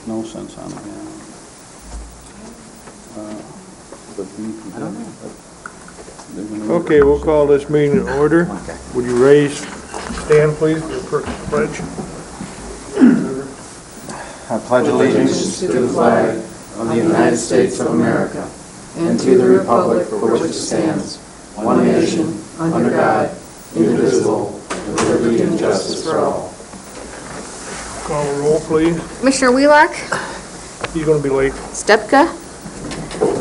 no sense on it, yeah. I don't know. Okay, we'll call this meeting to order. Would you stand please for the pledge? I pledge allegiance to the flag of the United States of America and to the republic for which it stands, one nation, under God, indivisible, with liberty and justice for all. Call a roll, please. Commissioner Wheelock, He's gonna be late. Stepka,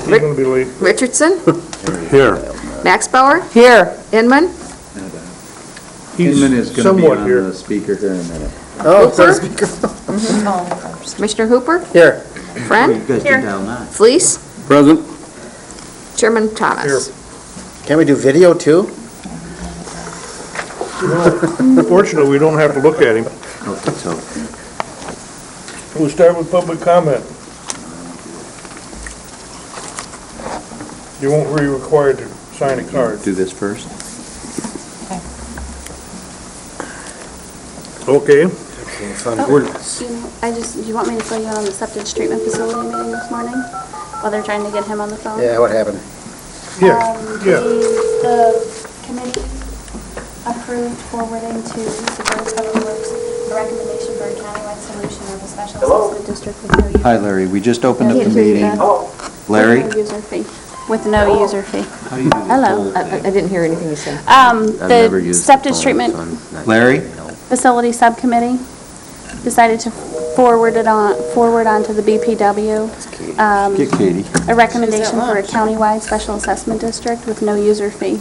He's gonna be late. Richardson, Here. Max Bauer, Here. Inman, He's Inman is going to be somewhat on here. the speaker here in a minute. Oh, Hooper, Commissioner Hooper, here. Friend, You guys can dial 9. Fleece, Present. Chairman Thomas. Can we do video too? Unfortunately, we don't have to look at him. Okay, so We'll start with public comment. You won't be required to sign a card. do this first. Okay. Do you want me to fill you in on the septic treatment facility meeting this morning while they're trying to get him on the phone? Yeah, what happened? Yeah, yeah. The committee approved forwarding to the Board of Public Works the recommendation for a countywide solution of a special assessment district with no user. Hi, Larry. We just opened up the With meeting. Larry? no user fee. With no user fee. How do you do this Hello. whole I thing? didn't hear anything you said. never The used the septic phone, treatment so I'm not- Larry? facility subcommittee decided to forward on to the BPW. Get Katie. A recommendation for a countywide special assessment district with no user fee.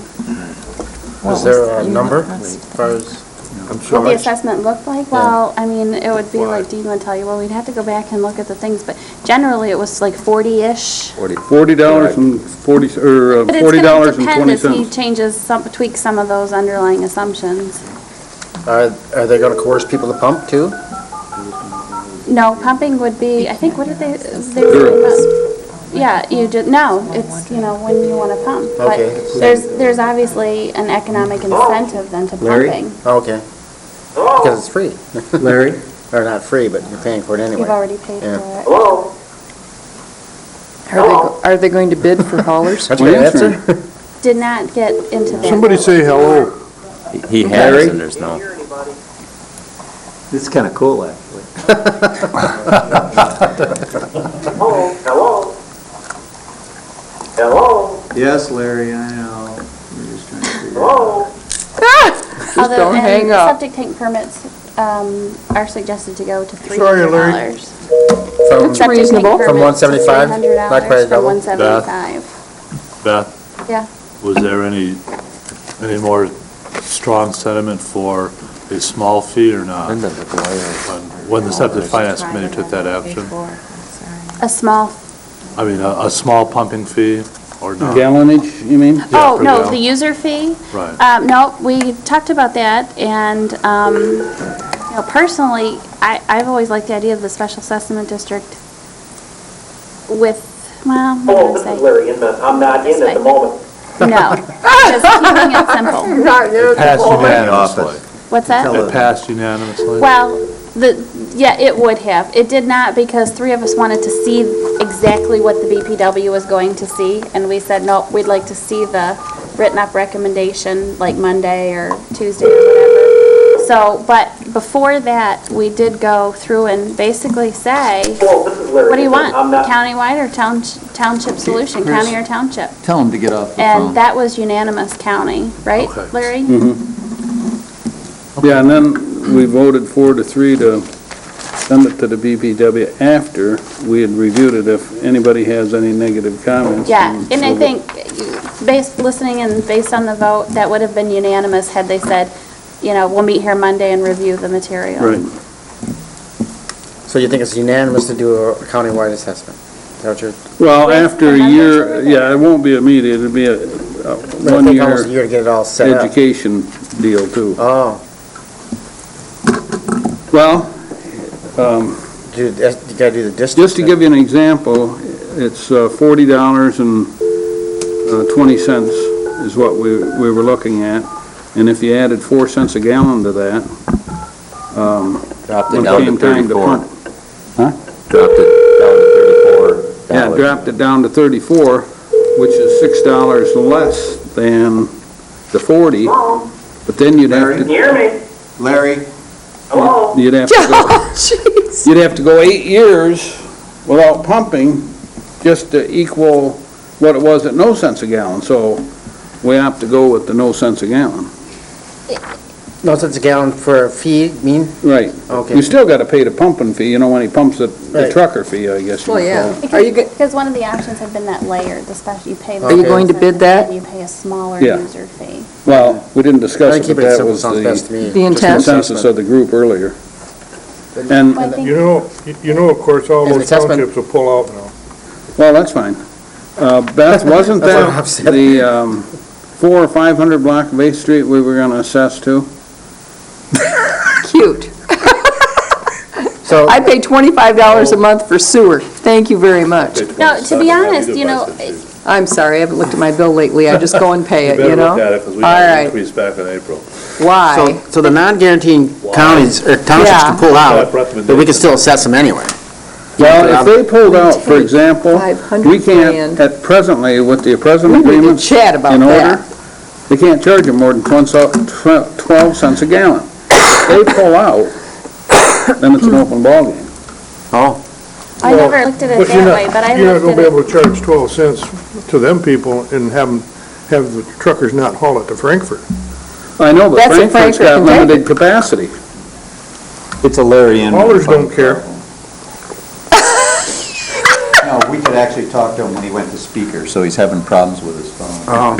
Was there a number as far as? What the assessment looked like? Well, I mean, it would be like Dean would tell you, well, we'd have to go back and look at the things, but generally it was like 40-ish. $40 and But it's gonna $40 and depend 20 as he cents. changes, tweaks some of those underlying assumptions. Are they gonna coerce people to pump too? No, pumping would be, I think, what did they were talking about? Yeah, you just, no, it's, when you want to pump. Okay. But there's obviously an economic incentive then to Larry? pumping. Okay. Because it's free. Larry? Or not free, but you're paying for it anyway. You've already paid Yeah. for it. Are they going to bid for haulers? That's a good answer. Did not get into that. Somebody say hello. He has, and there's no. This is kind of cool, actually. Hello? Yes, Larry, I know. We're just trying to figure it out. Although, don't and hang up. septic tank permits are suggested to go to $300. Sorry, Larry. From, Septic tank reasonable. From permits to $175? $300 Not quite a from double? $175. Beth, Yeah. was there any more strong sentiment for a small fee or not? When the septic finance committee took that action? A small, I mean, a small pumping fee or not? Gallonage, you mean? oh, for no, the- the user fee? Right. No, we talked about that, and, personally, I've always liked the idea of the special assessment district with, well, what do I say? Larry Inman. I'm not in at the moment. No, just keeping it simple. It passed unanimously. What's that? It passed unanimously? Well, yeah, it would have. It did not because three of us wanted to see exactly what the BPW was going to see, and we said, nope, we'd like to see the written-up recommendation like Monday or Tuesday or whatever. So, but before that, we did go through and basically say, Hello, this is Larry. what do you want? I'm not. Countywide or township solution, Chris. county or township? Tell him to get off the And phone. that was unanimous county, right, Okay. Larry? Yeah, and then we voted 4-3 to send it to the BPW after we had reviewed it, if anybody has any negative comments. Yeah, and I think, listening and based on the vote, that would have been unanimous had they said, we'll meet here Monday and review the material. Right. So you think it's unanimous to do a countywide assessment? Is that what you're? Well, With after the a members year, of the- yeah, it won't be immediate, it'll be a It'll take almost a one-year year to get it all set up. education deal, too. Oh, Well, you gotta do the distance. just to give you an example, it's $40 and 20 cents is what we were looking at. And if you added 4 cents a gallon to that, Dropped it when it down to came time to 34. pump. Huh? Dropped it down to $34. Yeah, dropped it down to 34, which is $6 less than the 40, but then you'd have Can you to, hear me? Larry, Hello? you'd have to go, Jeez. you'd have to go 8 years without pumping just to equal what it was at no cents a gallon, so we have to go with the no cents a gallon. No cents a gallon for a fee, mean? Right. Okay. You still gotta pay the pumping fee, you know, when he pumps it, the Right. trucker fee, I guess you Well, would yeah. call it. Are you go- Because one of the options had been that layered, the special, you pay. Are you going to bid that? And you pay a smaller Yeah. user fee. Well, we didn't I discuss think it, keep but it that simple was sounds best to the me. The intent? consensus of the group earlier. And, Well, I think- You know, of course, all As an those assessment- townships will pull out now. well, that's fine. Beth, wasn't That's what that I've said. the 400 or 500 block of 8th Street we were gonna assess to? Cute. So, I pay $25 a month for sewer. Thank you very much. No, to be honest, you know, I'm sorry, I haven't looked at my bill lately. I just go and pay it, you know? You better look at it, because we All got an right. increase back in April. Why? so the non-guaranteed counties, or townships Yeah. can pull out, That recommendation. but we can still assess them anyway. Well, if they pulled out, for Take example, 500 we grand. can't, at presently, with the present We need to agreements chat about in order, that. they can't charge them more than 12 cents a gallon. If they pull out, then it's an open ballgame. Oh, I never looked at it But you're that not- way, but I You're not looked gonna at be it. able to charge 12 cents to them people and have the truckers not haul it to Frankfurt. I know, but That's if Frankfurt's Frankfurt got can take limited capacity. it's a Larry and. Haulers don't care. No, we could actually talk to him when he went to speaker, so he's having problems with his phone. oh,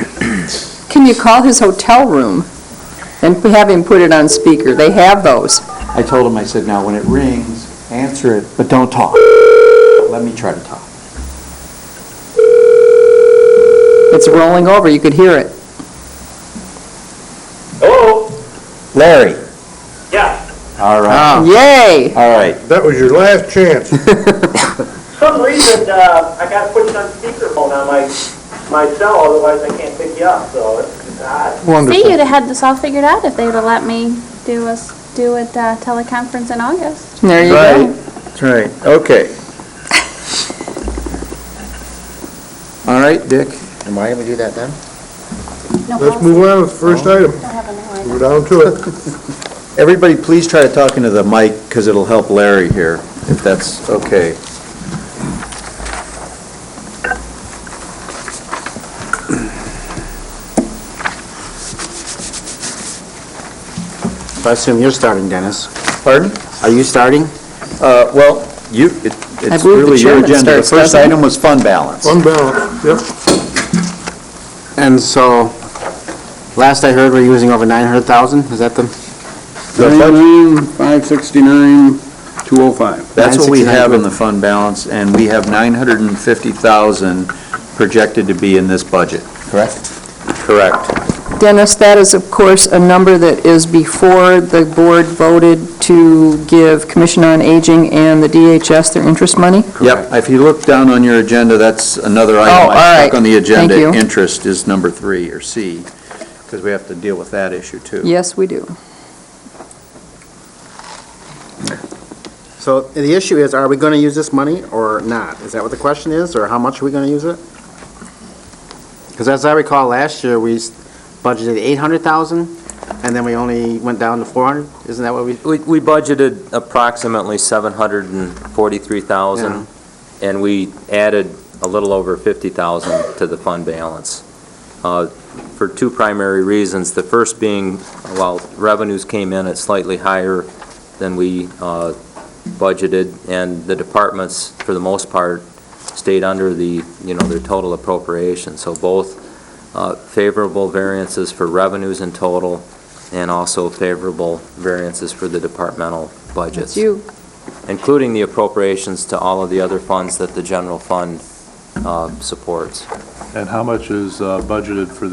Can you call his hotel room and have him put it on speaker? They have those. I told him, I said, now when it rings, answer it, but don't talk. Let me try to talk. It's rolling over, you could hear it. Hello? Larry, Yeah. all right, oh, Yay! all right. That was your last chance. For some reason, I got pushed on speakerphone on my cell, otherwise I can't pick you up, so it's odd. See, you'd have had this all figured out if they would have let me do a teleconference in August. There you Right, go. that's right, okay. All right, Dick? and why didn't we do that then? No Let's policy. move on with the first item. Don't have a no idea. We're down to it. Everybody, please try to talk into the mic, because it'll help Larry here, if that's okay. So I assume you're starting, Dennis. Pardon? Are you starting? Well, it's believe the really your chairman agenda. The starts, first doesn't he? item was fund balance. Fund balance, yep. And so, last I heard, we're using over 900,000, is that the? 569, 205. That's what we 969. have in the fund balance, and we have 950,000 projected to be in this budget, correct? Correct. Dennis, that is, of course, a number that is before the board voted to give Commission on Aging and the DHS their interest money? Yep, if you look down on your agenda, that's another Oh, item all I right. stuck on the agenda. Thank you. Interest is number 3, or C, because we have to deal with that issue, too. Yes, we do. So the issue is, are we going to use this money or not? Is that what the question is, or how much are we going to use it? Because as I recall, last year, we budgeted 800,000, and then we only went down to 400? Isn't that what we? We budgeted approximately 743,000, and we added a little over 50,000 to the fund balance. For two primary reasons. The first being, while revenues came in at slightly higher than we budgeted, and the departments, for the most part, stayed under the, their total appropriation. So both favorable variances for revenues in total, and also favorable variances for the departmental budgets. It's you. Including the appropriations to all of the other funds that the general fund supports. And how much is was budgeted for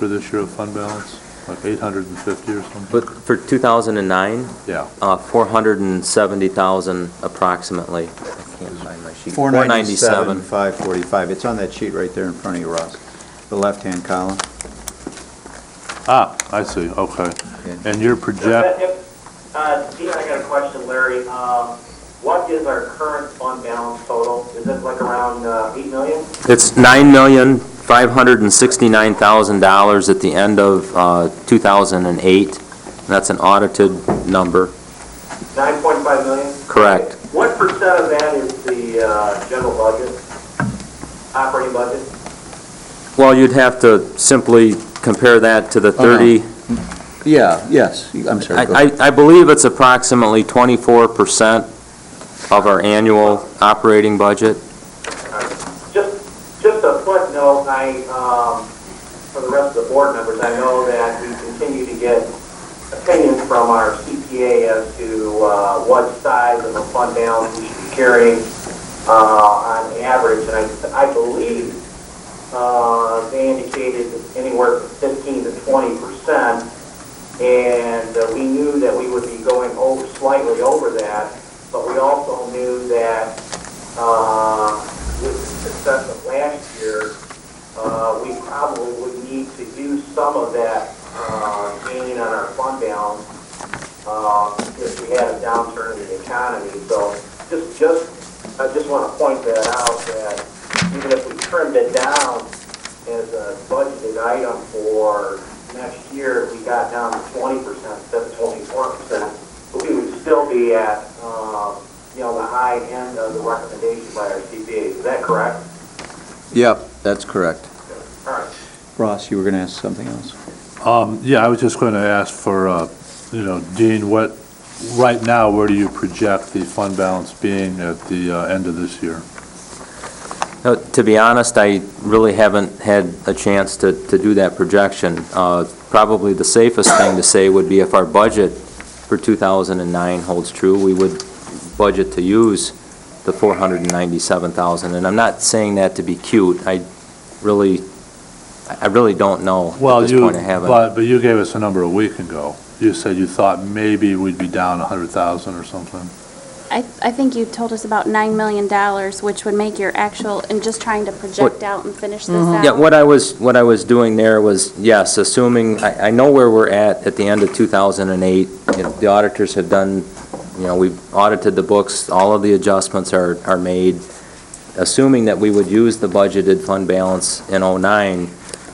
this year of fund balance? Like 850 or something? But for 2009, Yeah. 470,000 approximately. I can't find my sheet. 497, 545. It's on that sheet right there in front of you, Ross. The left-hand column. Ah, I see, okay. And your Dean, I got a question, Larry. what is our current fund balance total? Is it like around 8 million? It's $9,569,000 at the end of 2008. That's an audited number. 9.5 million? Correct. What percent of that is the general budget, operating budget? Well, you'd have to simply compare that to the 30. Yeah, yes, I'm sorry. go ahead. I believe it's approximately 24% of our annual operating budget. Just a footnote, for the rest of the board members, I know that we continue to get opinions from our CPA as to what size of a fund balance we should be carrying on average, and I believe they indicated anywhere from 15 to 20%, and we knew that we would be going slightly over that, but we also knew that with the success of last year, we probably would need to use some of that gain on our fund balance if we had a downturn in the economy. So I just want to point that out, that even if we trimmed it down as a budgeted item for next year, we got down to 20% instead of 24%, we would still be at the high end of the recommendation by our CPA. Is that correct? Yep, that's correct. All right. Ross, you were going to ask something else? Yeah, I was just going to ask for, Dean, right now, where do you project the fund balance being at the end of this year? To be honest, I really haven't had a chance to do that projection. Probably the safest thing to say would be if our budget for 2009 holds true, we would budget to use the $497,000. And I'm not saying that to be cute. I really don't know at this point. I haven't. But you gave us a number a week ago. You said you thought maybe we'd be down 100,000 or something. I think you told us about $9 million, which would make your actual, and just trying to project out and finish this out. Yeah, what I was doing there was, yes, assuming, I know where we're at the end of 2008. The auditors have done, we've audited the books, all of the adjustments are made. Assuming that we would use the budgeted fund balance in '09,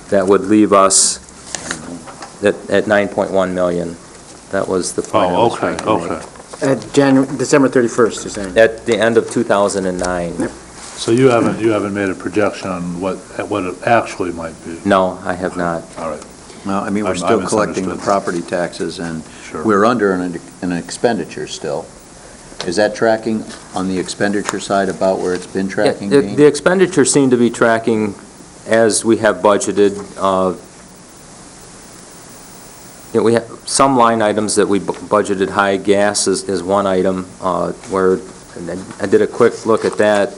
that would leave us at 9.1 million. That was the point I was trying to make. At December 31st, you're saying? At the end of 2009. Yep. So you haven't made a projection on what it actually might be? No, I have not. All right. Well, I mean, we're I still collecting the misunderstood. property taxes, and Sure. we're under an expenditure still. Is that tracking on the expenditure side about where it's been tracking? Yeah, Dean? the expenditures seem to be tracking as we have budgeted. We have some line items that we budgeted high. Gas is one item where I did a quick look at that.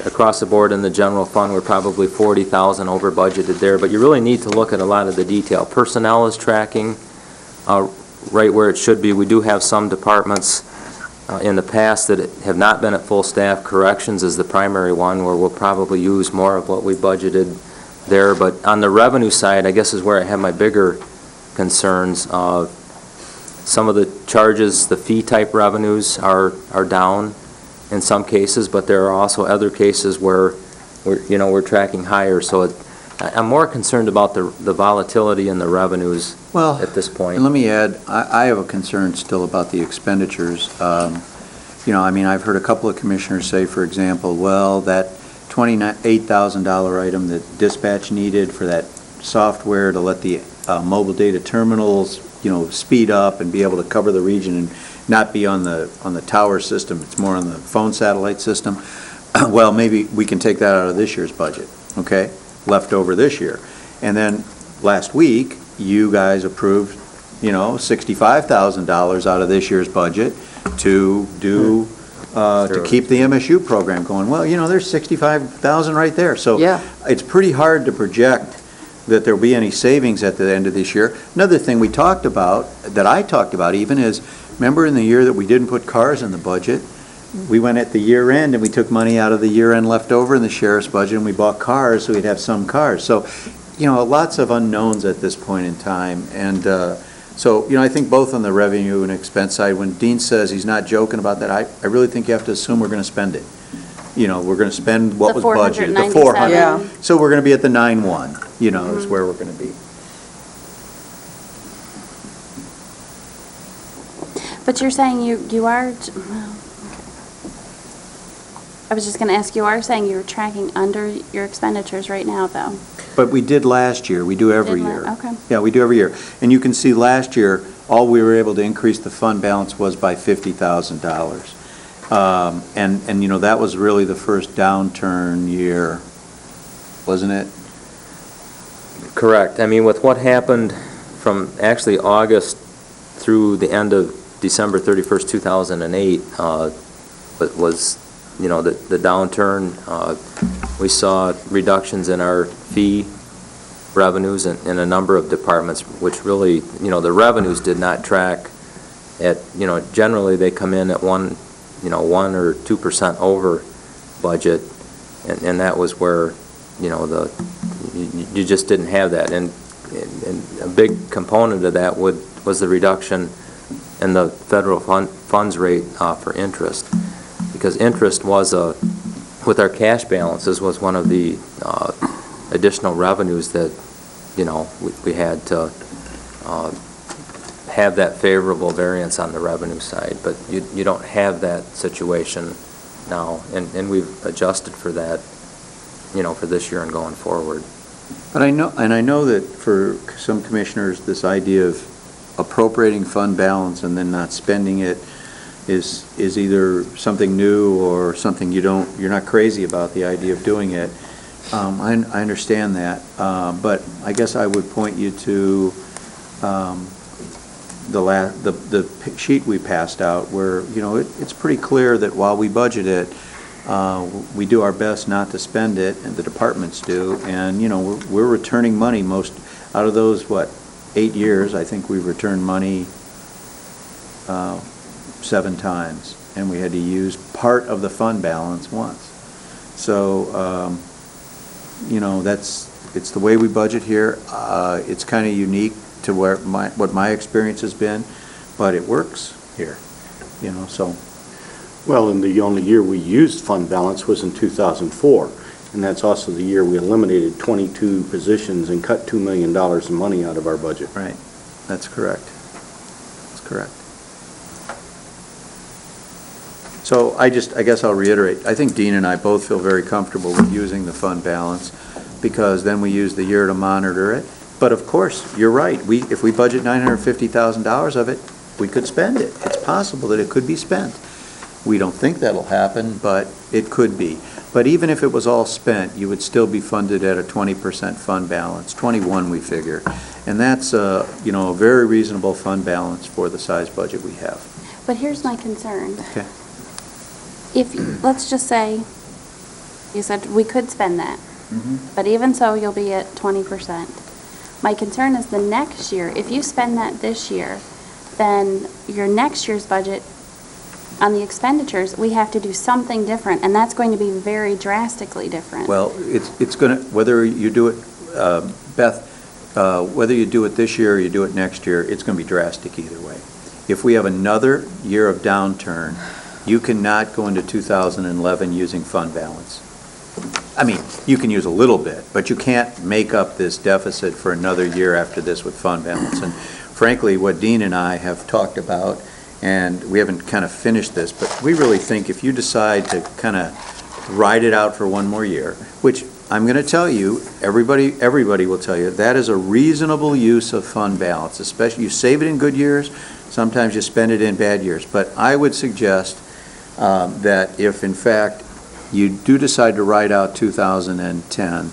Across the board in the general fund, we're probably 40,000 over budgeted there, but you really need to look at a lot of the detail. Personnel is tracking right where it should be. We do have some departments in the past that have not been at full staff. Corrections is the primary one where we'll probably use more of what we budgeted there, but on the revenue side, I guess is where I have my bigger concerns. Some of the charges, the fee type revenues are down in some cases, but there are also other cases where we're tracking higher. So I'm more concerned about the volatility in the revenues at this point. And let me add, I have a concern still about the expenditures. I've heard a couple of commissioners say, for example, well, that $28,000 item that dispatch needed for that software to let the mobile data terminals, speed up and be able to cover the region and not be on the tower system, it's more on the phone satellite system. Well, maybe we can take that out of this year's budget, okay? Left over this year. And then last week, you guys approved, $65,000 out of this year's budget to do, to keep the MSU program going. Well, there's $65,000 right there. So Yeah. it's pretty hard to project that there'll be any savings at the end of this year. Another thing we talked about, that I talked about even, is remember in the year that we didn't put cars in the budget, we went at the year end and we took money out of the year end left over in the sheriff's budget and we bought cars so we'd have some cars. So, lots of unknowns at this point in time. And So, I think both on the revenue and expense side, when Dean says he's not joking about that, I really think you have to assume we're going to spend it. We're going to spend what was budgeted, the 400. Yeah. So we're going to be at the 9.1, is where we're going to be. But you're saying you are, well, okay. I was just going to ask, you are saying you're tracking under your expenditures right now, though? But we did last year, we do every year. Okay. Yeah, we do every year. And you can see last year, all we were able to increase the fund balance was by $50,000. And that was really the first downturn year, wasn't it? Correct. I mean, with what happened from actually August through the end of December 31st, 2008, was, the downturn. We saw reductions in our fee revenues in a number of departments, which really, the revenues did not track at, generally they come in at 1 or 2% over budget, and that was where, you just didn't have that. And a big component of that was the reduction in the federal funds rate for interest, because interest was with our cash balances, was one of the additional revenues that, we had to have that favorable variance on the revenue side, but you don't have that situation now, and we've adjusted for that, for this year and going forward. But I know that for some commissioners, this idea of appropriating fund balance and then not spending it is either something new or something you're not crazy about the idea of doing it. I understand that, but I guess I would point you to the sheet we passed out where, it's pretty clear that while we budget it, we do our best not to spend it, and the departments do, and, we're returning money most, out of those, 8 years, I think we've returned money 7 times, and we had to use part of the fund balance once. So, it's the way we budget here. It's kind of unique to what my experience has been, but it works here, so. Well, and the only year we used fund balance was in 2004, and that's also the year we eliminated 22 positions and cut $2 million in money out of our budget. Right, that's correct. That's correct. So I guess I'll reiterate, I think Dean and I both feel very comfortable with using the fund balance, because then we use the year to monitor it. But of course, you're right, if we budget $950,000 of it, we could spend it. It's possible that it could be spent. We don't think that'll happen, but it could be. But even if it was all spent, you would still be funded at a 20% fund balance, 21 we figure. And that's a very reasonable fund balance for the size budget we have. But here's my concern. Okay. Let's just say, you said we could spend that, but even so, you'll be at 20%. My concern is the next year, if you spend that this year, then your next year's budget on the expenditures, we have to do something different, and that's going to be very drastically different. Well, it's going to, whether you do it, Beth, whether you do it this year or you do it next year, it's going to be drastic either way. If we have another year of downturn, you cannot go into 2011 using fund balance. I mean, you can use a little bit, but you can't make up this deficit for another year after this with fund balance. And frankly, what Dean and I have talked about, and we haven't kind of finished this, but we really think if you decide to kind of ride it out for one more year, which I'm going to tell you, everybody will tell you, that is a reasonable use of fund balance, especially you save it in good years, sometimes you spend it in bad years. But I would suggest that if, in fact, you do decide to ride out 2010,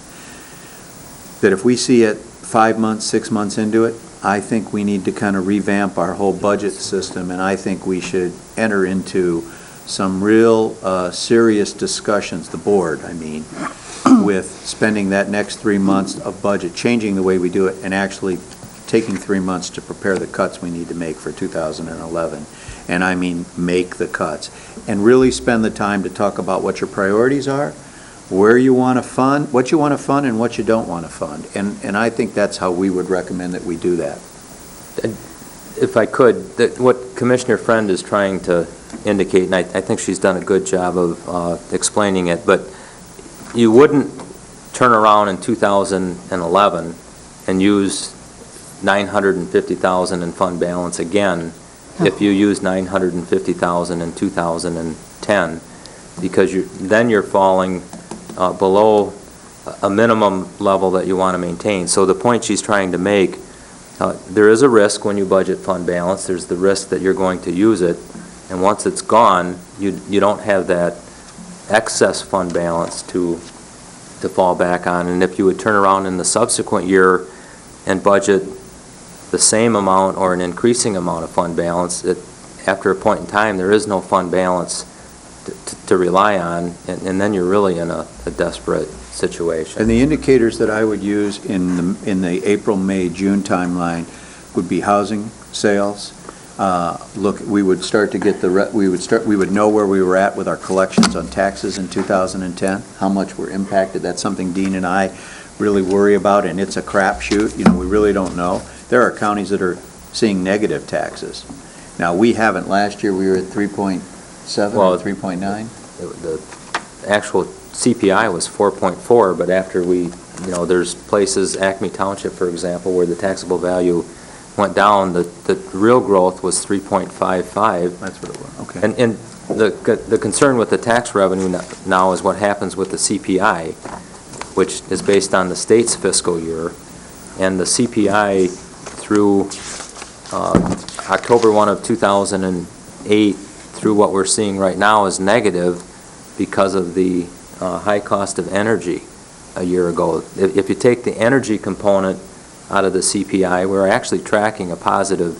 that if we see it 5 months, 6 months into it, I think we need to kind of revamp our whole budget system, and I think we should enter into some real serious discussions, the board, I mean, with spending that next 3 months of budget, changing the way we do it, and actually taking 3 months to prepare the cuts we need to make for 2011. And I mean make the cuts. And really spend the time to talk about what your priorities are, where you want to fund, what you want to fund, and what you don't want to fund. And I think that's how we would recommend that we do that. If I could, what Commissioner Friend is trying to indicate, and I think she's done a good job of explaining it, but you wouldn't turn around in 2011 and use 950,000 in fund balance again if you use 950,000 in 2010, because then you're falling below a minimum level that you want to maintain. So the point she's trying to make, there is a risk when you budget fund balance. There's the risk that you're going to use it, and once it's gone, you don't have that excess fund balance to fall back on. And if you would turn around in the subsequent year and budget the same amount or an increasing amount of fund balance, after a point in time, there is no fund balance to rely on, and then you're really in a desperate situation. And the indicators that I would use in the April, May, June timeline would be housing sales. Look, we would start to get we would know where we were at with our collections on taxes in 2010, how much we're impacted. That's something Dean and I really worry about, and it's a crapshoot. We really don't know. There are counties that are seeing negative taxes. Now, we haven't. Last year, we were at 3.7 or 3.9. The actual CPI was 4.4, but after there's places, Acme Township, for example, where the taxable value went down, the real growth was 3.55. That's what it was, okay. And the concern with the tax revenue now is what happens with the CPI, which is based on the state's fiscal year, and the CPI through October 1 of 2008 through what we're seeing right now is negative because of the high cost of energy a year ago. If you take the energy component out of the CPI, we're actually tracking a positive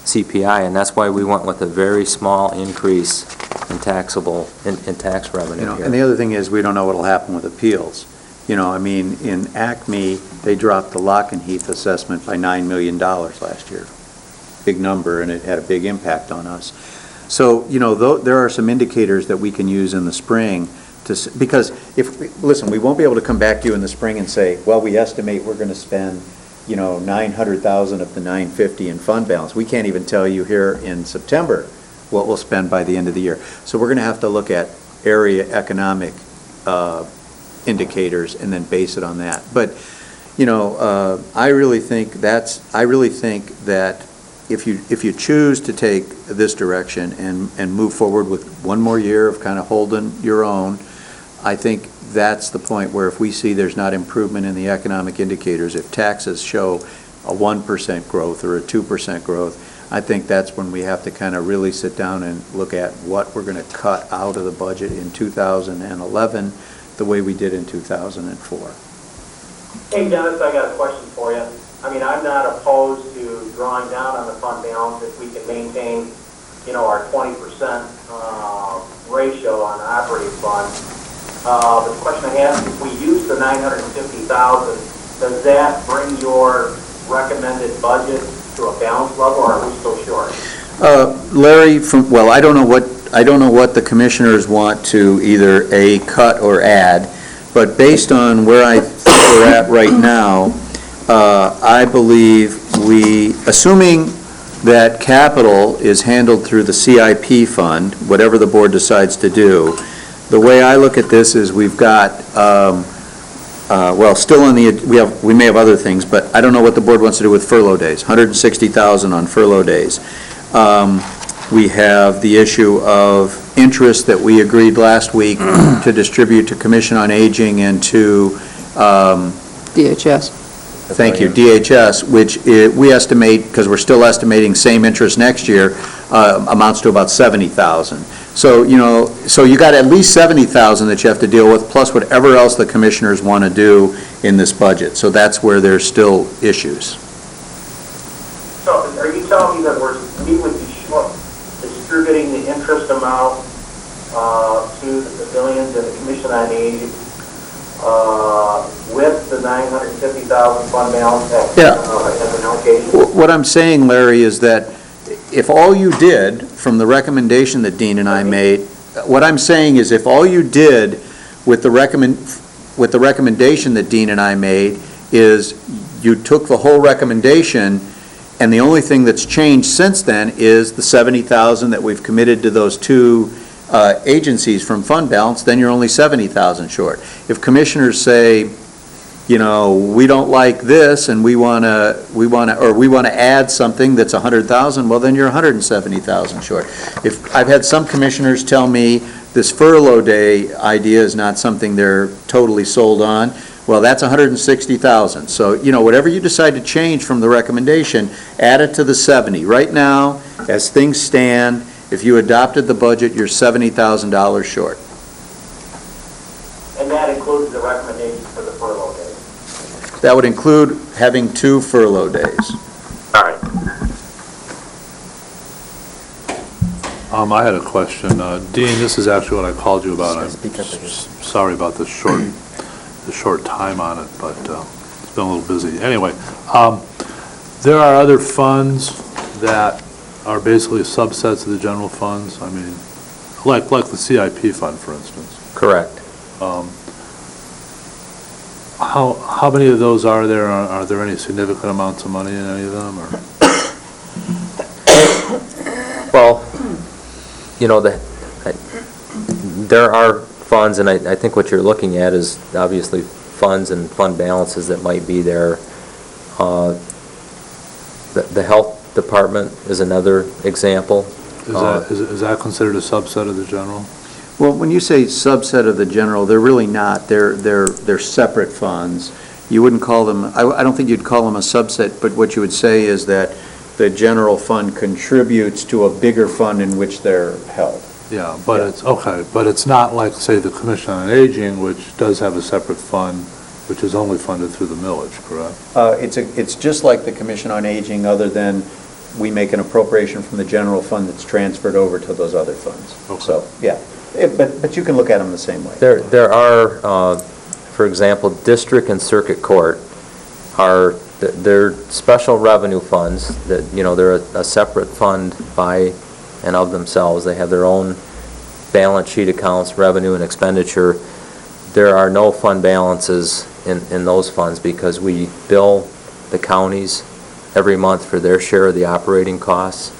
CPI, and that's why we went with a very small increase in tax revenue here. And the other thing is, we don't know what will happen with appeals. In Acme, they dropped the Lock-and-Heath assessment by $9 million last year. Big number, and it had a big impact on us. So, there are some indicators that we can use in the spring because listen, we won't be able to come back to you in the spring and say, well, we estimate we're going to spend, 900,000 of the 950 in fund balance. We can't even tell you here in September what we'll spend by the end of the year. So we're going to have to look at area economic indicators and then base it on that. But, I really think that if you choose to take this direction and move forward with one more year of kind of holding your own, I think that's the point where if we see there's not improvement in the economic indicators, if taxes show a 1% growth or a 2% growth, I think that's when we have to kind of really sit down and look at what we're going to cut out of the budget in 2011 the way we did in 2004. Hey, Dennis, I got a question for you. I'm not opposed to drawing down on the fund balance if we can maintain, our 20% ratio on operating fund. But the question I have is, if we use the 950,000, does that bring your recommended budget to a balanced level, or are we still short? Larry, I don't know what the commissioners want to either cut or add, but based on where I think we're at right now, I believe assuming that capital is handled through the CIP fund, whatever the board decides to do, the way I look at this is we've got, we may have other things, but I don't know what the board wants to do with furlough days, 160,000 on furlough days. We have the issue of interest that we agreed last week to distribute to Commission on Aging and to DHS. Thank you, DHS, which we estimate, because we're still estimating same interest next year, amounts to about 70,000. So, so you got at least 70,000 that you have to deal with, plus whatever else the commissioners want to do in this budget. So that's where there's still issues. So are you telling me that we would be short distributing the interest amount to the pavilions and the Commission on Aging with the 950,000 fund balance as an allocation? What I'm saying, Larry, is that if all you did from the recommendation that Dean and I made, what I'm saying is if all you did with the recommendation that Dean and I made is you took the whole recommendation And the only thing that's changed since then is the 70,000 that we've committed to those two agencies from fund balance, then you're only 70,000 short. If commissioners say, you know, we don't like this and we want to add something that's 100,000, well, then you're 170,000 short. If I've had some commissioners tell me this furlough day idea is not something they're totally sold on, well, that's 160,000. So, you know, whatever you decide to change from the recommendation, add it to the 70. Right now, as things stand, if you adopted the budget, you're $70,000 short. And that includes the recommendations for the furlough days. That would include having 2 furlough days. All right. I had a question. Dean, this is actually what I called you about. I'm sorry about the short time on it, but it's been a little busy. Anyway, there are other funds that are basically subsets of the general funds. I mean, like the CIP fund, for instance. Correct. How many of those are there? Are there any significant amounts of money in any of them, or? Well, you know, there are funds, and I think what you're looking at is obviously funds and fund balances that might be there. The health department is another example. Is that considered a subset of the general? Well, when you say subset of the general, they're really not. They're separate funds. You wouldn't call them, I don't think you'd call them a subset, but what you would say is that the general fund contributes to a bigger fund in which they're held. Yeah, but it's, okay, but it's not like, say, the Commission on Aging, which does have a separate fund, which is only funded through the millage, correct? It's just like the Commission on Aging, other than we make an appropriation from the general fund that's transferred over to those other funds. Okay. So, yeah, but you can look at them the same way. There are, for example, district and circuit court they're special revenue funds that, you know, they're a separate fund by and of themselves. They have their own balance sheet accounts, revenue and expenditure. There are no fund balances in those funds because we bill the counties every month for their share of the operating costs.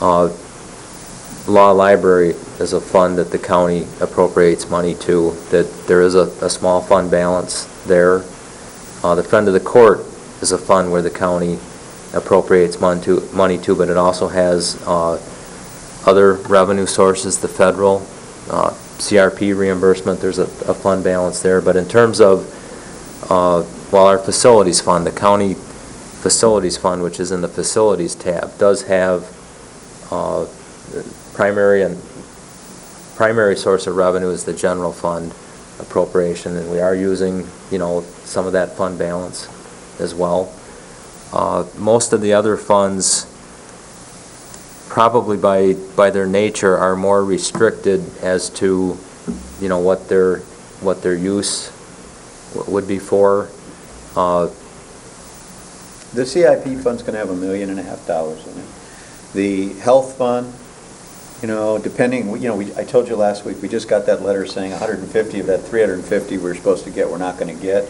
Law library is a fund that the county appropriates money to, that there is a small fund balance there. The friend of the court is a fund where the county appropriates money to, but it also has other revenue sources, the federal, CRP reimbursement, there's a fund balance there. But in terms of, our facilities fund, the county facilities fund, which is in the facilities tab, does have primary source of revenue is the general fund appropriation, and we are using, you know, some of that fund balance as well. Most of the other funds, probably by their nature, are more restricted as to, you know, what their use would be for. The CIP fund's going to have $1.5 million in it. The health fund, you know, depending, you know, I told you last week, we just got that letter saying 150 of that 350 we're supposed to get, we're not going to get.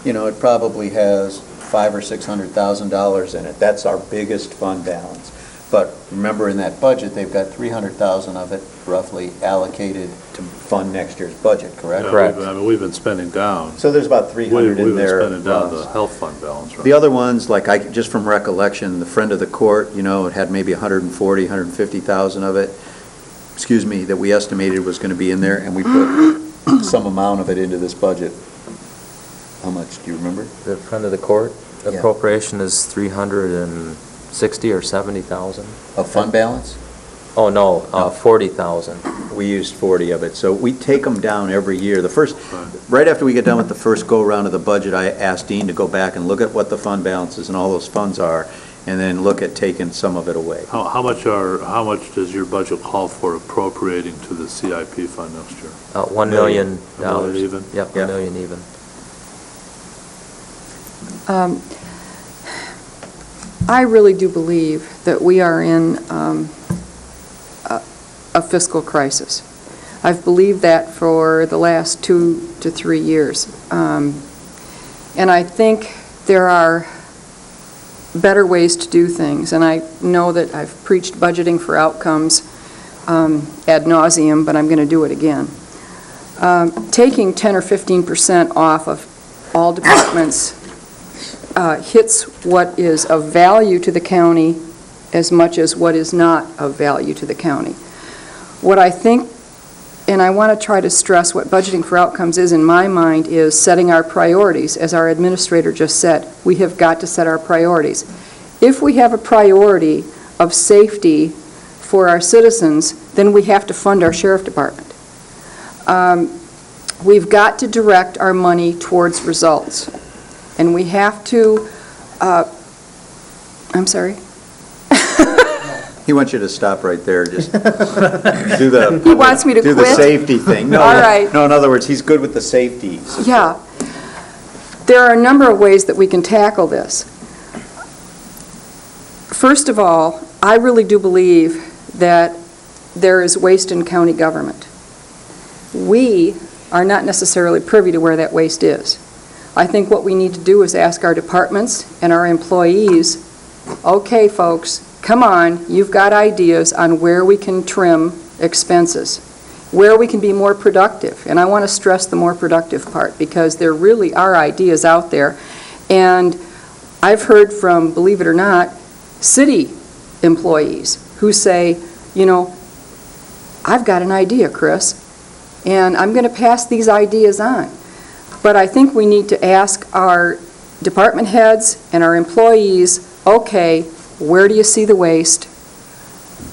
You know, it probably has $500,000 or $600,000 in it. That's our biggest fund balance. But remember, in that budget, they've got $300,000 of it roughly allocated to fund next year's budget, correct? Yeah, Correct. we've been spending down. So there's about 300 in there. We've been spending down the health fund balance, right? The other ones, like just from recollection, the friend of the court, you know, it had maybe 140, 150,000 of it, that we estimated was going to be in there, and we put some amount of it into this budget. How much, do you remember? The friend of the court Yeah. appropriation is 360 or 70,000. Of fund balance? Oh, no, 40,000. We used 40 of it, so we take them down every year. Right after we get done with the first go-around of the budget, I asked Dean to go back and look at what the fund balances and all those funds are, and then look at taking some of it away. How much does your budget call for appropriating to the CIP fund next year? $1 million. $1 million even? Yep, $1 million even. I really do believe that we are in a fiscal crisis. I've believed that for the last 2 to 3 years. And I think there are better ways to do things, and I know that I've preached budgeting for outcomes ad nauseum, but I'm going to do it again. Taking 10 or 15% off of all departments hits what is of value to the county as much as what is not of value to the county. What I think, and I want to try to stress what budgeting for outcomes is in my mind, is setting our priorities. As our administrator just said, we have got to set our priorities. If we have a priority of safety for our citizens, then we have to fund our sheriff department. We've got to direct our money towards results. And we have to, I'm sorry? He wants you to stop right there, just do the... He wants me to do quit? the safety thing. No, All right. No, in other words, he's good with the safety. Yeah. There are a number of ways that we can tackle this. First of all, I really do believe that there is waste in county government. We are not necessarily privy to where that waste is. I think what we need to do is ask our departments and our employees, okay, folks, come on, you've got ideas on where we can trim expenses, where we can be more productive. And I want to stress the more productive part, because there really are ideas out there. And I've heard from, believe it or not, city employees who say, you know, I've got an idea, Chris, and I'm going to pass these ideas on. But I think we need to ask our department heads and our employees, okay, where do you see the waste?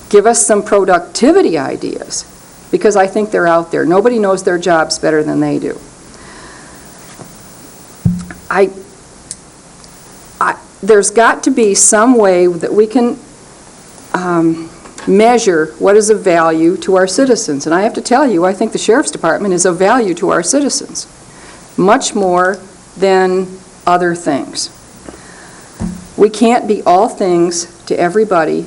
Give us some productivity ideas, because I think they're out there. Nobody knows their jobs better than they do. There's got to be some way that we can measure what is of value to our citizens. And I have to tell you, I think the Sheriff's Department is of value to our citizens, much more than other things. We can't be all things to everybody,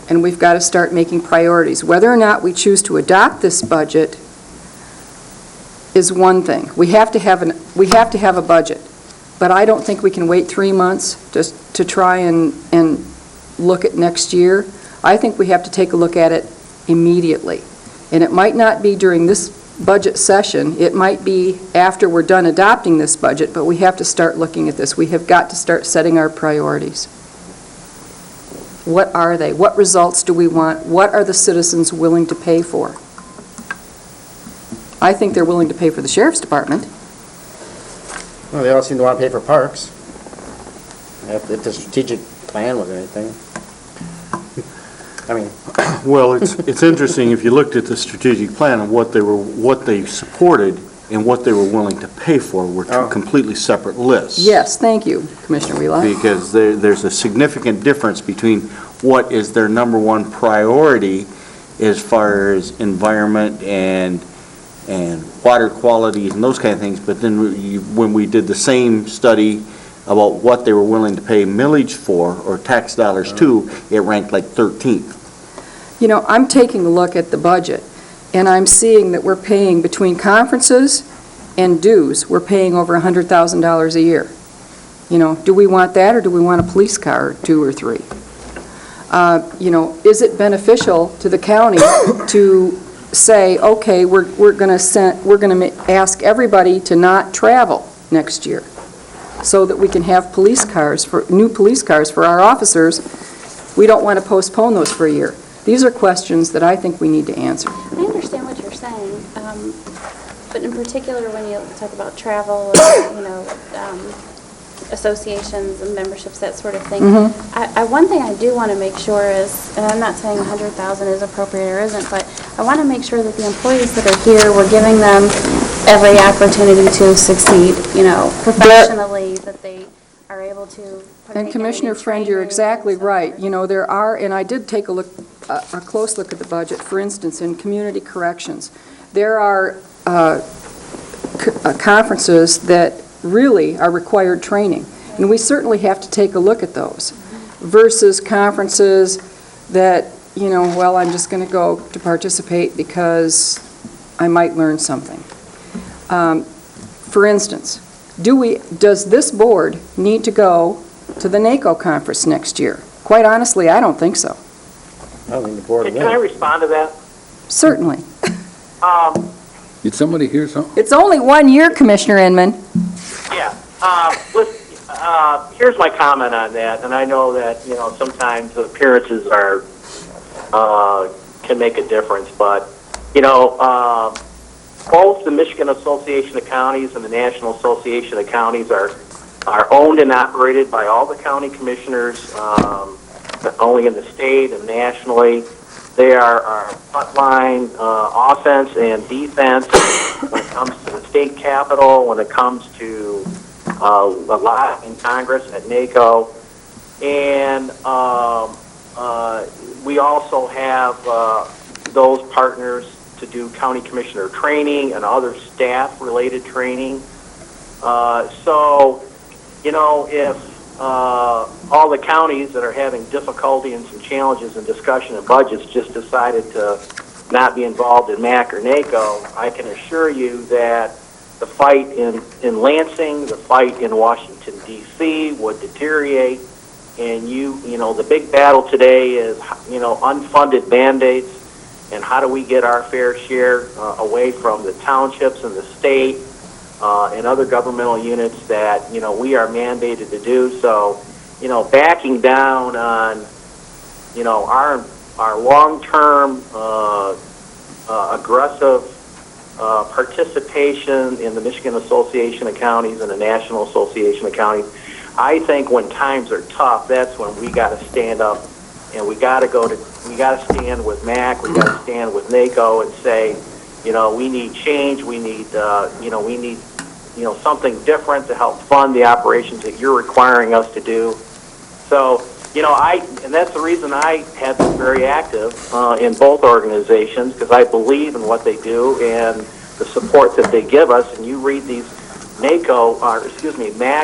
and we've got to start making priorities. Whether or not we choose to adopt this budget is one thing. We have to have a budget, but I don't think we can wait 3 months just to try and look at next year. I think we have to take a look at it immediately. And it might not be during this budget session. It might be after we're done adopting this budget, but we have to start looking at this. We have got to start setting our priorities. What are they? What results do we want? What are the citizens willing to pay for? I think they're willing to pay for the Sheriff's Department. Well, they all seem to want to pay for parks. If the strategic plan was anything. I mean, Well, it's interesting, if you looked at the strategic plan and what they supported and what they were willing to pay for were two completely separate lists. Yes, thank you, Commissioner Wheelock. Because there's a significant difference between what is their number one priority as far as environment and water quality and those kind of things, but then when we did the same study about what they were willing to pay millage for, or tax dollars to, it ranked like 13th. You know, I'm taking a look at the budget, and I'm seeing that we're paying, between conferences and dues, we're paying over $100,000 a year. You know, do we want that, or do we want a police car or 2 or 3? You know, is it beneficial to the county to say, okay, we're going to ask everybody to not travel next year, so that we can have police cars, new police cars for our officers? We don't want to postpone those for a year. These are questions that I think we need to answer. I understand what you're saying, but in particular when you talk about travel, or, you know, associations and memberships, that sort of thing. One thing I do want to make sure is, and I'm not saying 100,000 is appropriate or isn't, but I want to make sure that the employees that are here, we're giving them every opportunity to succeed, you know, professionally, that they are able to. And Commissioner Friend, you're exactly right. You know, there are, and I did take a close look at the budget. For instance, in community corrections, there are conferences that really are required training, and we certainly have to take a look at those, versus conferences that, you know, well, I'm just going to go to participate because I might learn something. For instance, does this board need to go to the NACO conference next year? Quite honestly, I don't think so. I don't think the board Can I respond to that? Certainly. Did somebody hear something? It's only 1 year, Commissioner Inman. Yeah, here's my comment on that, and I know that, sometimes appearances can make a difference, but, both the Michigan Association of Counties and the National Association of Counties are owned and operated by all the county commissioners, not only in the state and nationally. They are our frontline offense and defense when it comes to the state capitol, when it comes to a lot in Congress at NACO. And we also have those partners to do county commissioner training and other staff-related training. If all the counties that are having difficulty and some challenges in discussion of budgets just decided to not be involved in MAC or NACO, I can assure you that the fight in Lansing, the fight in Washington, D.C. would deteriorate. And the big battle today is, unfunded mandates and how do we get our fair share away from the townships and the state and other governmental units that, we are mandated to do. So, backing down on, our long-term aggressive participation in the Michigan Association of Counties and the National Association of Counties. I think when times are tough, that's when we got to stand up, and we got to stand with MAC, we got to stand with NACO and say, we need change, we need something different to help fund the operations that you're requiring us to do. So, and that's the reason I have been very active in both organizations, because I believe in what they do and the support that they give us. And you read these MAC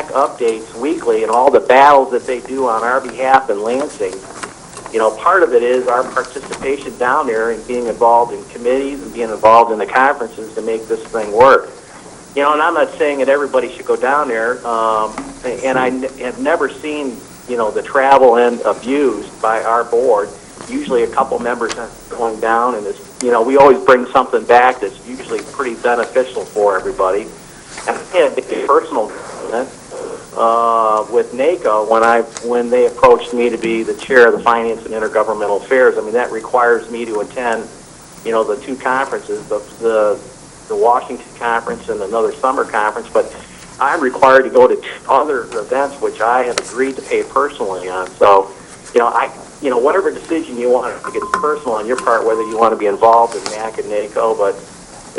updates weekly and all the battles that they do on our behalf in Lansing. Part of it is our participation down there and being involved in committees and being involved in the conferences to make this thing work. And I'm not saying that everybody should go down there, and I have never seen, the travel end abused by our board. Usually a couple members are going down, and it's, we always bring something back that's usually pretty beneficial for everybody. And I had a personal with NACO when they approached me to be the chair of the Finance and Intergovernmental Affairs. I mean, that requires me to attend, the two conferences, the Washington conference and another summer conference, but I'm required to go to other events which I have agreed to pay personally on. So, whatever decision you want to make, it's personal on your part whether you want to be involved in MAC and NACO, but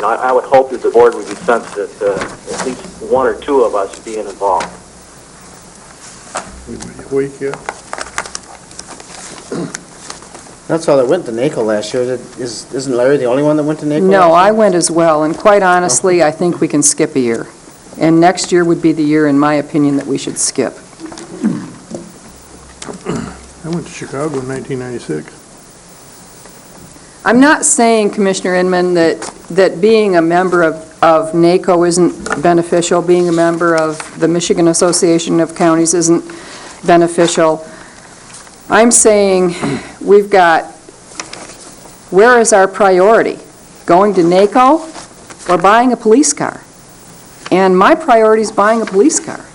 I would hope that the board would be sensitive to at least one or two of us being involved. That's all that went to NACO last year. Isn't Larry the only one that went to NACO? No, I went as well, and quite honestly, I think we can skip a year. And next year would be the year, in my opinion, that we should skip. I went to Chicago in 1996. I'm not saying, Commissioner Inman, that being a member of NACO isn't beneficial, being a member of the Michigan Association of Counties isn't beneficial. I'm saying where is our priority? Going to NACO or buying a police car? And my priority is buying a police car.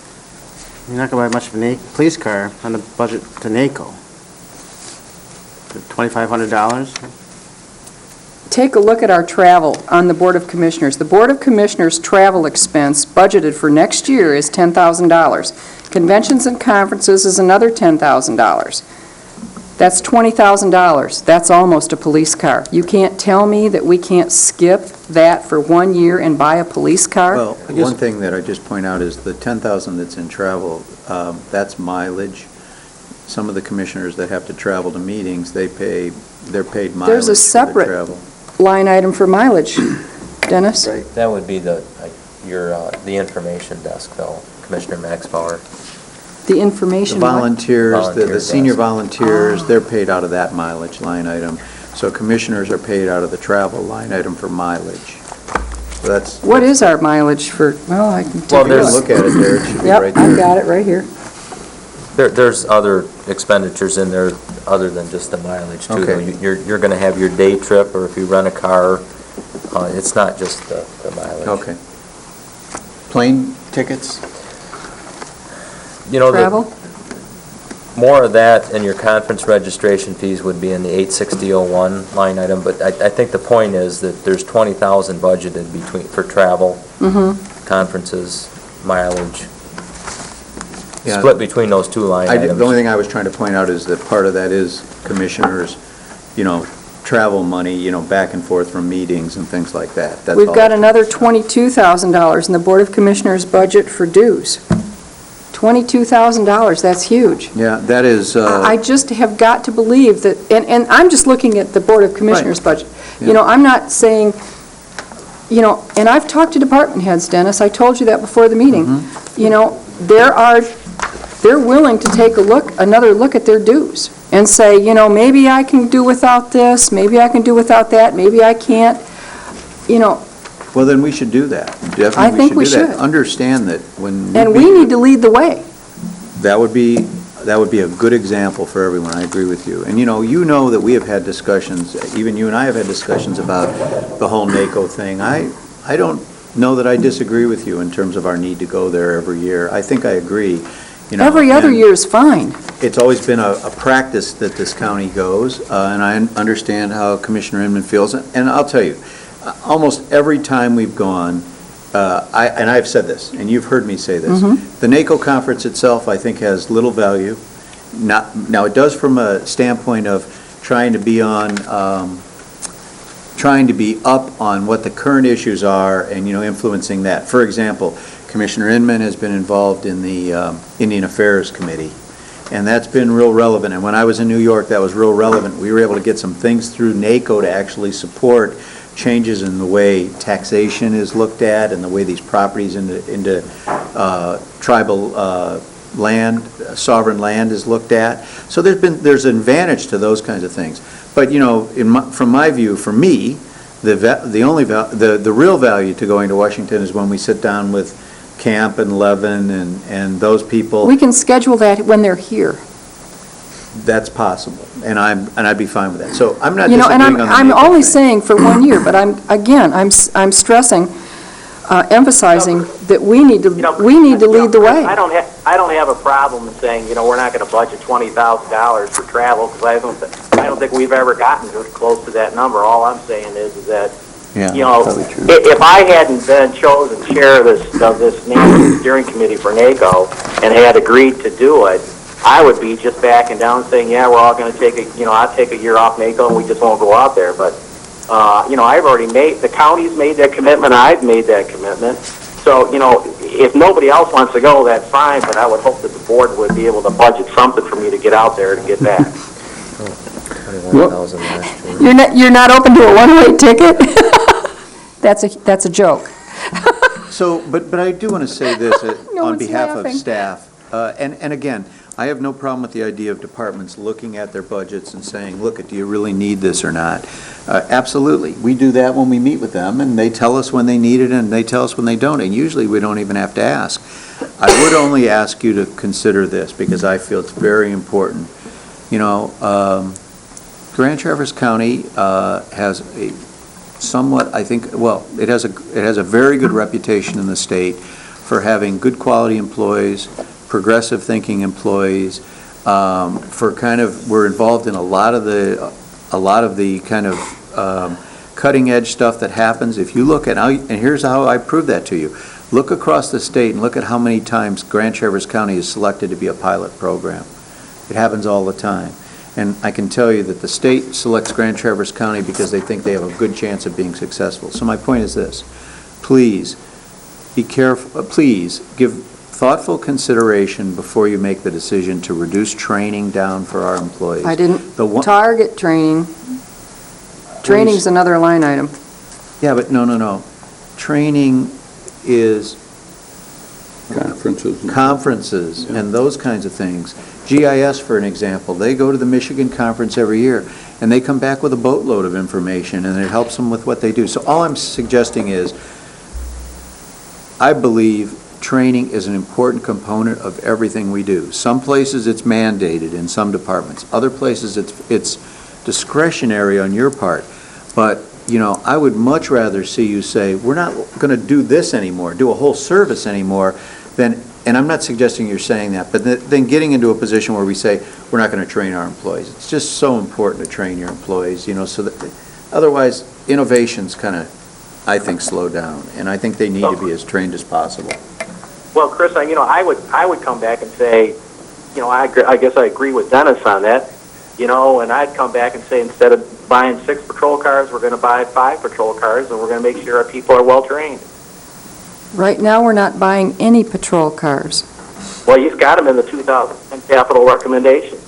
You're not going to buy much of a police car on the budget to NACO. $2,500? Take a look at our travel on the Board of Commissioners. The Board of Commissioners' travel expense budgeted for next year is $10,000. Conventions and conferences is another $10,000. That's $20,000. That's almost a police car. You can't tell me that we can't skip that for 1 year and buy a police car? Well, one thing that I just point out is the $10,000 that's in travel, that's mileage. Some of the commissioners that have to travel to meetings, they're paid mileage. There's a for their separate travel. line item for mileage. Dennis? That would be the information desk, though, Commissioner Maxbauer. The information The what? volunteers, the Volunteer senior desk. volunteers, they're paid out of that mileage line item. So commissioners are paid out of the travel line item for mileage. So that's. What is our mileage for, well, I can take a Well, look. look at it there, it should be Yep, right there. I've got it right here. There's other expenditures in there other than just the mileage too. though. Okay. You're going to have your day trip, or if you rent a car, it's not just the mileage. Okay. Plane tickets? You know, Travel? more of that and your conference registration fees would be in the 86001 line item, but I think the point is that there's 20,000 budgeted for travel, conferences, mileage, Yeah. split between those two line items. The only thing I was trying to point out is that part of that is commissioners, travel money, back and forth from meetings and things like that. That's We've all. got another $22,000 in the Board of Commissioners budget for dues. $22,000, that's huge. Yeah, that is, I just have got to believe that, and I'm just looking at the Board of Commissioners budget. Yeah. I'm not saying, and I've talked to department heads, Dennis, I told you that before the meeting. They're willing to take another look at their dues and say, maybe I can do without this, maybe I can do without that, maybe I can't, well, then we should do that. Definitely, I think we do that. should. Understand that when and we need to lead the way. that would be a good example for everyone. I agree with you. And you know that we have had discussions, even you and I have had discussions about the whole NACO thing. I don't know that I disagree with you in terms of our need to go there every year. I think I agree. Every other and year is fine. It's always been a practice that this county goes, and I understand how Commissioner Inman feels. And I'll tell you, almost every time we've gone, and I've said this, and you've heard me say this, the NACO conference itself, I think, has little value. Now, it does from a standpoint of trying to be up on what the current issues are and, influencing that. For example, Commissioner Inman has been involved in the Indian Affairs Committee, and that's been real relevant. And when I was in New York, that was real relevant. We were able to get some things through NACO to actually support changes in the way taxation is looked at and the way these properties into tribal land, sovereign land is looked at. So there's an advantage to those kinds of things. But from my view, for me, the real value to going to Washington is when we sit down with Camp and Levin and those people. We can schedule that when they're here. That's possible, and I'd be fine with that. So I'm not And disagreeing on the I'm NACO only thing. saying for 1 year, but I'm stressing, emphasizing that we need to lead the way. I don't have a problem in saying, we're not going to budget $20,000 for travel, because I don't think we've ever gotten close to that number. All I'm saying is that, if I hadn't been chosen chair of this NACO steering committee for NACO and had agreed to do it, I would be just backing down and saying, yeah, we're all going to take I'll take a year off NACO and we just won't go out there. But, I've already the county's made that commitment, I've made that commitment. So, if nobody else wants to go, that's fine, but I would hope that the board would be able to budget something for me to get out there and get back. 21,000 last year. You're not open to a one-way ticket? That's a joke. So, but I do want to say this No on one's behalf laughing. of staff, and again, I have no problem with the idea of departments looking at their budgets and saying, look, do you really need this or not? Absolutely. We do that when we meet with them, and they tell us when they need it, and they tell us when they don't, and usually we don't even have to ask. I would only ask you to consider this, because I feel it's very important. Grand Traverse County has a somewhat, I think, it has a very good reputation in the state for having good quality employees, progressive thinking employees, we're involved in a lot of the kind of cutting edge stuff that happens. If you look at, and here's how I prove that to you. Look across the state and look at how many times Grand Traverse County is selected to be a pilot program. It happens all the time. And I can tell you that the state selects Grand Traverse County because they think they have a good chance of being successful. So my point is this: please be careful, please give thoughtful consideration before you make the decision to reduce training down for our employees. I didn't target training. Training's another line item. Yeah, but no. Training is conferences and those kinds of things. GIS, for an example, they go to the Michigan conference every year, and they come back with a boatload of information, and it helps them with what they do. So all I'm suggesting is, I believe training is an important component of everything we do. Some places it's mandated in some departments. Other places it's discretionary on your part. But, you know, I would much rather see you say, we're not going to do this anymore, do a whole service anymore, than, and I'm not suggesting you're saying that, but then getting into a position where we say, we're not going to train our employees. It's just so important to train your employees, you know, so that, otherwise, innovation's kind of, I think, slow down, and I think they need to be as trained as possible. Well, Chris, you know, I would come back and say, you know, I guess I agree with Dennis on that, you know, and I'd come back and say, instead of buying 6 patrol cars, we're going to buy 5 patrol cars, and we're going to make sure our people are well-trained. Right now, we're not buying any patrol cars. Well, you've got them in the 2010 capital recommendation.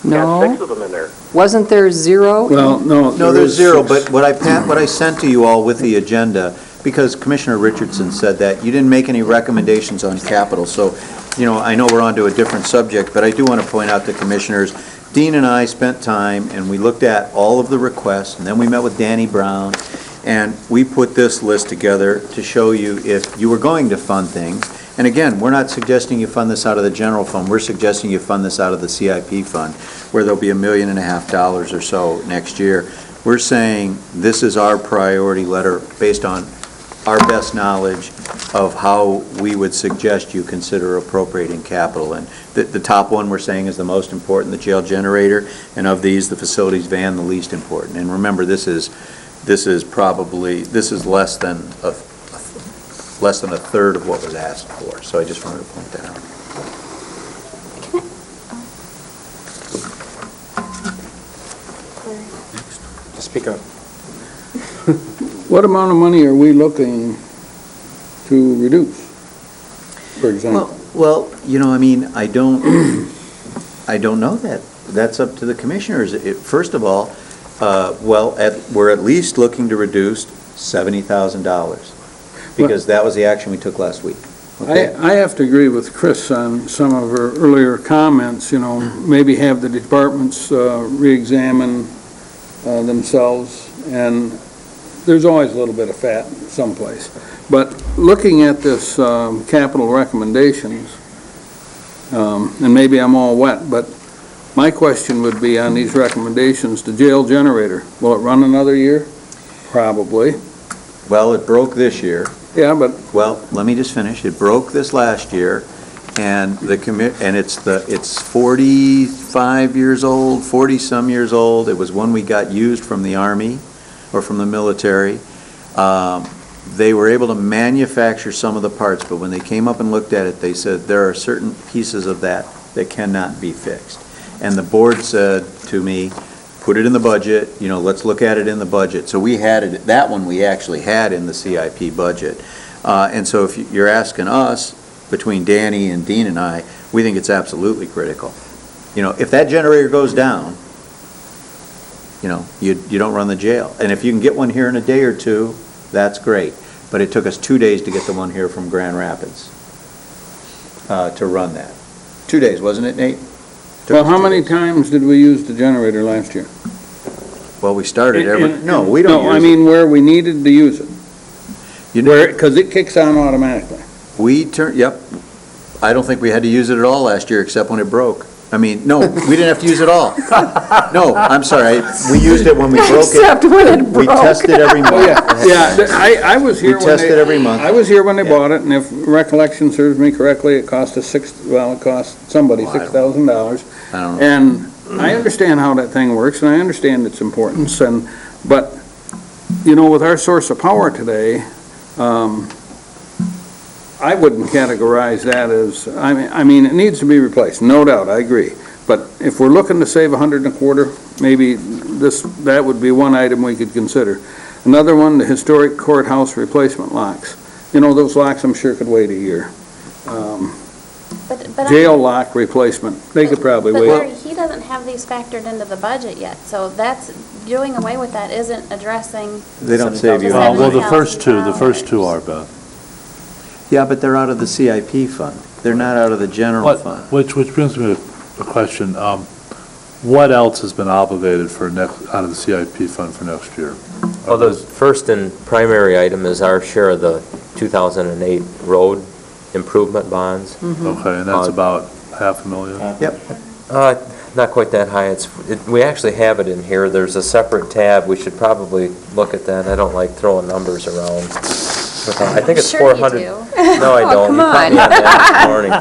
No. Got 6 of them in there. Wasn't there 0? Well, no. No, there's 0, but what I sent to you all with the agenda, because Commissioner Richardson said that, you didn't make any recommendations on capital, so, you know, I know we're on to a different subject, but I do want to point out to Commissioners, Dean and I spent time, and we looked at all of the requests, and then we met with Danny Brown, and we put this list together to show you if you were going to fund things. And again, we're not suggesting you fund this out of the general fund, we're suggesting you fund this out of the CIP fund, where there'll be $1.5 million or so next year. We're saying this is our priority letter based on our best knowledge of how we would suggest you consider appropriating capital. And the top one we're saying is the most important, the jail generator, and of these, the facilities van, the least important. And remember, this is less than a third of what was asked for. So I just wanted to point that out. Speak up. What amount of money are we looking to reduce, for example? Well, you know, I mean, I don't know that. That's up to the commissioners. First of all, we're at least looking to reduce $70,000, because that was the action we took last week. Okay? I have to agree with Chris on some of her earlier comments, you know, maybe have the departments re-examine themselves, and there's always a little bit of fat someplace. But looking at this capital recommendations, and maybe I'm all wet, but my question would be on these recommendations, the jail generator, will it run another year? Probably. Well, it broke this year. Yeah, but... Well, let me just finish. It broke this last year, and it's 45 years old, 40-some years old. It was one we got used from the Army or from the military. They were able to manufacture some of the parts, but when they came up and looked at it, they said there are certain pieces of that cannot be fixed. And the board said to me, put it in the budget, you know, let's look at it in the budget. So we had it, that one we actually had in the CIP budget. And so if you're asking us, between Danny and Dean and I, we think it's absolutely critical. You know, if that generator goes down, you know, you don't run the jail. And if you can get one here in a day or two, that's great. But it took us 2 days to get the one here from Grand Rapids to run that. 2 days, wasn't it, Nate? Well, how many times did we use the generator last year? Well, we started no, we don't use it. No, I mean where we needed to use it. You know, Because it kicks on automatically. Yep. I don't think we had to use it at all last year, except when it broke. I mean, no, we didn't have to use it all. No, I'm sorry, we used it when we broke it. Except when it broke. We tested every month. I was here We when tested every month. I was here when they bought it, and if recollection serves me correctly, it cost us it cost somebody $6,000. I don't know. And I understand how that thing works, and I understand its importance, but, you know, with our source of power today, I wouldn't categorize that as, I mean, it needs to be replaced, no doubt, I agree. But if we're looking to save $125, maybe that would be one item we could consider. Another one, the historic courthouse replacement locks. You know, those locks I'm sure could wait a year. But Jail lock replacement, they could probably But wait. Larry, he doesn't have these factored into the budget yet, so doing away with that isn't addressing. They don't save you. Well, the first two are, Beth. Yeah, but they're out of the CIP fund. They're not out of the general fund. Which brings me to a question. What else has been obligated out of the CIP fund for next year? Well, the first and primary item is our share of the 2008 road improvement bonds. Okay, and that's about $500,000? Yep. Not quite that high. We actually have it in here. There's a separate tab. We should probably look at that. I don't like throwing numbers around. I think it's Sure you 400. do. No, I don't. come You caught me on. that this morning.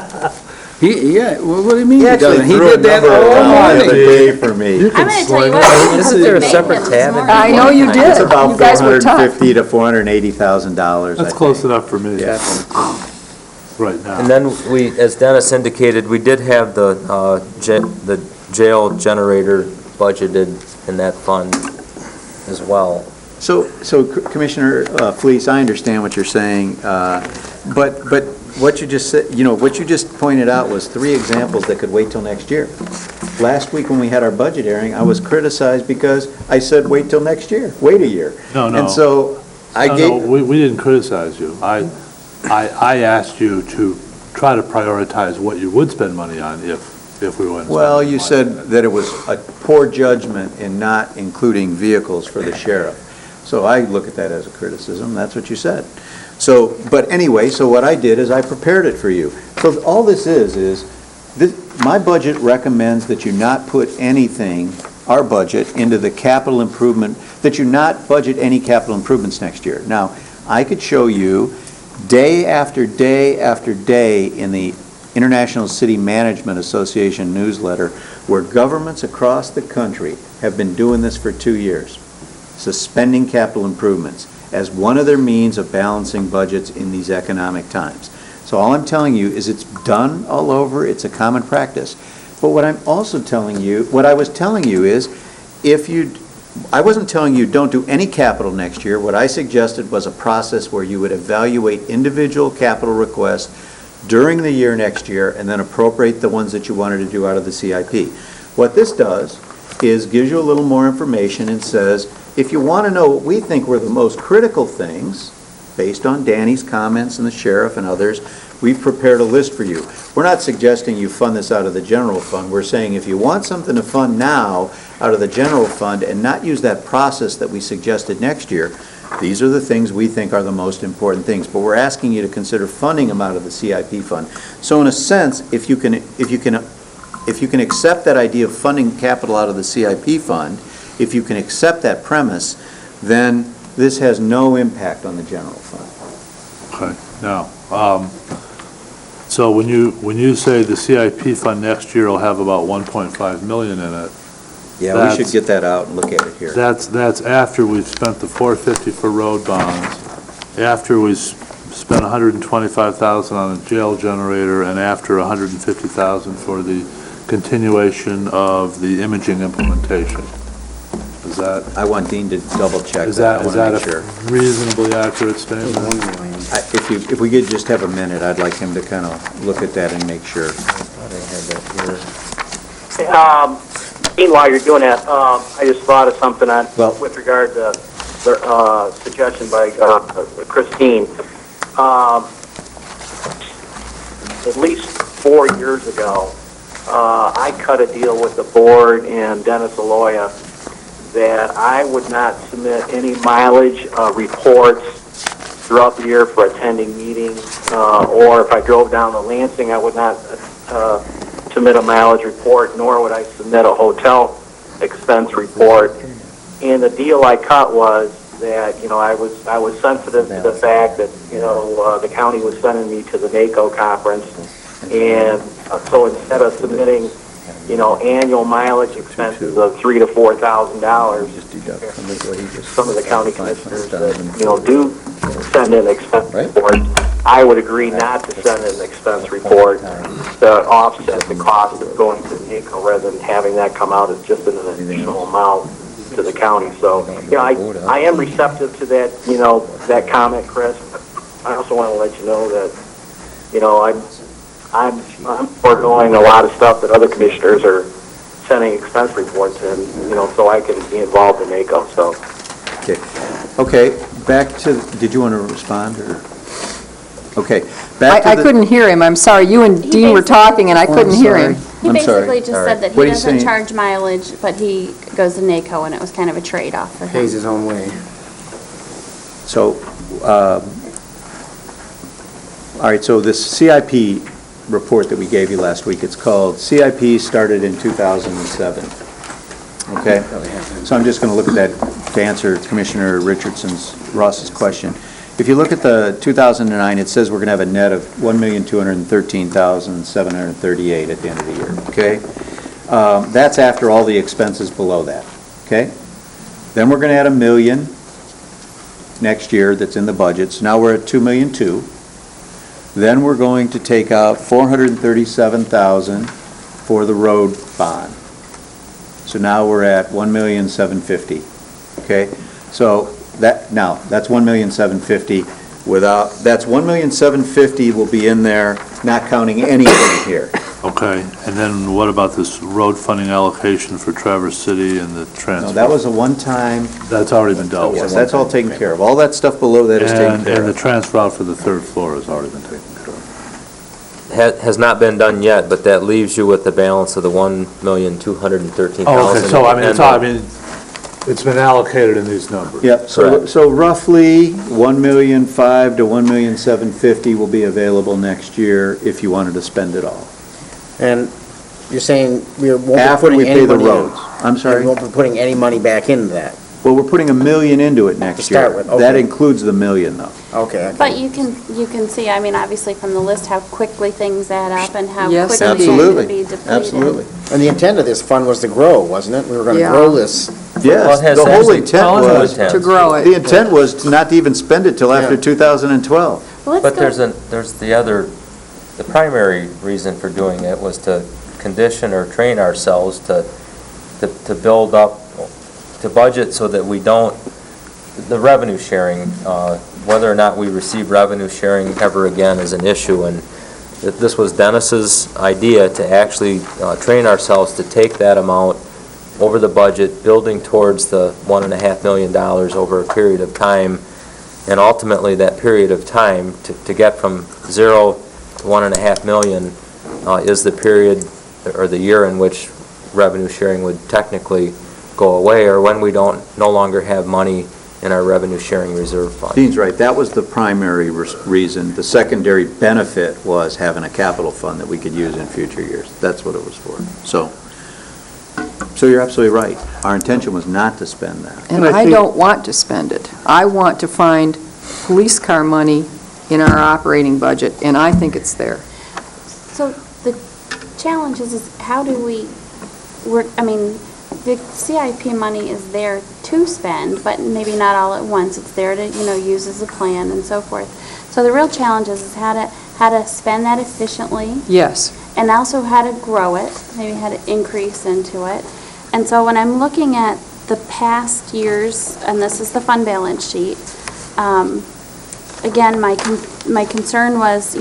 Yeah, well, what do you mean He he actually doesn't? He threw a did that number all around the other morning. day for me. I'm going to tell you what. Isn't there a separate tab in here? I know you did. It's about You guys were tough. $450,000 to $480,000. That's close enough for me, right now. And then we, as Dennis indicated, we did have the jail generator budgeted in that fund as well. So Commissioner Fleece, I understand what you're saying, but what you just said, what you just pointed out was 3 examples that could wait till next year. Last week when we had our budget hearing, I was criticized because I said, wait till next year, wait a year. No. And so I gave... No, we didn't criticize you. I asked you to try to prioritize what you would spend money on if we went. Well, you said that it was a poor judgment in not including vehicles for the sheriff. So I look at that as a criticism, that's what you said. So, but anyway, so what I did is I prepared it for you. So all this is my budget recommends that you not put anything, our budget, into the capital improvement, that you not budget any capital improvements next year. Now, I could show you day after day after day in the International City Management Association newsletter where governments across the country have been doing this for 2 years, suspending capital improvements as one of their means of balancing budgets in these economic times. So all I'm telling you is it's done all over, it's a common practice. But what I'm also telling you, what I was telling you is, I wasn't telling you don't do any capital next year. What I suggested was a process where you would evaluate individual capital requests during the year next year and then appropriate the ones that you wanted to do out of the CIP. What this does is gives you a little more information and says, if you want to know what we think were the most critical things, based on Danny's comments and the sheriff and others, we've prepared a list for you. We're not suggesting you fund this out of the general fund. We're saying if you want something to fund now out of the general fund and not use that process that we suggested next year, these are the things we think are the most important things. But we're asking you to consider funding them out of the CIP fund. So in a sense, if you can accept that idea of funding capital out of the CIP fund, if you can accept that premise, then this has no impact on the general fund. Okay, now, so when you say the CIP fund next year will have about 1.5 million in it. Yeah, we should get that out and look at it here. That's after we've spent the 450 for road bonds, after we've spent 125,000 on a jail generator, and after 150,000 for the continuation of the imaging implementation. Is that? I want Dean to double check Is that. that I wanna make sure. a reasonably accurate statement? If we could just have a minute, I'd like him to kind of look at that and make sure. Dean, while you're doing that, I just thought of something Well- with regard to the suggestion by Christine. At least 4 years ago, I cut a deal with the board and Dennis Aloya that I would not submit any mileage reports throughout the year for attending meetings, or if I drove down to Lansing, I would not submit a mileage report, nor would I submit a hotel expense report. And the deal I cut was that, I was sensitive to the fact that, the county was sending me to the NACO conference, and so instead of submitting, annual mileage expenses of $3,000 to $4,000, some of the county commissioners that, do send in expense reports, I would agree not to send in an expense report to offset the cost of going to NACO rather than having that come out as just an additional amount to the county. So, I am receptive to that, that comment, Chris. I also want to let you know that, I'm foregoing a lot of stuff that other commissioners are sending expense reports in, so I can be involved in NACO, so. Okay, back to, did you want to respond, or? Okay, back to I the... couldn't hear him, I'm sorry. You and Dean were talking, and I couldn't hear him. He I'm sorry. basically just All said right. that What he are you doesn't saying? charge mileage, but he goes to NACO, and it was kind of a trade-off for him. Pays his own way. So, All right, so this CIP report that we gave you last week, it's called CIP started in 2007. Okay? So I'm just going to look at that to answer Commissioner Ross's question. If you look at the 2009, it says we're going to have a net of $1,213,738 at the end of the year, okay? That's after all the expenses below that, okay? Then we're going to add $1 million next year that's in the budget, so now we're at $2,200,000. Then we're going to take out $437,000 for the road bond. So now we're at $1,750,000, okay? So that's $1,750,000 without, that's $1,750,000 will be in there, not counting anything here. Okay, and then what about this road funding allocation for Traverse City and the transfer? No, that was a one-time, That's already been dealt yes, with. that's all taken care of. All that stuff below that is taken care And the of. transfer out for the third floor has already been taken care of. Has not been done yet, but that leaves you with the balance of the $1,213,000. Oh, okay, so I mean, And it's been allocated in these numbers. Yep, so roughly $1,500,000 to $1,750,000 will be available next year if you wanted to spend it all. And you're saying we won't be After putting we any pay the money in? roads. I'm sorry? We won't be putting any money back into that? Well, we're putting $1 million into it next To year. start with, okay. That includes the $1 million, though. Okay. But you can see, I mean, obviously from the list, how quickly things add up and how Yes, quickly indeed. they can be depleted. Absolutely. And the intent of this fund was to grow, wasn't it? We were going to Yeah. grow this. Well, Yes, it has the whole actually intent two was, intents. To grow the it. intent was to not even spend it till after Yeah. 2012. Well, let's But go- there's the primary reason for doing it was to condition or train ourselves to build up, to budget so that we don't, the revenue sharing, whether or not we receive revenue sharing ever again is an issue, and this was Dennis's idea to actually train ourselves to take that amount over the budget, building towards the $1.5 million over a period of time, and ultimately that period of time to get from 0 to $1.5 million is the period or the year in which revenue sharing would technically go away, or when we no longer have money in our revenue sharing reserve fund. Dean's right, that was the primary reason. The secondary benefit was having a capital fund that we could use in future years. That's what it was for. So you're absolutely right. Our intention was not to spend that. And I don't want to spend it. I want to find police car money in our operating budget, and I think it's there. So the challenge is how do we work, I mean, the CIP money is there to spend, but maybe not all at once. It's there to, use as a plan and so forth. So the real challenge is how to spend that efficiently, Yes. and also how to grow it, maybe how to increase into it. And so when I'm looking at the past years, and this is the fund balance sheet, again, my concern was,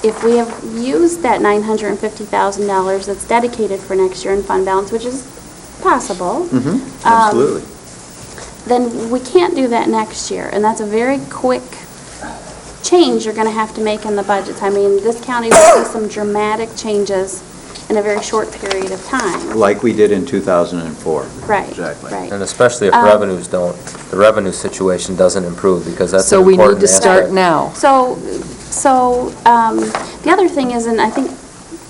if we have used that $950,000 that's dedicated for next year in fund balance, which is possible, Absolutely. then we can't do that next year. And that's a very quick change you're going to have to make in the budgets. I mean, this county will see some dramatic changes in a very short period of time. Like we did in 2004. Right. Exactly. Right. And especially if the revenue situation doesn't improve, because that's So an we important need to start aspect. now. So the other thing is, and I think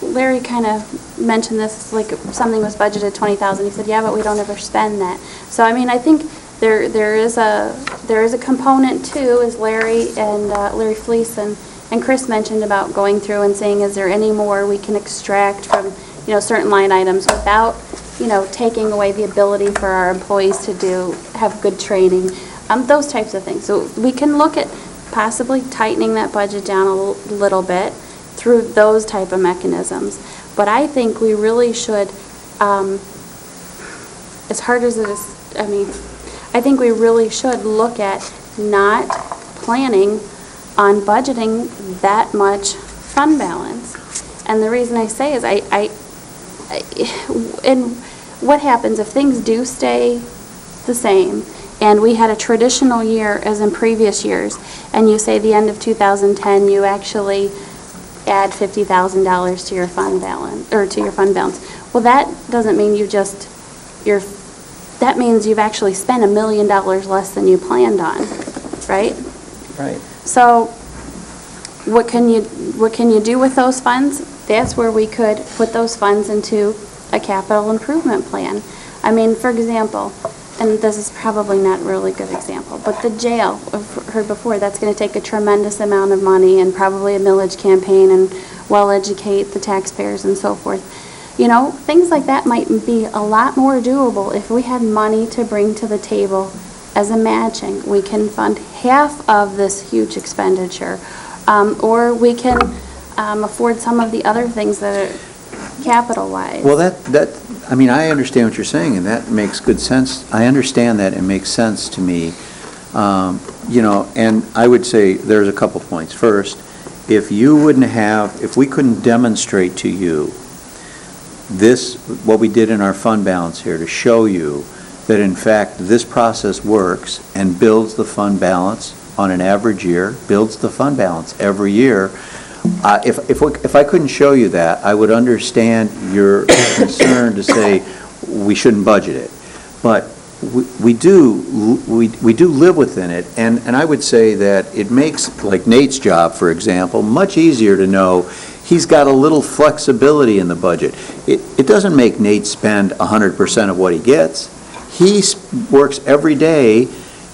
Larry kind of mentioned this, like something was budgeted 20,000. He said, yeah, but we don't ever spend that. So I mean, I think there is a component too, as Larry and Larry Fleece and Chris mentioned about going through and saying, is there any more we can extract from certain line items without taking away the ability for our employees to have good training, those types of things. So we can look at possibly tightening that budget down a little bit through those type of mechanisms. But I think we really should, as hard as it is, I think we really should look at not planning on budgeting that much fund balance. And the reason I say is and what happens if things do stay the same, and we had a traditional year as in previous years, and you say the end of 2010, you actually add $50,000 to your fund balance, Well, that doesn't mean that means you've actually spent $1 million less than you planned on, right? Right. So what can you do with those funds? That's where we could put those funds into a capital improvement plan. I mean, for example, and this is probably not a really good example, but the jail, I've heard before, that's going to take a tremendous amount of money and probably a millage campaign and well-educate the taxpayers and so forth. You know, things like that might be a lot more doable if we had money to bring to the table as a matching. We can fund half of this huge expenditure, or we can afford some of the other things that are capital-wise. Well, I mean, I understand what you're saying, and that makes good sense. I understand that, it makes sense to me. You know, and I would say there's a couple points. First, if we couldn't demonstrate to you what we did in our fund balance here to show you that in fact this process works and builds the fund balance on an average year, builds the fund balance every year. If I couldn't show you that, I would understand your concern to say we shouldn't budget it. But we do live within it, and I would say that it makes, like Nate's job, for example, much easier to know he's got a little flexibility in the budget. It doesn't make Nate spend 100% of what he gets. He works every day,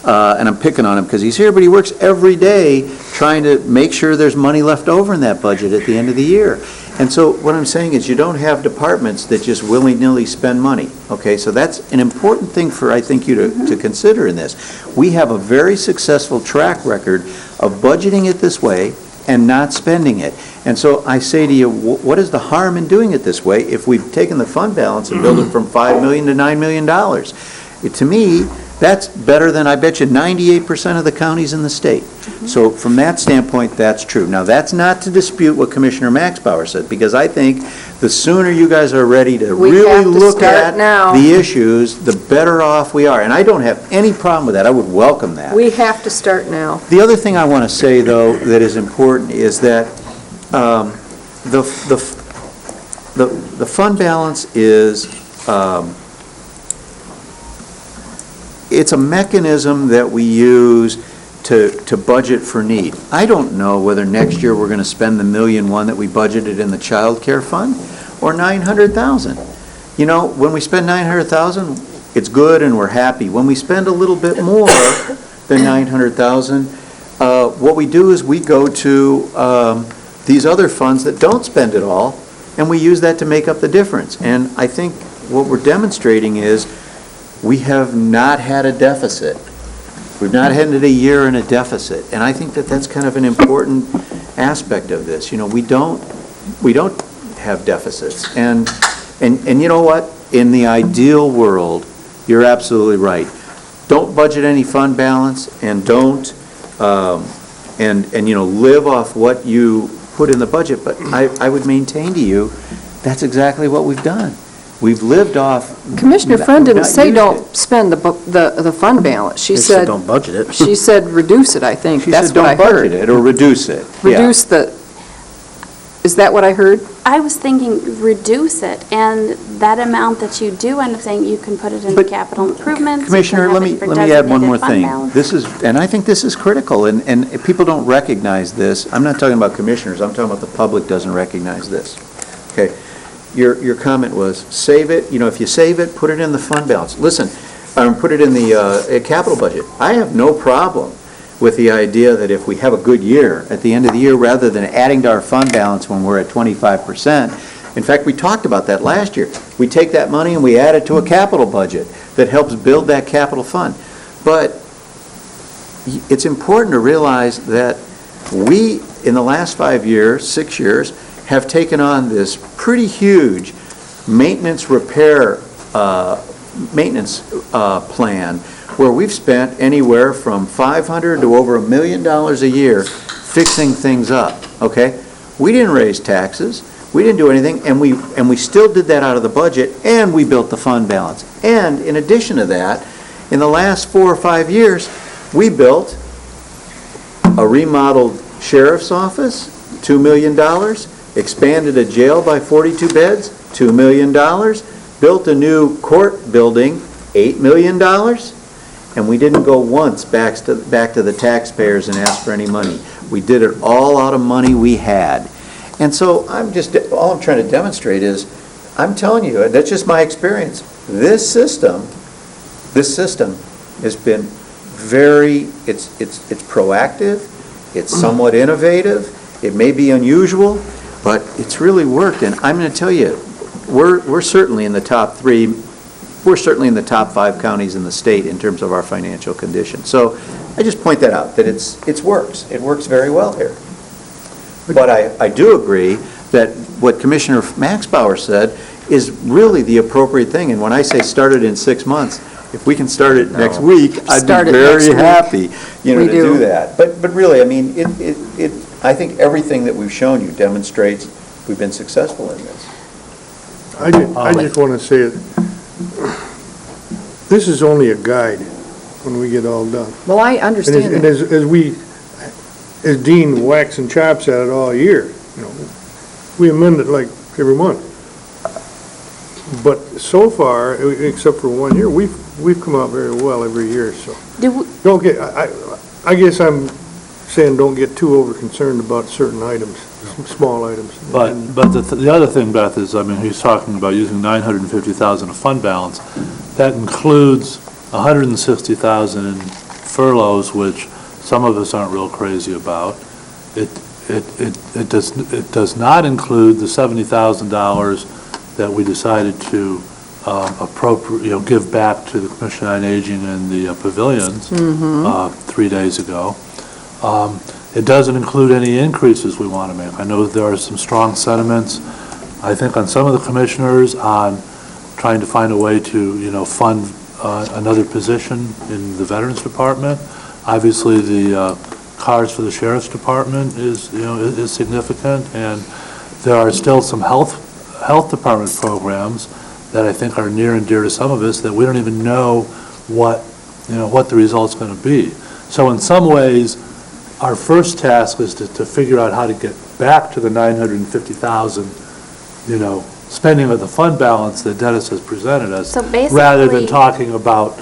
and I'm picking on him because he's here, but he works every day trying to make sure there's money left over in that budget at the end of the year. And so what I'm saying is you don't have departments that just willy-nilly spend money, okay? So that's an important thing for, I think, you to consider in this. We have a very successful track record of budgeting it this way and not spending it. And so I say to you, what is the harm in doing it this way if we've taken the fund balance and built it from $5 million to $9 million? To me, that's better than, I bet you, 98% of the counties in the state. So from that standpoint, that's true. Now, that's not to dispute what Commissioner Maxbauer said, because I think the sooner you guys are ready to really look at the issues, the better off we are. And I don't have any problem with that. I would welcome that. We have to start now. The other thing I want to say, though, that is important is that the fund balance is it's a mechanism that we use to budget for need. I don't know whether next year we're going to spend the $1.1 million that we budgeted in the child care fund or $900,000. You know, when we spend $900,000, it's good and we're happy. When we spend a little bit more than $900,000, what we do is we go to these other funds that don't spend it all, and we use that to make up the difference. And I think what we're demonstrating is we have not had a deficit. We've not had a year in a deficit, and I think that that's kind of an important aspect of this. You know, we don't have deficits, and you know what? In the ideal world, you're absolutely right. Don't budget any fund balance, and don't and you know, live off what you put in the budget. But I would maintain to you that's exactly what we've done. We've lived off. Commissioner Friend didn't say don't spend the fund balance. She said don't budget it. She said reduce it, I think. She That's said what I don't heard. budget it or reduce it. Reduce is that what I heard? I was thinking reduce it, and that amount that you do end up saying, you can put it into But, capital improvements. you can Commissioner, have let it me for add one designated more fund thing. balance. This is, and I think this is critical, and people don't recognize this. I'm not talking about commissioners, I'm talking about the public doesn't recognize this. Okay, your comment was save it, you know, if you save it, put it in the fund balance. Listen, put it in the capital budget. I have no problem with the idea that if we have a good year at the end of the year, rather than adding to our fund balance when we're at 25%, in fact, we talked about that last year. We take that money and we add it to a capital budget that helps build that capital fund. But it's important to realize that we, in the last 5 years, 6 years, have taken on this pretty huge maintenance repair plan where we've spent anywhere from $500,000 to over $1 million a year fixing things up, okay? We didn't raise taxes. We didn't do anything, and we still did that out of the budget, and we built the fund balance. And in addition to that, in the last 4 or 5 years, we built a remodeled sheriff's office, $2 million, expanded a jail by 42 beds, $2 million, built a new court building, $8 million, and we didn't go once back to the taxpayers and ask for any money. We did it all out of money we had. And so all I'm trying to demonstrate is, I'm telling you, and that's just my experience, this system has been it's proactive, it's somewhat innovative, it may be unusual, but it's really worked. And I'm going to tell you, we're certainly in the top 3, we're certainly in the top 5 counties in the state in terms of our financial condition. So I just point that out, that it works. It works very well here. But I do agree that what Commissioner Maxbauer said is really the appropriate thing. And when I say start it in 6 months, if we can start it next week, I'd be very happy, to do that. But really, I mean, I think everything that we've shown you demonstrates we've been successful in this. I just want to say it, this is only a guide when we get all done. Well, I understand And that. as Dean whacks and chops at it all year, we amend it like every month. But so far, except for 1 year, we've come out very well every year, so. Don't get, I guess I'm saying don't get too over concerned about certain items, small items. But the other thing, Beth, is, I mean, he's talking about using $950,000 of fund balance. That includes $160,000 in furloughs, which some of us aren't real crazy about. It does not include the $70,000 that we decided to give back to the Commission on Aging and the pavilions 3 days ago. It doesn't include any increases we want to make. I know there are some strong sentiments, I think, on some of the commissioners on trying to find a way to, fund another position in the Veterans Department. Obviously, the cars for the Sheriff's Department is significant, and there are still some health department programs that I think are near and dear to some of us that we don't even know what the result's going to be. So in some ways, our first task is to figure out how to get back to the $950,000, spending of the fund balance that Dennis has presented us, So basically, rather than talking about,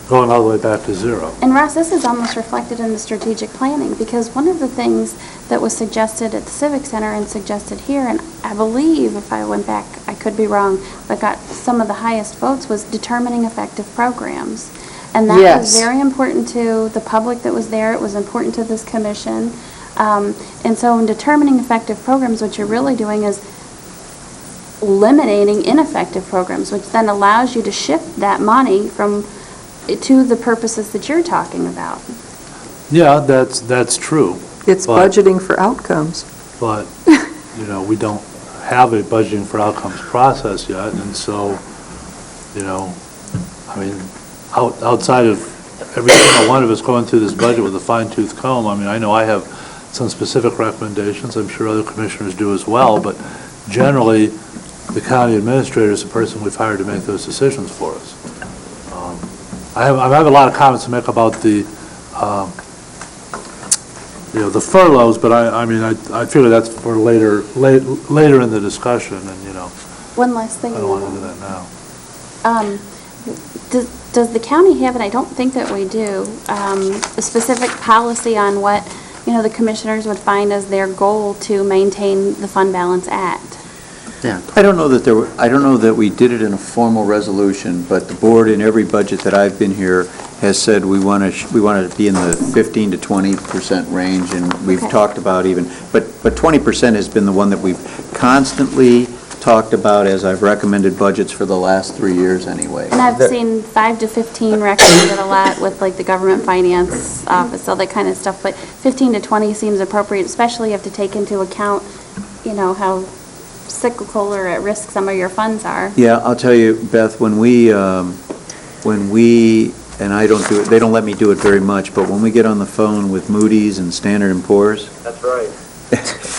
going all the way back to zero. And Ross, this is almost reflected in the strategic planning, because one of the things that was suggested at the Civic Center and suggested here, and I believe, if I went back, I could be wrong, but got some of the highest votes, was determining effective programs. And that was very important to the public that was there. It was important to this commission. And so in determining effective programs, what you're really doing is eliminating ineffective programs, which then allows you to shift that money to the purposes that you're talking about. Yeah, that's true. It's budgeting for outcomes. But, we don't have a budgeting for outcomes process yet, and so, outside of every single one of us going through this budget with a fine-tooth comb, I know I have some specific recommendations, I'm sure other commissioners do as well, but generally, the county administrator is the person we've hired to make those decisions for us. I have a lot of comments to make about the furloughs, but I figure that's for later in the discussion, and One last thing. I don't want to do that now. Does the county have, and I don't think that we do, a specific policy on what, the commissioners would find as their goal to maintain the fund balance at? I don't know that we did it in a formal resolution, but the board in every budget that I've been here has said we want to be in the 15 to 20% range, and we've talked about but 20% has been the one that we've constantly talked about as I've recommended budgets for the last 3 years anyway. And I've seen 5 to 15 recommended a lot with like the government finance office, all that kind of stuff, but 15 to 20 seems appropriate, especially if you have to take into account, how cyclical or at risk some of your funds are. Yeah, I'll tell you, Beth, when we, and I don't do it, they don't let me do it very much, but when we get on the phone with Moody's and Standard & Poor's. That's right.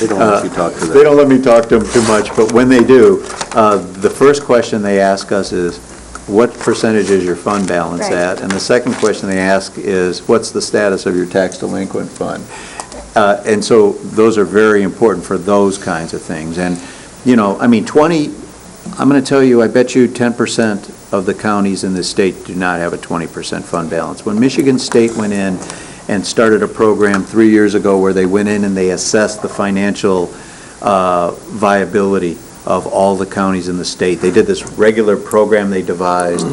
They don't let you talk to them. They don't let me talk to them too much, but when they do, the first question they ask us is, what percentage is your fund balance at? And the second question they ask is, what's the status of your tax delinquent fund? And so those are very important for those kinds of things. And 20, I'm going to tell you, I bet you 10% of the counties in this state do not have a 20% fund balance. When Michigan State went in and started a program 3 years ago where they went in and they assessed the financial viability of all the counties in the state. They did this regular program they devised.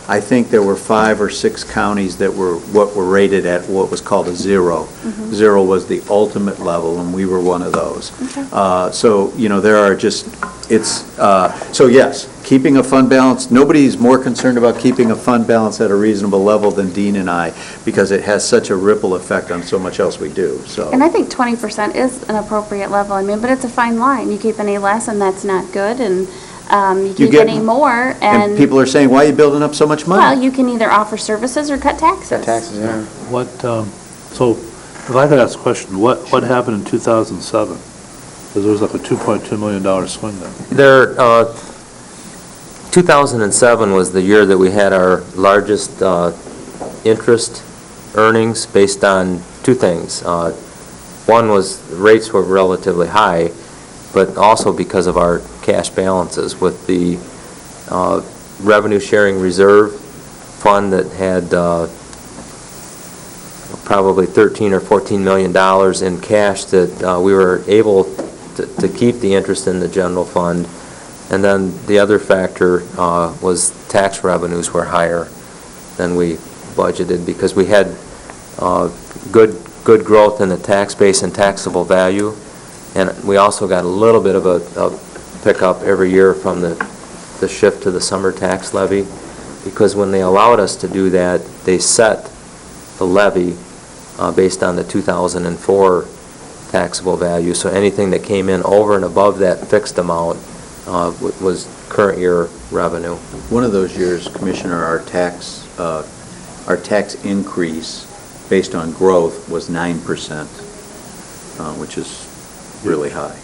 I think there were 5 or 6 counties that were rated at what was called a 0. 0 was the ultimate level, and we were one of those. So, there are just, so yes, keeping a fund balance, nobody's more concerned about keeping a fund balance at a reasonable level than Dean and I, because it has such a ripple effect on so much else we do, so. And I think 20% is an appropriate level, but it's a fine line. You keep any less, and that's not good, and you keep get- any more, And people are saying, why are you building up so much money? well, you can either offer services or cut taxes. Taxes, yeah. What, so, if I could ask a question, what happened in 2007? Because there was like a $2.2 million swing there. 2007 was the year that we had our largest interest earnings based on two things. One was rates were relatively high, but also because of our cash balances with the revenue sharing reserve fund that had probably $13 or $14 million in cash that we were able to keep the interest in the general fund. And then the other factor was tax revenues were higher than we budgeted because we had good growth in the tax base and taxable value. And we also got a little bit of a pickup every year from the shift to the summer tax levy, because when they allowed us to do that, they set the levy based on the 2004 taxable value. So anything that came in over and above that fixed amount was current year revenue. One of those years, Commissioner, our tax increase based on growth was 9%, which is really high.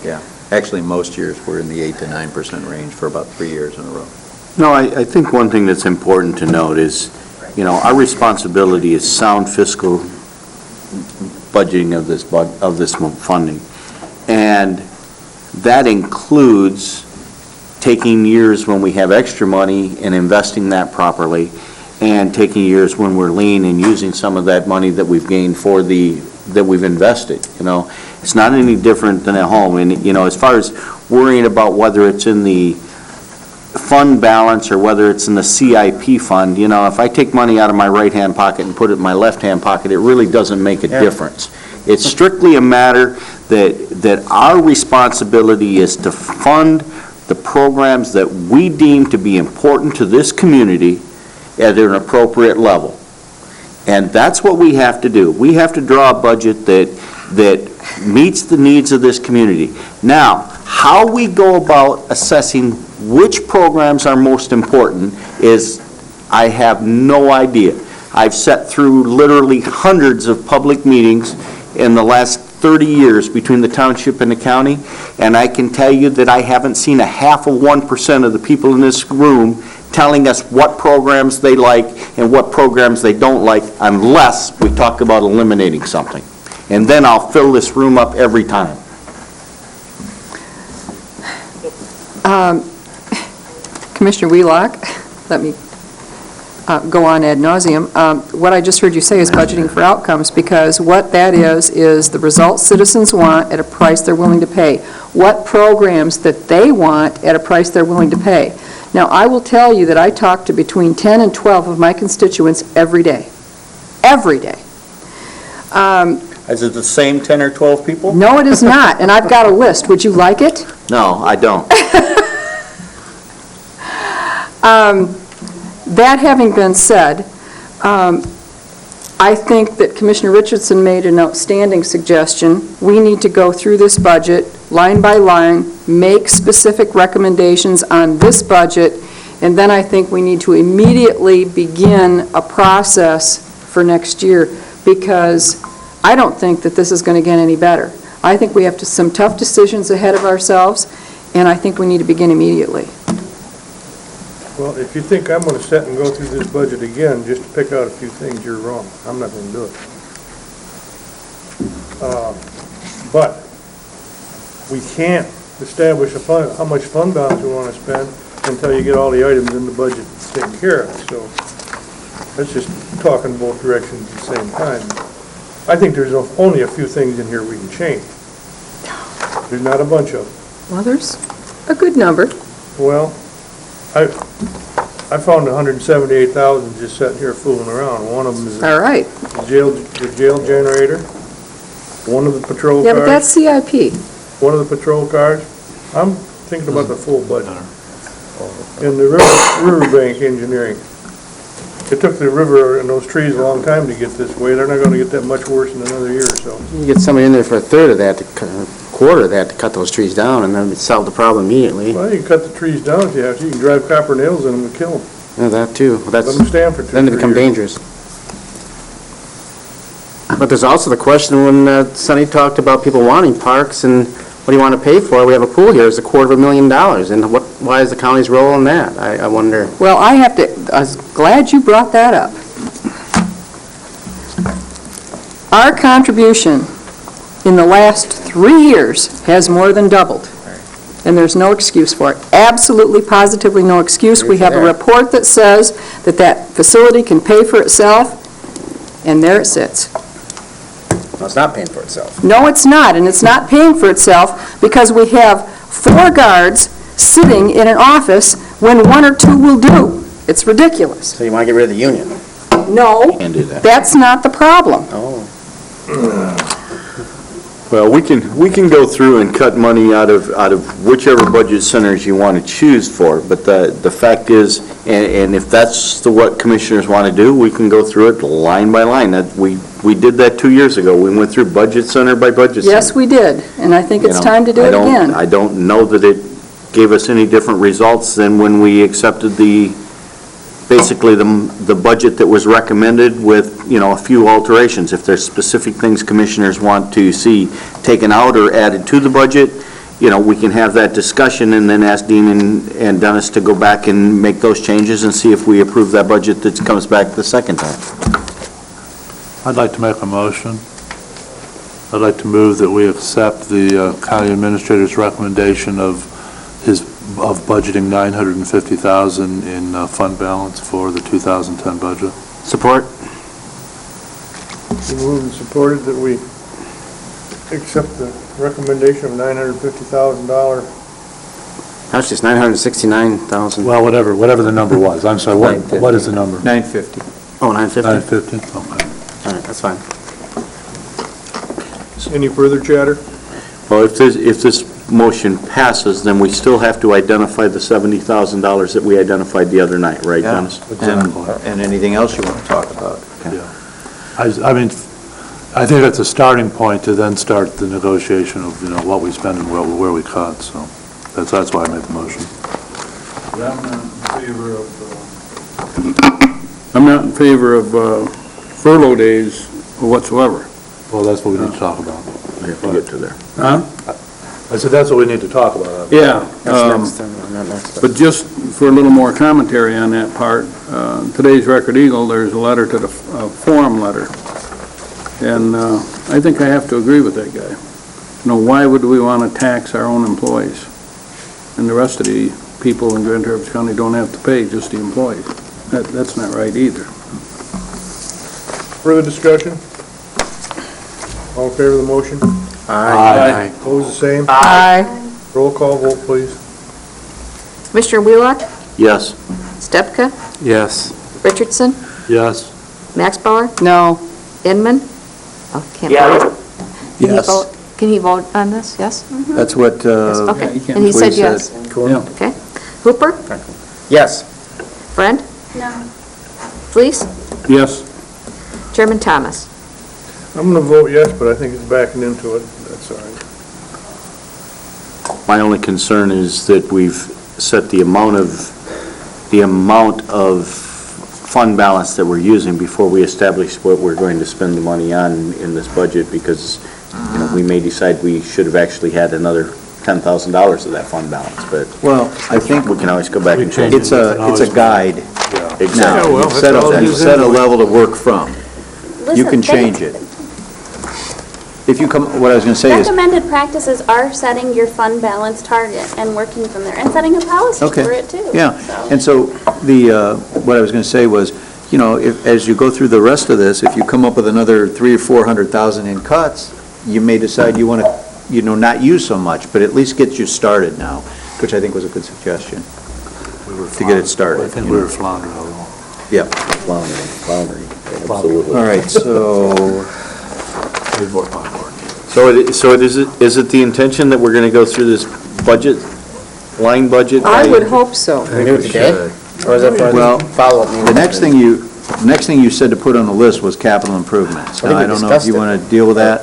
Yeah. Actually, most years were in the 8 to 9% range for about 3 years in a row. No, I think one thing that's important to note is, our responsibility is sound fiscal budgeting of this funding. And that includes taking years when we have extra money and investing that properly, and taking years when we're lean and using some of that money that we've gained that we've invested. It's not any different than at home. And, as far as worrying about whether it's in the fund balance or whether it's in the CIP fund, if I take money out of my right-hand pocket and put it in my left-hand pocket, it really doesn't make a difference. It's strictly a matter that our responsibility is to fund the programs that we deem to be important to this community at an appropriate level. And that's what we have to do. We have to draw a budget that meets the needs of this community. Now, how we go about assessing which programs are most important is, I have no idea. I've sat through literally hundreds of public meetings in the last 30 years between the township and the county, and I can tell you that I haven't seen a 0.5% of the people in this room telling us what programs they like and what programs they don't like, unless we talk about eliminating something. And then I'll fill this room up every time. Commissioner Wheelock, let me go on ad nauseum. What I just heard you say is budgeting for outcomes, because what that is the results citizens want at a price they're willing to pay. What programs that they want at a price they're willing to pay. Now, I will tell you that I talk to between 10 and 12 of my constituents every day. Every day. Is it the same 10 or 12 people? No, it is not, and I've got a list. Would you like it? No, I don't. That having been said, I think that Commissioner Richardson made an outstanding suggestion. We need to go through this budget line by line, make specific recommendations on this budget, and then I think we need to immediately begin a process for next year, because I don't think that this is going to get any better. I think we have some tough decisions ahead of ourselves, and I think we need to begin immediately. Well, if you think I'm going to sit and go through this budget again just to pick out a few things, you're wrong. I'm not going to do it. But we can't establish how much fund balance we want to spend until you get all the items in the budget taken care of. So Let's just talk in both directions at the same time. I think there's only a few things in here we can change. There's not a bunch of them. Well, there's a good number. Well, I found 178,000 just sitting here fooling around. One of them is All right. the jail generator, one of the patrol Yeah, but that's cars, CIP. one of the patrol cars. I'm thinking about the full budget. And the riverbank engineering. It took the river and those trees a long time to get this way. They're not gonna get that much worse in another year or so. You get somebody in there for a third of that, quarter of that, to cut those trees down, and then it'd solve the problem immediately. Well, you can cut the trees down if you have to. You can drive copper nails in them and kill them. Yeah, that too. Well, Let that's, them stand for 2 then they become dangerous. But there's also the question when Sonny talked about people wanting parks and what do you want to pay for? We have a pool here, it's $250,000, and why is the county's role in that? I wonder. Well, I was glad you brought that up. Our contribution in the last 3 years has more than doubled, and there's no excuse for it. Absolutely, positively no excuse. We have a report that says that that facility can pay for itself, and there it sits. No, it's not paying for itself. No, it's not, and it's not paying for itself because we have 4 guards sitting in an office when 1 or 2 will do. It's ridiculous. So you want to get rid of the union? No, Can't do that. that's not the problem. Oh. Well, we can go through and cut money out of whichever budget centers you want to choose for, but the fact is, and if that's what commissioners want to do, we can go through it line by line. That we did that 2 years ago. We went through budget center by budget center. Yes, we did, and I think it's time to do it again. I don't know that it gave us any different results than when we accepted basically the budget that was recommended with, a few alterations. If there's specific things commissioners want to see taken out or added to the budget, we can have that discussion and then ask Dean and Dennis to go back and make those changes and see if we approve that budget that comes back the second time. I'd like to make a motion. I'd like to move that we accept the county administrator's recommendation of budgeting $950,000 in fund balance for the 2010 budget. Support? Been moved and supported that we accept the recommendation of $950,000. That's just $969,000. Well, whatever the number was. I'm sorry, what is the number? 950. Oh, $950? 950? Okay. All right, that's fine. Any further chatter? Well, if this motion passes, then we still have to identify the $70,000 that we identified the other night, right, Yeah. Dennis? And anything else you want to talk about. Yeah. I mean, I think that's a starting point to then start the negotiation of, what we spend and where we cut, so that's why I made the motion. I'm not in favor of furlough days whatsoever. Well, that's what we need to talk about. We have to get to there. Huh? I said that's what we need to talk about. Yeah. That's not next. But just for a little more commentary on that part, today's Record Eagle, there's a letter to the forum letter. And I think I have to agree with that guy. Why would we want to tax our own employees? And the rest of the people in Grand Rapids County don't have to pay, just the employees. That's not right either. Further discussion? All in favor of the motion? Aye. Opposed, the same? Aye. Roll call vote, please. Commissioner Wheelock? Yes. Stepka? Yes. Richardson? Yes. Max Bauer? No. Inman? Oh, can't Yes. vote. Can he Yes. vote? Can he vote on this? Yes? That's what, Okay, you can. and he what said he yes. Yeah. Okay. Hooper? Yes. Friend? No. Fleece? Yes. Chairman Thomas? I'm going to vote yes, but I think it's backing into it. That's all right. My only concern is that we've set the amount of fund balance that we're using before we establish what we're going to spend the money on in this budget, because we may decide we should have actually had another $10,000 of that fund balance, but well, I think we can always go back and change it. it's a guide Exactly. now. well, You've that's set all it a, is set a anyway. level to work from. You Listen, can change it. If you come, what I was going to say is, recommended practices are setting your fund balance target and working from there, and setting a policy Okay. for it too. yeah, So- and so what I was going to say was, you know, as you go through the rest of this, if you come up with another 300,000 or 400,000 in cuts, you may decide you want to, not use so much, but at least get you started now, which I think was a good suggestion, to get it started. I think we were floundering a little. Yeah. Floundering, absolutely. All right, so, So is it the intention that we're going to go through this budget, line budget? I would hope so. We do it today? Or is that for Well, the follow-up meeting? the next thing you said to put on the list was capital improvements. I Now, think we I don't know if discussed you it. want to deal with that.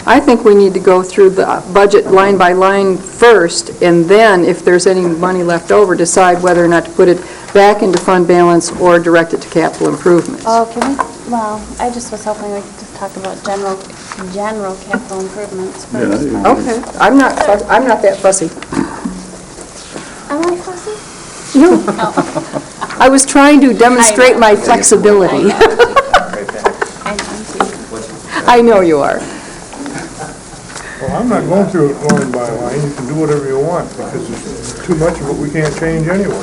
I think we need to go through the budget line by line first, and then, if there's any money left over, decide whether or not to put it back into fund balance or direct it to capital improvements. Oh, can we, well, I just was hoping we could just talk about general capital improvements first. Okay, I'm not that fussy. Am I fussy? No, Oh, I was trying to demonstrate my flexibility. I know. I know you are. Well, I'm not going through it line by line, you can do whatever you want, because there's too much of it we can't change anyway.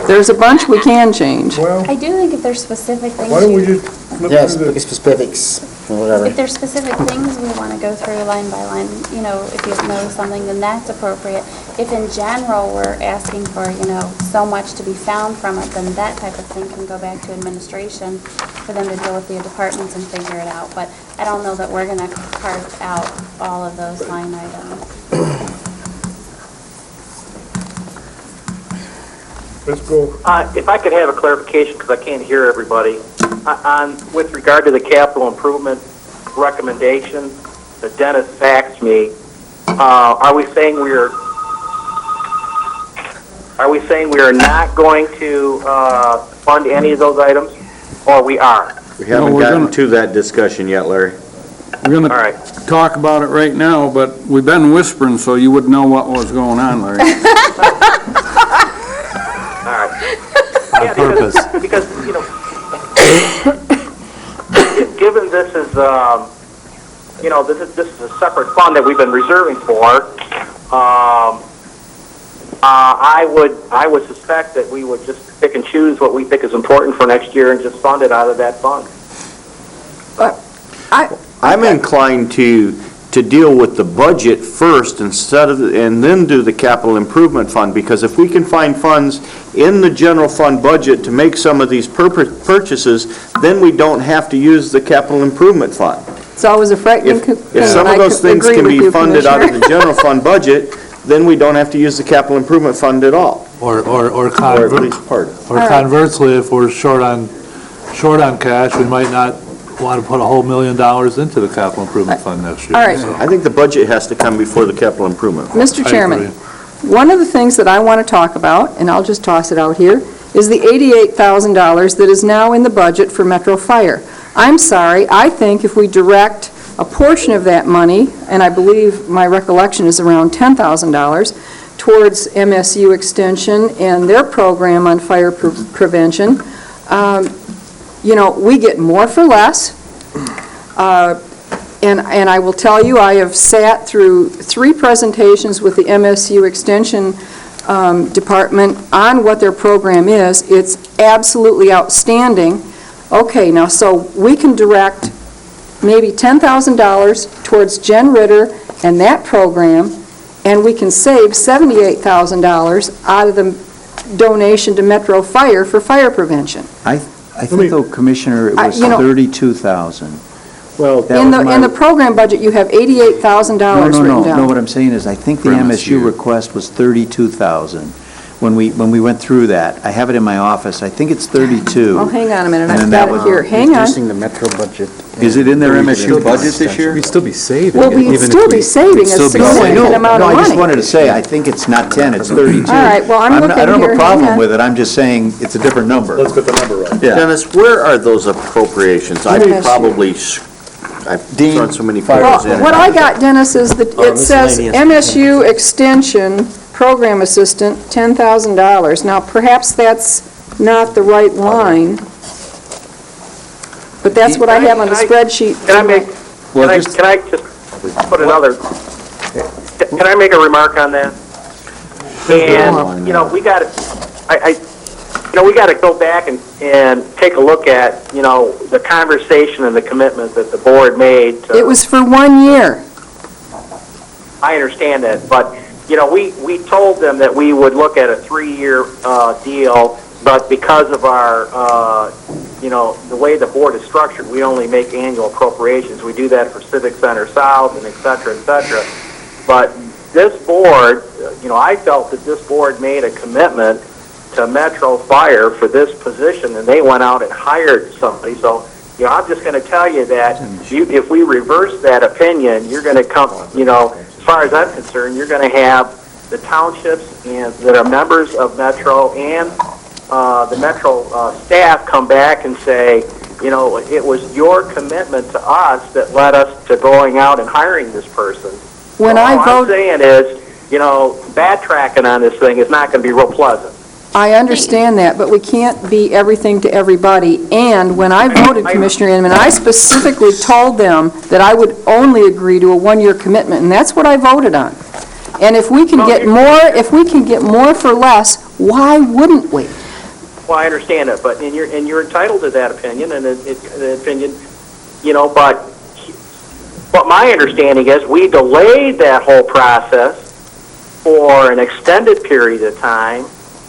There's a bunch we can change. Well, I do think if there's specific things. why don't we you- just flip Yes, through look at the, specifics, or whatever. If there's specific things we want to go through line by line, if you know something, then that's appropriate. If in general we're asking for, so much to be found from it, then that type of thing can go back to administration for them to deal with the departments and figure it out. But I don't know that we're going to carve out all of those line items. let's go. If I could have a clarification, because I can't hear everybody, with regard to the capital improvement recommendation that Dennis faxed me, are we saying we are not going to fund any of those items, or we are? We haven't we're gotten gonna- to that discussion yet, Larry. We're going All right. to talk about it right now, but we've been whispering, so you wouldn't know what was going on, Larry. All right. On purpose. Because, given this is, this is a separate fund that we've been reserving for, I would suspect that we would just pick and choose what we think is important for next year and just fund it out of that fund. But I'm inclined to deal with the budget first and then do the capital improvement fund, because if we can find funds in the general fund budget to make some of these purchases, then we don't have to use the capital improvement fund. it's always a frightening thing. If some and of I those things agree can with be you, funded out of Commissioner. the general fund budget, then we don't have to use the capital improvement fund at all, Or or at least part. Or conversely, if we're short on cash, we might not want to put a whole $1 million into the capital improvement fund next year. All right. So, I think the budget has to come before the capital improvement fund. Mr. I Chairman, agree. one of the things that I want to talk about, and I'll just toss it out here, is the $88,000 that is now in the budget for Metro Fire. I'm sorry, I think if we direct a portion of that money, and I believe my recollection is around $10,000, towards MSU Extension and their program on fire prevention, we get more for less. And I will tell you, I have sat through 3 presentations with the MSU Extension Department on what their program is. It's absolutely outstanding. Okay, now, so we can direct maybe $10,000 towards Jen Ritter and that program, and we can save $78,000 out of the donation to Metro Fire for fire prevention. I think, though, Commissioner, it was 32,000. Well, In the program budget, you have $88,000 written down. No, what I'm saying is, I think the For MSU MSU. request was 32,000. When we went through that, I have it in my office, I think it's 32. Oh, hang on a minute, And I've then got that it was here. Hang on. Reducing the metro budget. Is it in their MSU budget this year? We'd still be saving. Well, we'd still be saving a significant amount No, of I just money. wanted to say, I think it's not 10, it's 32. All right, well, I'm looking I don't have here. a Hang problem on. with it, I'm just saying it's a different number. Let's get the number right. Yeah. Dennis, where are those appropriations? I've MSU. probably, I've thrown so many figures in. Well, what I got, Dennis, is that it says miscellaneous. MSU Extension Program Assistant, $10,000. Now, perhaps that's not the right line, but that's what I have on the spreadsheet. Can I Well, just put another, can I make a remark on that? And, we got, we got to go back and take a look at, the conversation and the commitment that the board made. It was for 1 year. I understand that, but, we told them that we would look at a 3-year deal, but because of our, the way the board is structured, we only make annual appropriations. We do that for Civic Center South and et cetera, et cetera. But this board, I felt that this board made a commitment to Metro Fire for this position, and they went out and hired somebody. So, I'm just going to tell you that if we reverse that opinion, you're going to come, as far as I'm concerned, you're going to have the townships and that are members of Metro and the Metro staff come back and say, it was your commitment to us that led us to going out and hiring this person. When All I I'm vote, saying is, backtracking on this thing is not going to be real pleasant. I understand that, but we can't be everything to everybody. And when I voted, Commissioner Inman, I specifically told them that I would only agree to a 1-year commitment, and that's what I voted on. And if we can get more for less, why wouldn't we? Well, I understand it, but you're entitled to that opinion, and the opinion, but my understanding is we delayed that whole process for an extended period of time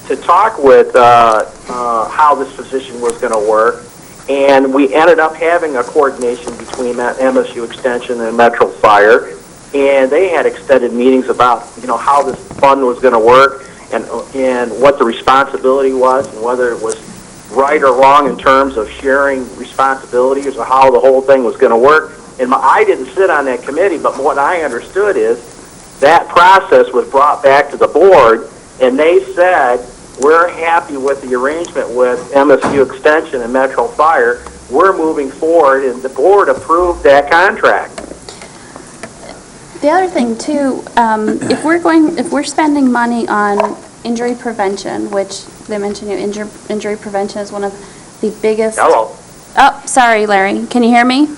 to talk with how this position was going to work, and we ended up having a coordination between MSU Extension and Metro Fire, and they had extended meetings about how this fund was going to work and what the responsibility was and whether it was right or wrong in terms of sharing responsibilities or how the whole thing was going to work. And I didn't sit on that committee, but what I understood is that process was brought back to the board, and they said, we're happy with the arrangement with MSU Extension and Metro Fire. We're moving forward, and the board approved that contract. The other thing too, if we're spending money on injury prevention, which they mentioned, injury prevention is one of the biggest. Hello. Oh, sorry, Larry. Can you hear me?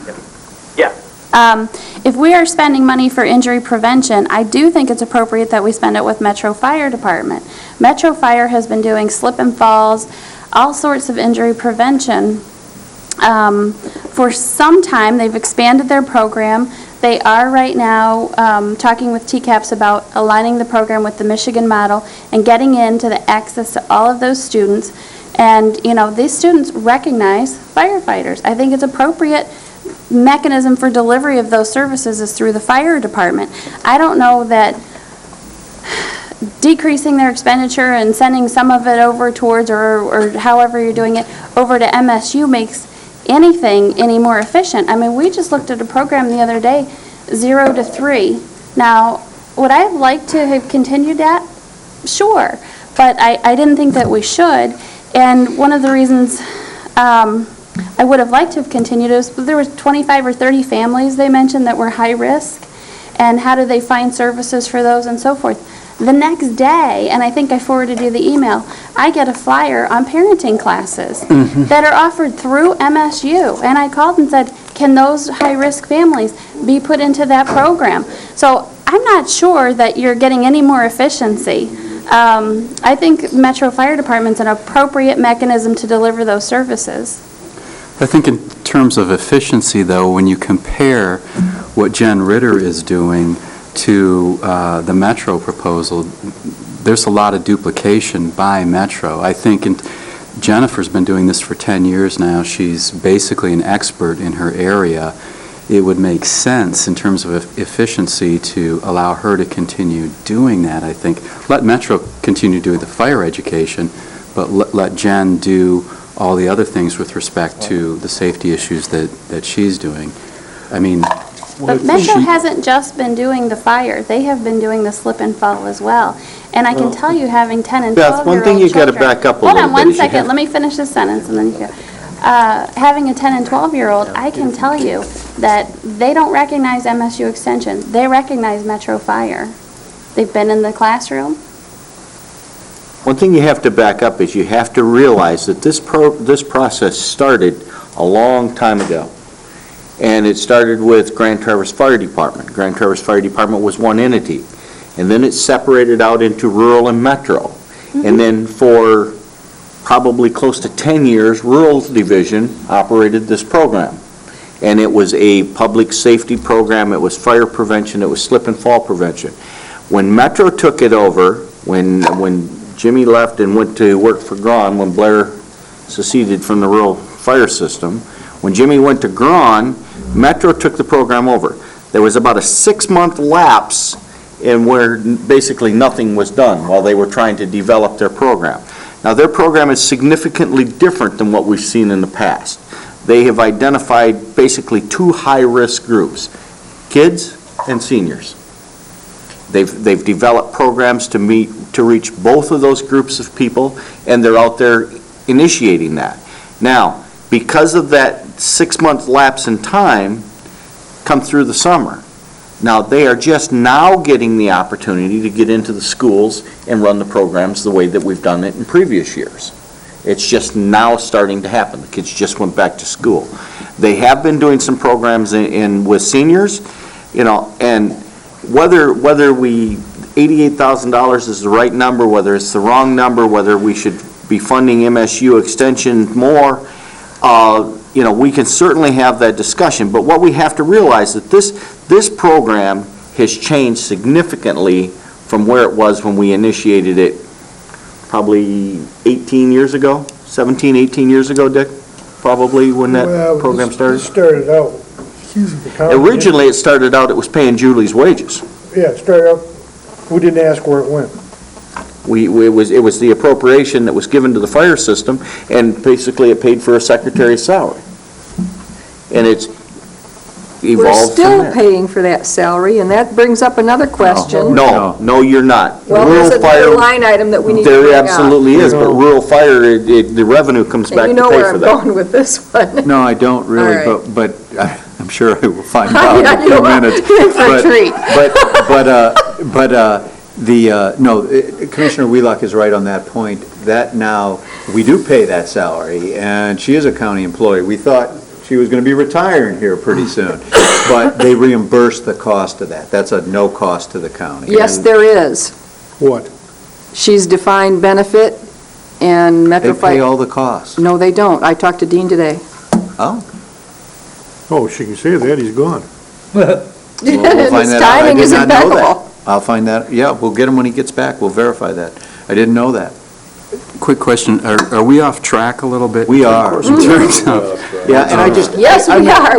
Yeah. If we are spending money for injury prevention, I do think it's appropriate that we spend it with Metro Fire Department. Metro Fire has been doing slip and falls, all sorts of injury prevention. For some time, they've expanded their program. They are right now talking with TCAPS about aligning the program with the Michigan model and getting into the access to all of those students. And, these students recognize firefighters. I think it's appropriate mechanism for delivery of those services is through the fire department. I don't know that decreasing their expenditure and sending some of it over towards, or however you're doing it, over to MSU makes anything any more efficient. I mean, we just looked at a program the other day, 0 to 3. Now, would I have liked to have continued that? Sure, but I didn't think that we should. And one of the reasons I would have liked to have continued is there were 25 or 30 families they mentioned that were high risk, and how do they find services for those and so forth. The next day, and I think I forwarded you the email, I get a flyer on parenting classes that are offered through MSU. And I called and said, can those high-risk families be put into that program? So I'm not sure that you're getting any more efficiency. I think Metro Fire Department's an appropriate mechanism to deliver those services. I think in terms of efficiency, though, when you compare what Jen Ritter is doing to the Metro proposal, there's a lot of duplication by Metro. I think Jennifer's been doing this for 10 years now. She's basically an expert in her area. It would make sense in terms of efficiency to allow her to continue doing that, I think. Let Metro continue doing the fire education, but let Jen do all the other things with respect to the safety issues that she's doing. I mean... But Metro hasn't just been doing the fire. They have been doing the slip and fall as well. And I can tell you, having 10 and 12-year-old children... Beth, one thing you got to back up a little bit. Hold on one second. Let me finish this sentence, and then you go. Having a 10 and 12-year-old, I can tell you that they don't recognize MSU Extension. They recognize Metro Fire. They've been in the classroom. One thing you have to back up is you have to realize that this process started a long time ago. And it started with Grand Traverse Fire Department. Grand Traverse Fire Department was one entity. And then it separated out into rural and metro. And then for probably close to 10 years, Rural Division operated this program. And it was a public safety program, it was fire prevention, it was slip and fall prevention. When Metro took it over, when Jimmy left and went to work for Grawn, when Blair seceded from the rural fire system, when Jimmy went to Grawn, Metro took the program over. There was about a 6-month lapse in where basically nothing was done while they were trying to develop their program. Now, their program is significantly different than what we've seen in the past. They have identified basically 2 high-risk groups, kids and seniors. They've developed programs to reach both of those groups of people, and they're out there initiating that. Now, because of that 6-month lapse in time, come through the summer. Now, they are just now getting the opportunity to get into the schools and run the programs the way that we've done it in previous years. It's just now starting to happen. The kids just went back to school. They have been doing some programs with seniors, and whether $88,000 is the right number, whether it's the wrong number, whether we should be funding MSU extension more, we can certainly have that discussion. But what we have to realize is that this program has changed significantly from where it was when we initiated it probably 18 years ago, 17, 18 years ago, Dick, probably when that program started? Originally, it started out, it was paying Julie's wages. Yeah, it started out, we didn't ask where it went. It was the appropriation that was given to the fire system, and basically it paid for a secretary's salary. And it's We're evolved from still there. paying for that salary, and that brings up another question. No, you're not. Well, there's another line item that we need to bring There up. absolutely is, but rural fire, the revenue comes back And to you know pay where for I'm that. going with this one. No, I don't really, All right. but I'm sure I will find out in a Yeah, you few are. minutes. You're in for a But- treat. Commissioner Wheelock is right on that point. That now, we do pay that salary, and she is a county employee. We thought she was going to be retiring here pretty soon, but they reimburse the cost of that. That's a no cost to the county. Yes, there is. What? She's defined benefit, and Metro They pay Fire... all the costs. No, they don't. I talked to Dean today. Oh. Oh, she can say that, he's gone. Well, we'll find His that out. I timing did is not know that. impeccable. I'll find that, yeah, we'll get him when he gets back, we'll verify that. I didn't know that. Quick question, are we off track a little bit? We are. In terms of, Yeah, and I just... Yes, we are.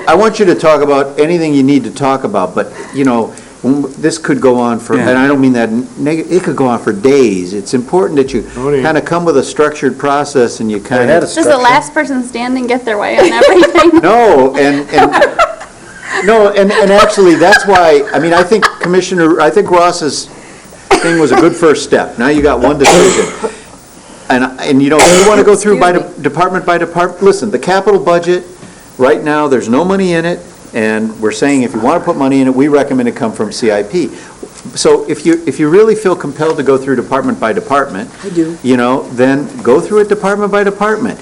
I want you to talk about anything you need to talk about, but, this could go on for, Yeah. and I don't mean that it could go on for days. It's important that you kind of come with a structured process and you kind of... Does the last person standing get their way on everything? No, and actually, that's why, I think Ross's thing was a good first step. Now you got one decision. And if you want to go through department by department, listen, the capital budget, right now, there's no money in it, and we're saying if you want to put money in it, we recommend it come from CIP. So if you really feel compelled to go through department by department, I do. Then go through it department by department.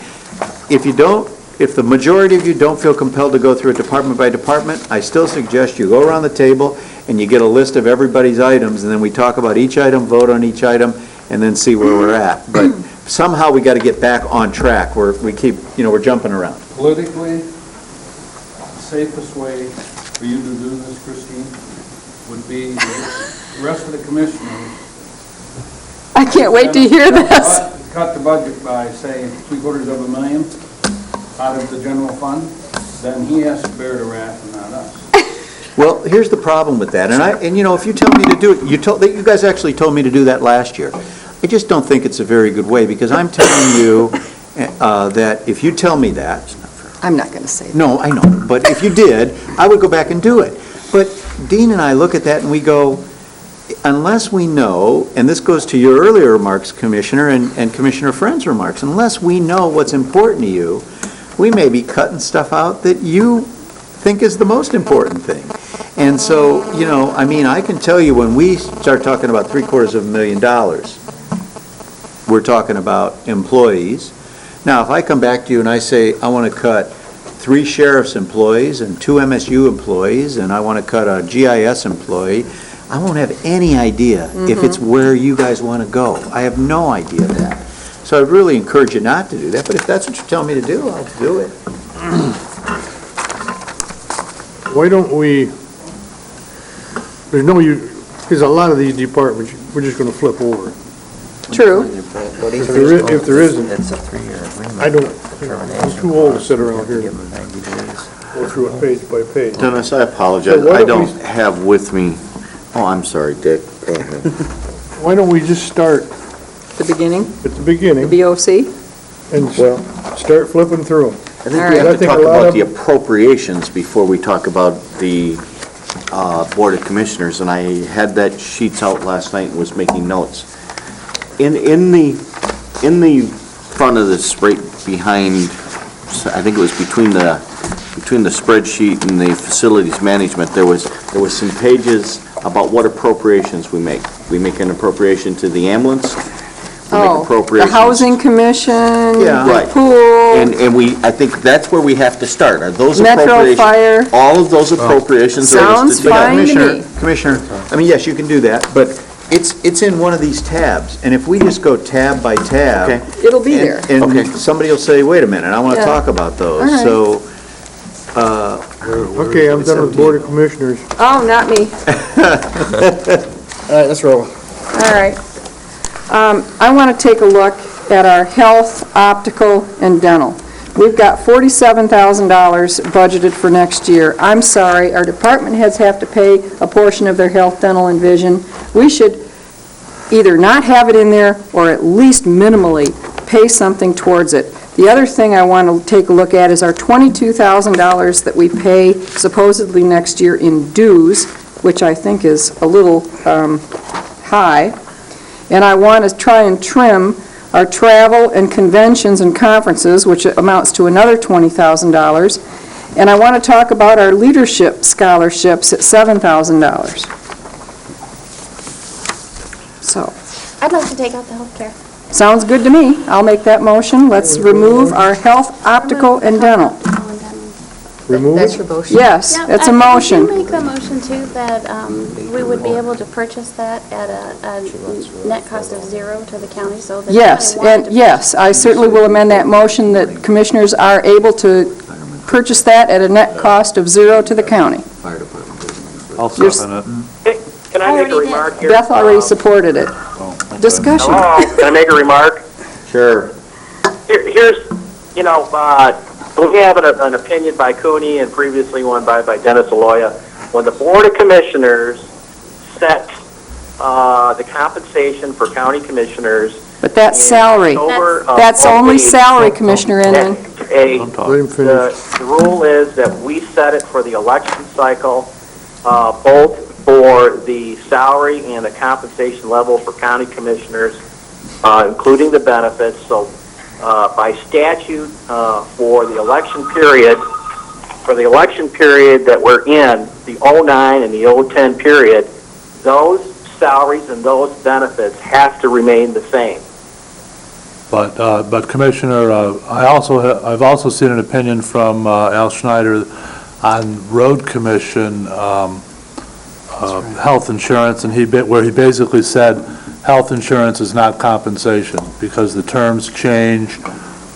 If the majority of you don't feel compelled to go through it department by department, I still suggest you go around the table and you get a list of everybody's items, and then we talk about each item, vote on each item, and then see where we're at. But somehow we got to get back on track where we keep, we're jumping around. Politically, the safest way for you to do this, Christine, would be the rest of the commissioners. I can't wait to hear this. Cut the budget by, say, $750,000 out of the general fund, then he has to bear the wrath and not us. Well, here's the problem with that, and if you tell me to do it, you guys actually told me to do that last year. I just don't think it's a very good way, because I'm telling you that if you tell me that... I'm not going to say that. No, I know, but if you did, I would go back and do it. But Dean and I look at that and we go, unless we know, and this goes to your earlier remarks, Commissioner, and Commissioner Friend's remarks, unless we know what's important to you, we may be cutting stuff out that you think is the most important thing. And so, I can tell you when we start talking about $750,000, we're talking about employees. Now, if I come back to you and I say, I want to cut 3 sheriff's employees and 2 MSU employees, and I want to cut a GIS employee, I won't have any idea if it's where you guys want to go. I have no idea of that. So I'd really encourage you not to do that, but if that's what you're telling me to do, I'll do it. Why don't we, because a lot of these departments, we're just gonna flip over. True. If there isn't, It's a 3-year agreement. I don't, I'm too old to sit around here and go through it page by page. Dennis, I apologize. So why I don't we- don't have with me, oh, I'm sorry, Dick. Go ahead. Why don't we just start The beginning, at the beginning BOC? and start flipping through them? I think All we right. have I to think talk a lot about of- the appropriations before we talk about the Board of Commissioners, and I had that sheets out last night and was making notes. In the front of this, right behind, I think it was between the spreadsheet and the facilities management, there was some pages about what appropriations we make. We make an appropriation to the ambulance, we make Oh, the appropriations. Housing Commission, Yeah. the Right. pool, And I think that's where we have to start, are those Metro appropriations. Fire. All of those appropriations are Sounds listed together. fine to me. Commissioner, I mean, yes, you can do that, but it's in one of these tabs, and if we just go tab by tab. Okay. It'll be there. And Okay. somebody will say, wait a minute, I want to Yeah. talk about those. All right. So, Okay, I'm done with the Board of Commissioners. Oh, not me. All right, let's roll. All right. I want to take a look at our health, optical, and dental. We've got $47,000 budgeted for next year. I'm sorry, our department heads have to pay a portion of their health, dental, and vision. We should either not have it in there or at least minimally pay something towards it. The other thing I want to take a look at is our $22,000 that we pay supposedly next year in dues, which I think is a little high. And I want to try and trim our travel and conventions and conferences, which amounts to another $20,000. And I want to talk about our leadership scholarships at $7,000. So, I'd like to take out the healthcare. sounds good to me. I'll make that motion. Let's remove our health, optical, and dental. Remove That's it? your motion? Yes, Yeah, it's a Would motion. you make the motion too, that we would be able to purchase that at a net cost of zero to the county, so that... Yes, and yes, I certainly will amend that motion that commissioners are able to purchase that at a net cost of zero to the county. I'll You're second it. Can I make a remark here? Beth already supported it. Discussion. Hello, can I make a remark? Sure. Here's, we have an opinion by Cooney and previously one by Dennis Aloya. When the Board of Commissioners set the compensation for county commissioners. But that's salary. That's only salary, Commissioner Inman. The rule is that we set it for the election cycle, both for the salary and the compensation level for county commissioners, including the benefits. So by statute, for the election period that we're in, the 09 and the 010 period, those salaries and those benefits have to remain the same. But Commissioner, I've also seen an opinion from Al Schneider on road commission health insurance, and where he basically said health insurance is not compensation because the terms change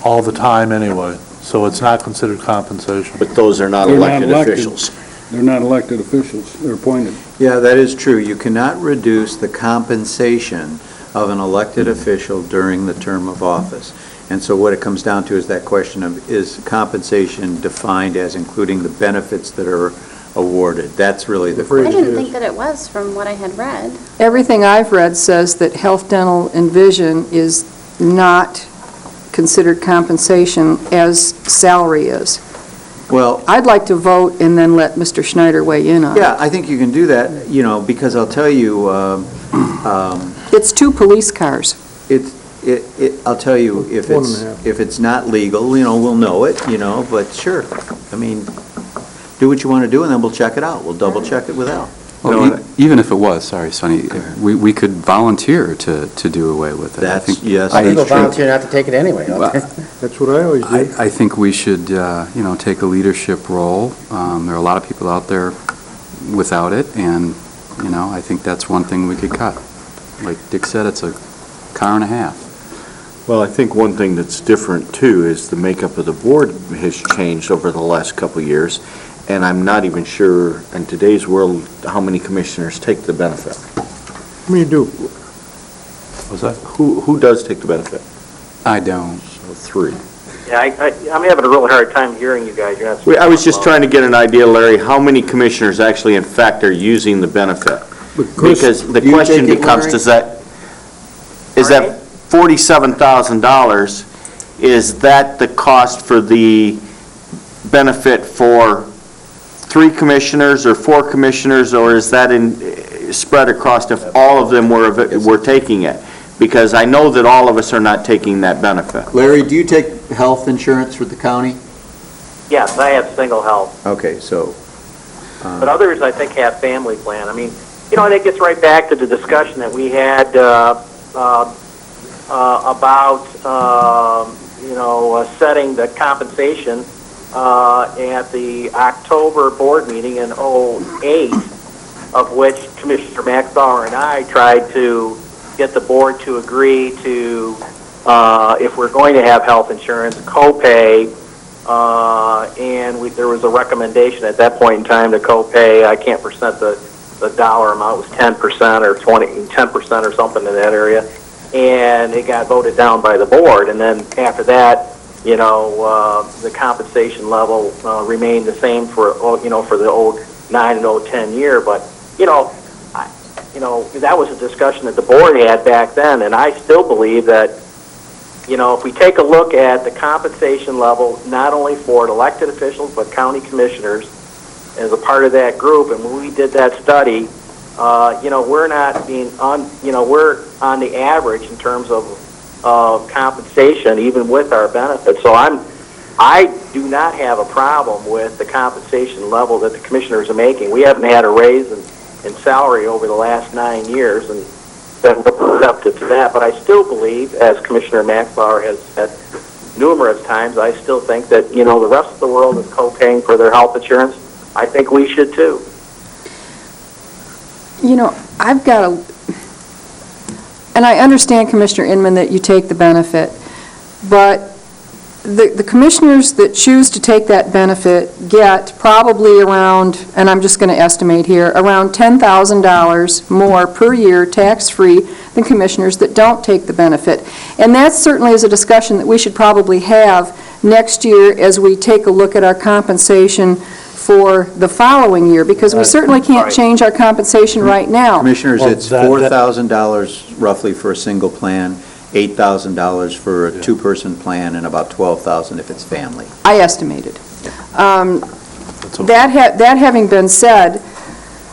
all the time anyway, so it's not considered compensation. But those are not They're not elected elected. officials. They're not elected officials, they're appointed. Yeah, that is true. You cannot reduce the compensation of an elected official during the term of office. And so what it comes down to is that question of, is compensation defined as including the benefits that are awarded? That's really the I question. didn't think that it was from what I had read. Everything I've read says that health, dental, and vision is not considered compensation as salary is. Well, I'd like to vote and then let Mr. Schneider weigh in on it. yeah, I think you can do that, because I'll tell you, It's 2 police cars. I'll tell you, if One and a half. it's not legal, we'll know it, but sure. I mean, do what you want to do, and then we'll check it out. We'll double check it with Al. Well, even if it was, sorry, Sonny, we could volunteer to do away with it. I think- Yes, People that's true. volunteer not to take it anyway, don't they? That's what I always do. I think we should, take a leadership role. There are a lot of people out there without it, and, I think that's one thing we could cut. Like Dick said, it's a car and a half. Well, I think one thing that's different too is the makeup of the board has changed over the last couple of years, and I'm not even sure in today's world how many commissioners take the benefit. How many do? Was that? Who does take the benefit? I don't. So 3. Yeah, I'm having a really hard time hearing you guys. You're not I was just trying to get an idea, Larry, how many commissioners actually in fact are using the benefit? Because the you question take it, becomes, Larry? is that $47,000, is that the cost for the benefit for 3 commissioners or 4 commissioners, or is that spread across if all of them were taking it? Because I know that all of us are not taking that benefit. Larry, do you take health insurance with the county? Yes, I have single health. Okay, so, But others, I think, have family plan. I mean, and it gets right back to the discussion that we had about, setting the compensation at the October board meeting in '08, of which Commissioner Maxbauer and I tried to get the board to agree to, if we're going to have health insurance, copay, and there was a recommendation at that point in time to copay, I can't percent the dollar amount, was 10% or 10% or something in that area, and it got voted down by the board. And then after that, the compensation level remained the same for the '09 and '10 year. But that was a discussion that the board had back then, and I still believe that if we take a look at the compensation level, not only for elected officials but county commissioners as a part of that group, and when we did that study, we're not being we're on the average in terms of compensation, even with our benefits. So I do not have a problem with the compensation level that the commissioners are making. We haven't had a raise in salary over the last 9 years, and been receptive to that. But I still believe, as Commissioner Maxbauer has said numerous times, I still think that the rest of the world is co-paying for their health insurance. I think we should too. I've got and I understand, Commissioner Inman, that you take the benefit, but the commissioners that choose to take that benefit get probably around, and I'm just going to estimate here, around $10,000 more per year tax-free than commissioners that don't take the benefit. And that certainly is a discussion that we should probably have next year as we take a look at our compensation for the following year, because we certainly can't change our compensation right now. Commissioners, it's $4,000 roughly for a single plan, $8,000 for a 2-person plan, and about $12,000 if it's family. I estimated. That having been said,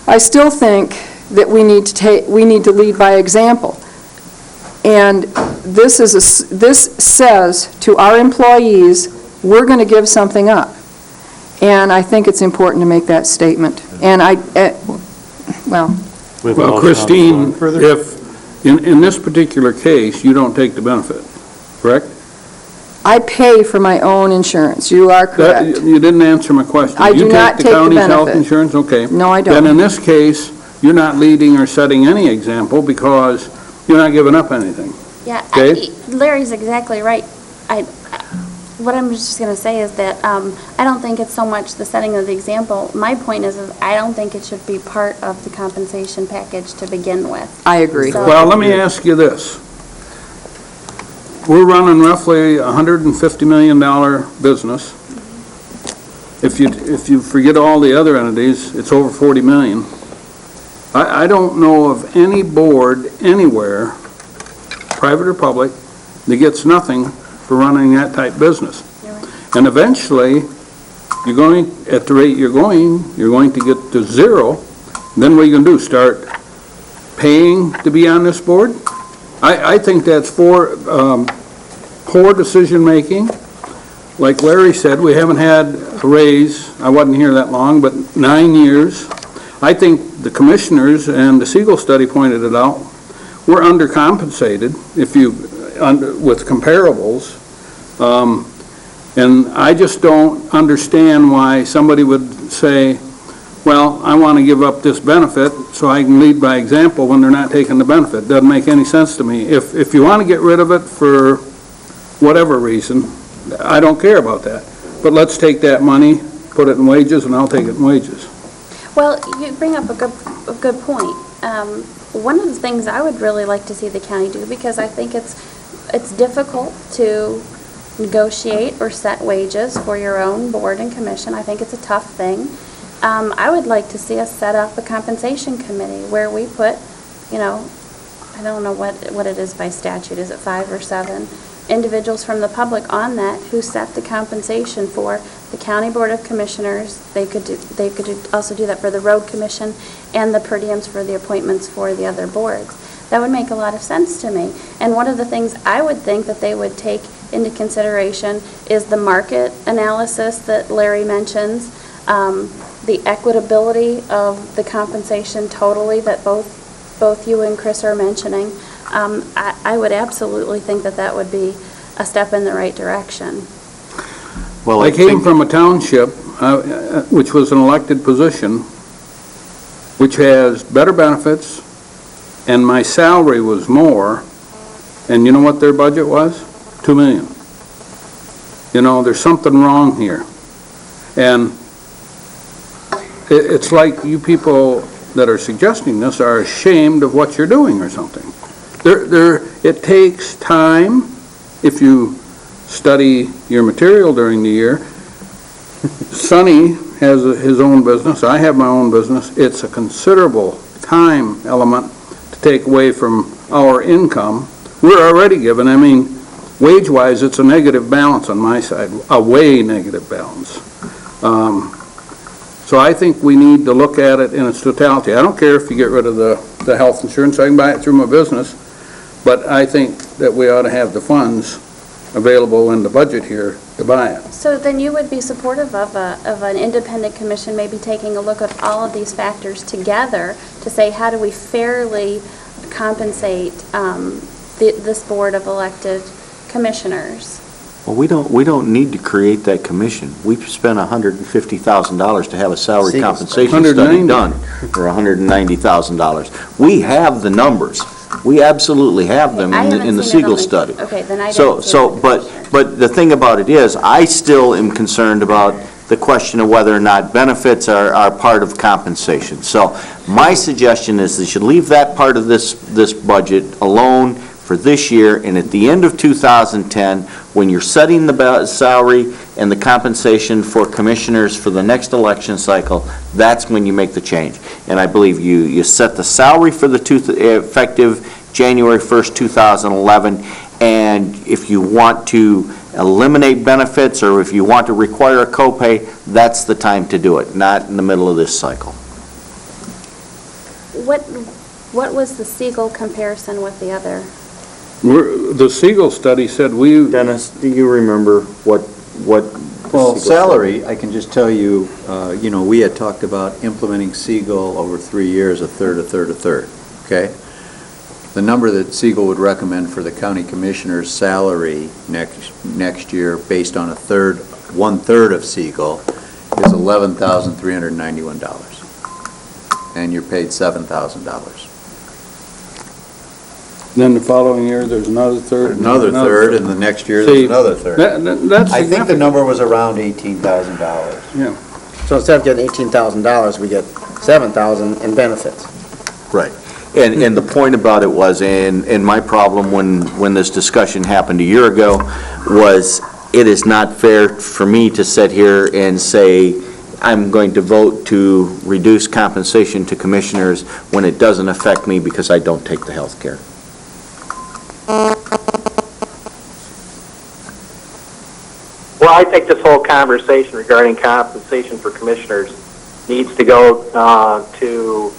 I still think that we need to lead by example. And this says to our employees, we're going to give something up. And I think it's important to make that statement. And Well, Christine, if, in this particular case, you don't take the benefit, correct? I pay for my own insurance. You are correct. You didn't answer my question. I do not take the benefit. You take the county's health insurance? Okay. No, I don't. Then in this case, you're not leading or setting any example because you're not giving up anything. Yeah, Okay. Larry's exactly right. What I'm just going to say is that I don't think it's so much the setting of the example. My point is I don't think it should be part of the compensation package to begin with. I agree. Well, let me ask you this. We're running roughly a $150 million business. If you forget all the other entities, it's over 40 million. I don't know of any board anywhere, private or public, that gets nothing for running that type business. And eventually, you're going, at the rate you're going to get to zero. Then what are you going to do, start paying to be on this board? I think that's poor decision-making. Like Larry said, we haven't had a raise, I wasn't here that long, but 9 years. I think the commissioners, and the Siegel study pointed it out, we're undercompensated with comparables. And I just don't understand why somebody would say, well, I want to give up this benefit so I can lead by example when they're not taking the benefit. Doesn't make any sense to me. If you want to get rid of it for whatever reason, I don't care about that. But let's take that money, put it in wages, and I'll take it in wages. Well, you bring up a good point. One of the things I would really like to see the county do, because I think it's difficult to negotiate or set wages for your own board and commission. I think it's a tough thing. I would like to see us set up a compensation committee where we put, I don't know what it is by statute, is it 5 or 7 individuals from the public on that who set the compensation for the county board of commissioners. They could also do that for the road commission and the per diems for the appointments for the other boards. That would make a lot of sense to me. And one of the things I would think that they would take into consideration is the market analysis that Larry mentions, the equitability of the compensation totally that both you and Chris are mentioning. I would absolutely think that would be a step in the right direction. Well, I came from a township, which was an elected position, which has better benefits, and my salary was more, and you know what their budget was? $2 million. There's something wrong here. And it's like you people that are suggesting this are ashamed of what you're doing or something. It takes time if you study your material during the year. Sonny has his own business. I have my own business. It's a considerable time element to take away from our income. We're already given, wage-wise, it's a negative balance on my side, a way negative balance. So I think we need to look at it in its totality. I don't care if you get rid of the health insurance. I can buy it through my business. But I think that we ought to have the funds available in the budget here to buy it. So then you would be supportive of an independent commission maybe taking a look at all of these factors together to say, how do we fairly compensate this board of elected commissioners? Well, we don't need to create that commission. We've spent $150,000 to have a salary compensation study done for $190,000. We have the numbers. We absolutely have them in the Siegel study. Okay, then I didn't see it. But the thing about it is, I still am concerned about the question of whether or not benefits are part of compensation. So my suggestion is they should leave that part of this budget alone for this year, and at the end of 2010, when you're setting the salary and the compensation for commissioners for the next election cycle, that's when you make the change. And I believe you set the salary for the effective January 1st, 2011, and if you want to eliminate benefits or if you want to require a copay, that's the time to do it, not in the middle of this cycle. What was the Siegel comparison with the other? The Siegel study said Dennis, do you remember what Well, salary, I can just tell you, we had talked about implementing Siegel over 3 years, a third, okay? The number that Siegel would recommend for the county commissioner's salary next year, based on one-third of Siegel, is $11,391. And you're paid $7,000. Then the following year, there's another third. Another third, and the next year, there's another third. That's I think the number was around $18,000. Yeah. So instead of getting $18,000, we get $7,000 in benefits. Right. And the point about it was, and my problem when this discussion happened a year ago, was it is not fair for me to sit here and say, I'm going to vote to reduce compensation to commissioners when it doesn't affect me because I don't take the health care. Well, I think this whole conversation regarding compensation for commissioners needs to go to,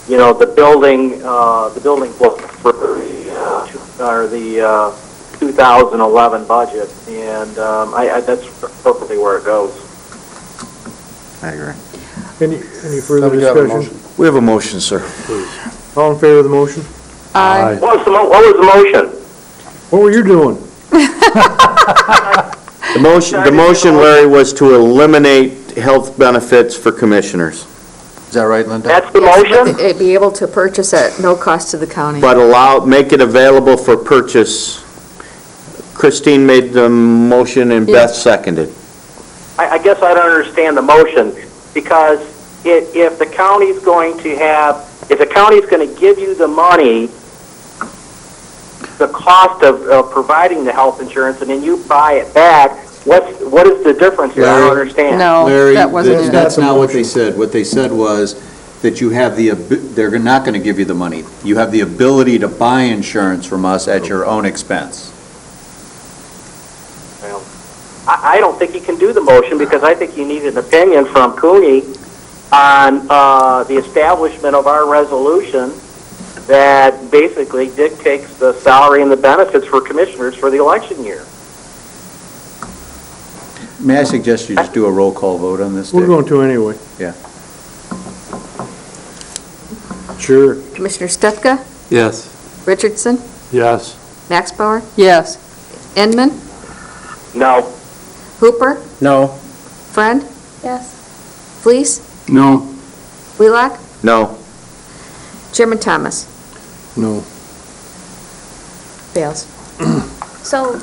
the building book for the 2011 budget, and that's perfectly where it goes. I agree. Any further discussion? We have a motion, sir. All in favor of the motion? Aye. What was the motion? What were you doing? The motion, Larry, was to eliminate health benefits for commissioners. Is that right, Linda? That's the motion? They'd be able to purchase at no cost to the county. But make it available for purchase Christine made the motion and Beth seconded. I guess I don't understand the motion, because if the county's going to if the county's going to give you the money, the cost of providing the health insurance, and then you buy it back, what is the difference here? I don't understand. No, Larry, that wasn't it. that's not what they said. What they said was that you have they're not going to give you the money. You have the ability to buy insurance from us at your own expense. Well, I don't think you can do the motion, because I think you need an opinion from Cooney on the establishment of our resolution that basically dictates the salary and the benefits for commissioners for the election year. May I suggest you just do a roll call vote on this, Dick? We're going to anyway. Yeah. Sure. Commissioner Stefka? Yes. Richardson? Yes. Maxbauer? Yes. Inman? No. Hooper? No. Friend? Yes. Fleece? No. Wheelock? No. Chairman Thomas? No. Fails. So,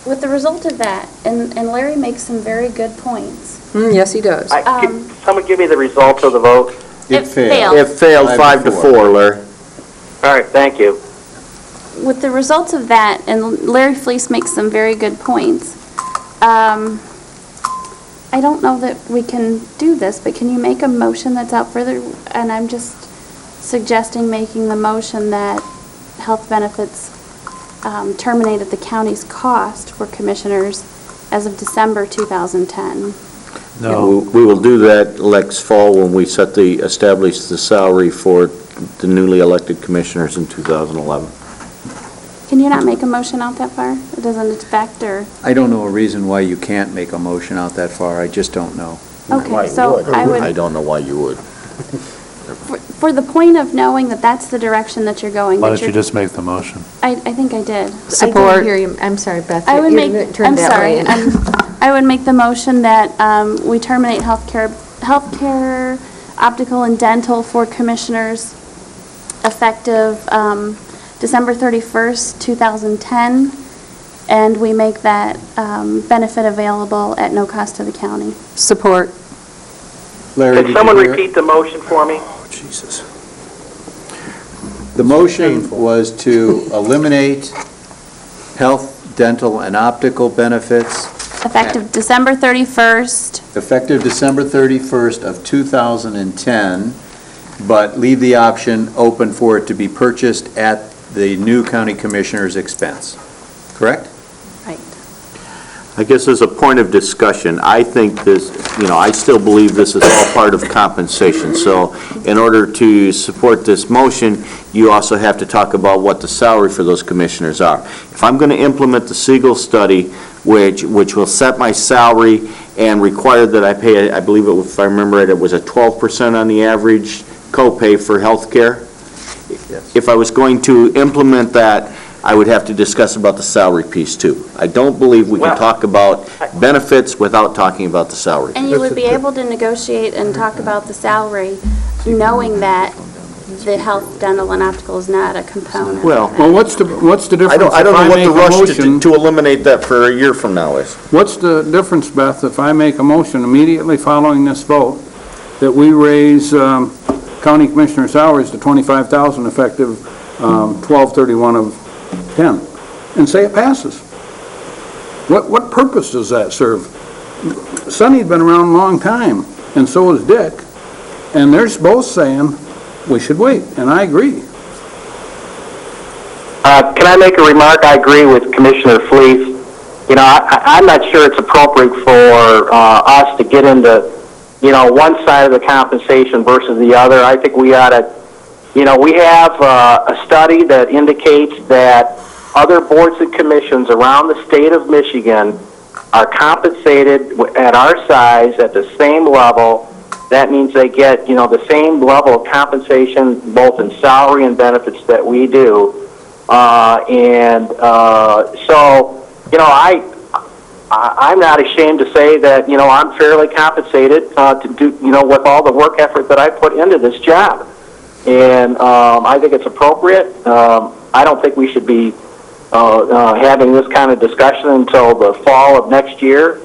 with the result of that, and Larry makes some very good points. Yes, he does. Can someone give me the results of the vote? It failed. It failed 5-4, Larry. All right, thank you. With the results of that, and Larry Fleece makes some very good points, I don't know that we can do this, but can you make a motion that's out further? And I'm just suggesting making the motion that health benefits terminate at the county's cost for commissioners as of December 2010. No. We will do that next fall when we establish the salary for the newly elected commissioners in 2011. Can you not make a motion out that far? It doesn't affect or... I don't know a reason why you can't make a motion out that far. I just don't know. Okay, so I would... I don't know why you would. For the point of knowing that that's the direction that you're going... Why don't you just make the motion? I think I did. I didn't hear you. I'm sorry, Beth. I would You make, turned I'm that sorry, way. I would make the motion that we terminate healthcare, optical, and dental for commissioners effective December 31st, 2010, and we make that benefit available at no cost to the county. Support. Larry, Can did someone you hear it? repeat the motion for me? Oh, Jesus. The motion was to eliminate health, dental, and optical benefits Effective December 31st, effective December 31st of 2010, but leave the option open for it to be purchased at the new county commissioner's expense. Correct? right. I guess as a point of discussion, I think this, I still believe this is all part of compensation. So in order to support this motion, you also have to talk about what the salary for those commissioners are. If I'm going to implement the Siegel study, which will set my salary and require that I pay, I believe, if I remember right, it was a 12% on the average copay for health care. Yes. If I was going to implement that, I would have to discuss about the salary piece too. I don't believe we can Well, talk about benefits without talking about the salary. And you would be able to negotiate and talk about the salary, knowing that the health, dental, and optical is not a component. Well, Well, what's the difference I don't know if what make the a rush motion? to eliminate that for a year from now is. What's the difference, Beth, if I make a motion immediately following this vote that we raise county commissioner salaries to $25,000 effective 12/31 of 10, and say it passes? What purpose does that serve? Sonny's been around a long time, and so is Dick, and they're both saying we should wait, and I agree. Can I make a remark? I agree with Commissioner Fleece. I'm not sure it's appropriate for us to get into, one side of the compensation versus the other. I think we ought to, we have a study that indicates that other boards and commissions around the state of Michigan are compensated at our size at the same level. That means they get, the same level of compensation, both in salary and benefits that we do. I'm not ashamed to say that, I'm fairly compensated to do, with all the work effort that I put into this job. And I think it's appropriate. I don't think we should be having this kind of discussion until the fall of next year.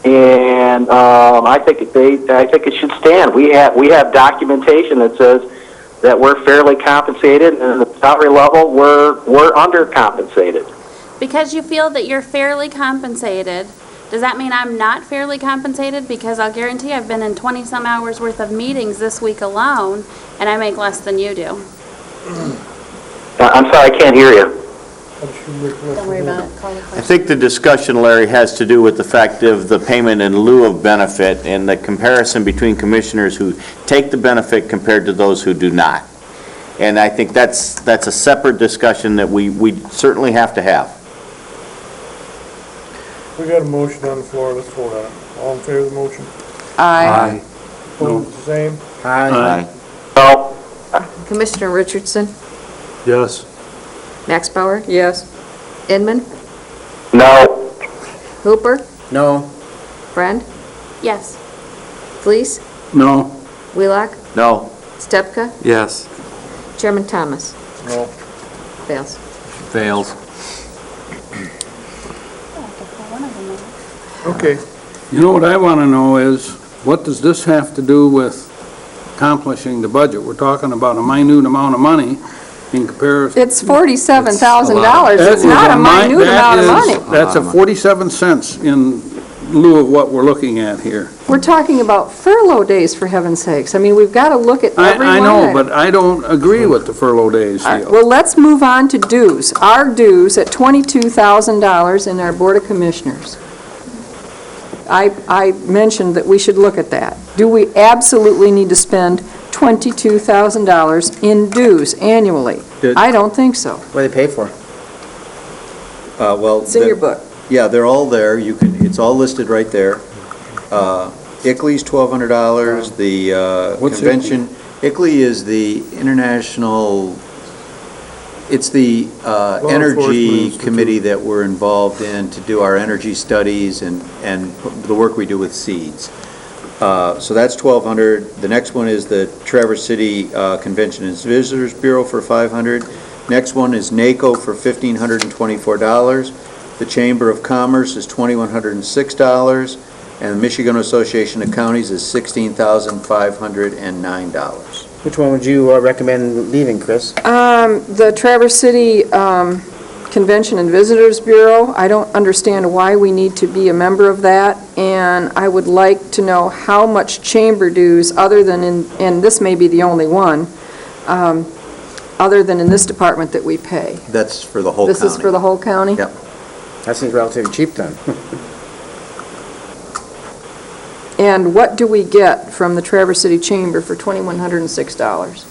And I think it should stand. We have documentation that says that we're fairly compensated, and at the salary level, we're undercompensated. Because you feel that you're fairly compensated, does that mean I'm not fairly compensated? Because I'll guarantee I've been in 20-some hours worth of meetings this week alone, and I make less than you do. I'm sorry, I can't hear you. Don't worry about it. Call the I question. think the discussion, Larry, has to do with the fact of the payment in lieu of benefit and the comparison between commissioners who take the benefit compared to those who do not. And I think that's a separate discussion that we certainly have to have. We got a motion on the floor, let's vote on it. All in favor of the motion? Aye. Opposed, the same? Aye. So, Commissioner Richardson, Yes. Max Bauer, Yes. Inman, no. Hooper, No. Friend, Yes. Fleece, No, Wheelock, No. Stepka, Yes. Chairman Thomas. No. Fails. Fails. Okay. you know what I want to know is, what does this have to do with accomplishing the budget? We're talking about a minute amount of money in comparison. It's $47,000. That It's is not a minute that amount of is- money. That's a 47 cents in lieu of what we're looking at here. We're talking about furlough days, for heaven's sakes. I mean, we've got to look at every I line know, item. but I don't agree with the furlough days All right, deal. well, let's move on to dues. Our dues at $22,000 in our Board of Commissioners. I mentioned that we should look at that. Do we absolutely need to spend $22,000 in dues annually? I don't think so. What do they pay for? Well, It's in your book. yeah, they're all there. You can, it's all listed right there. ICLEI's $1,200, the What's convention. ICLEI is the international, it's the enforcement energy institute. committee that we're involved in to do our energy studies and the work we do with seeds. So that's $1,200. The next one is the Traverse City Convention and Visitors Bureau for $500. Next one is NACO for $1,524. The Chamber of Commerce is $2,106. And the Michigan Association of Counties is $16,509. Which one would you recommend leaving, Chris? The Traverse City Convention and Visitors Bureau, I don't understand why we need to be a member of that, and I would like to know how much chamber dues, other than in, and this may be the only one, other than in this department that we pay. That's for the whole county. This is for the whole county? Yep. That seems relatively cheap then. And what do we get from the Traverse City Chamber for $2,106?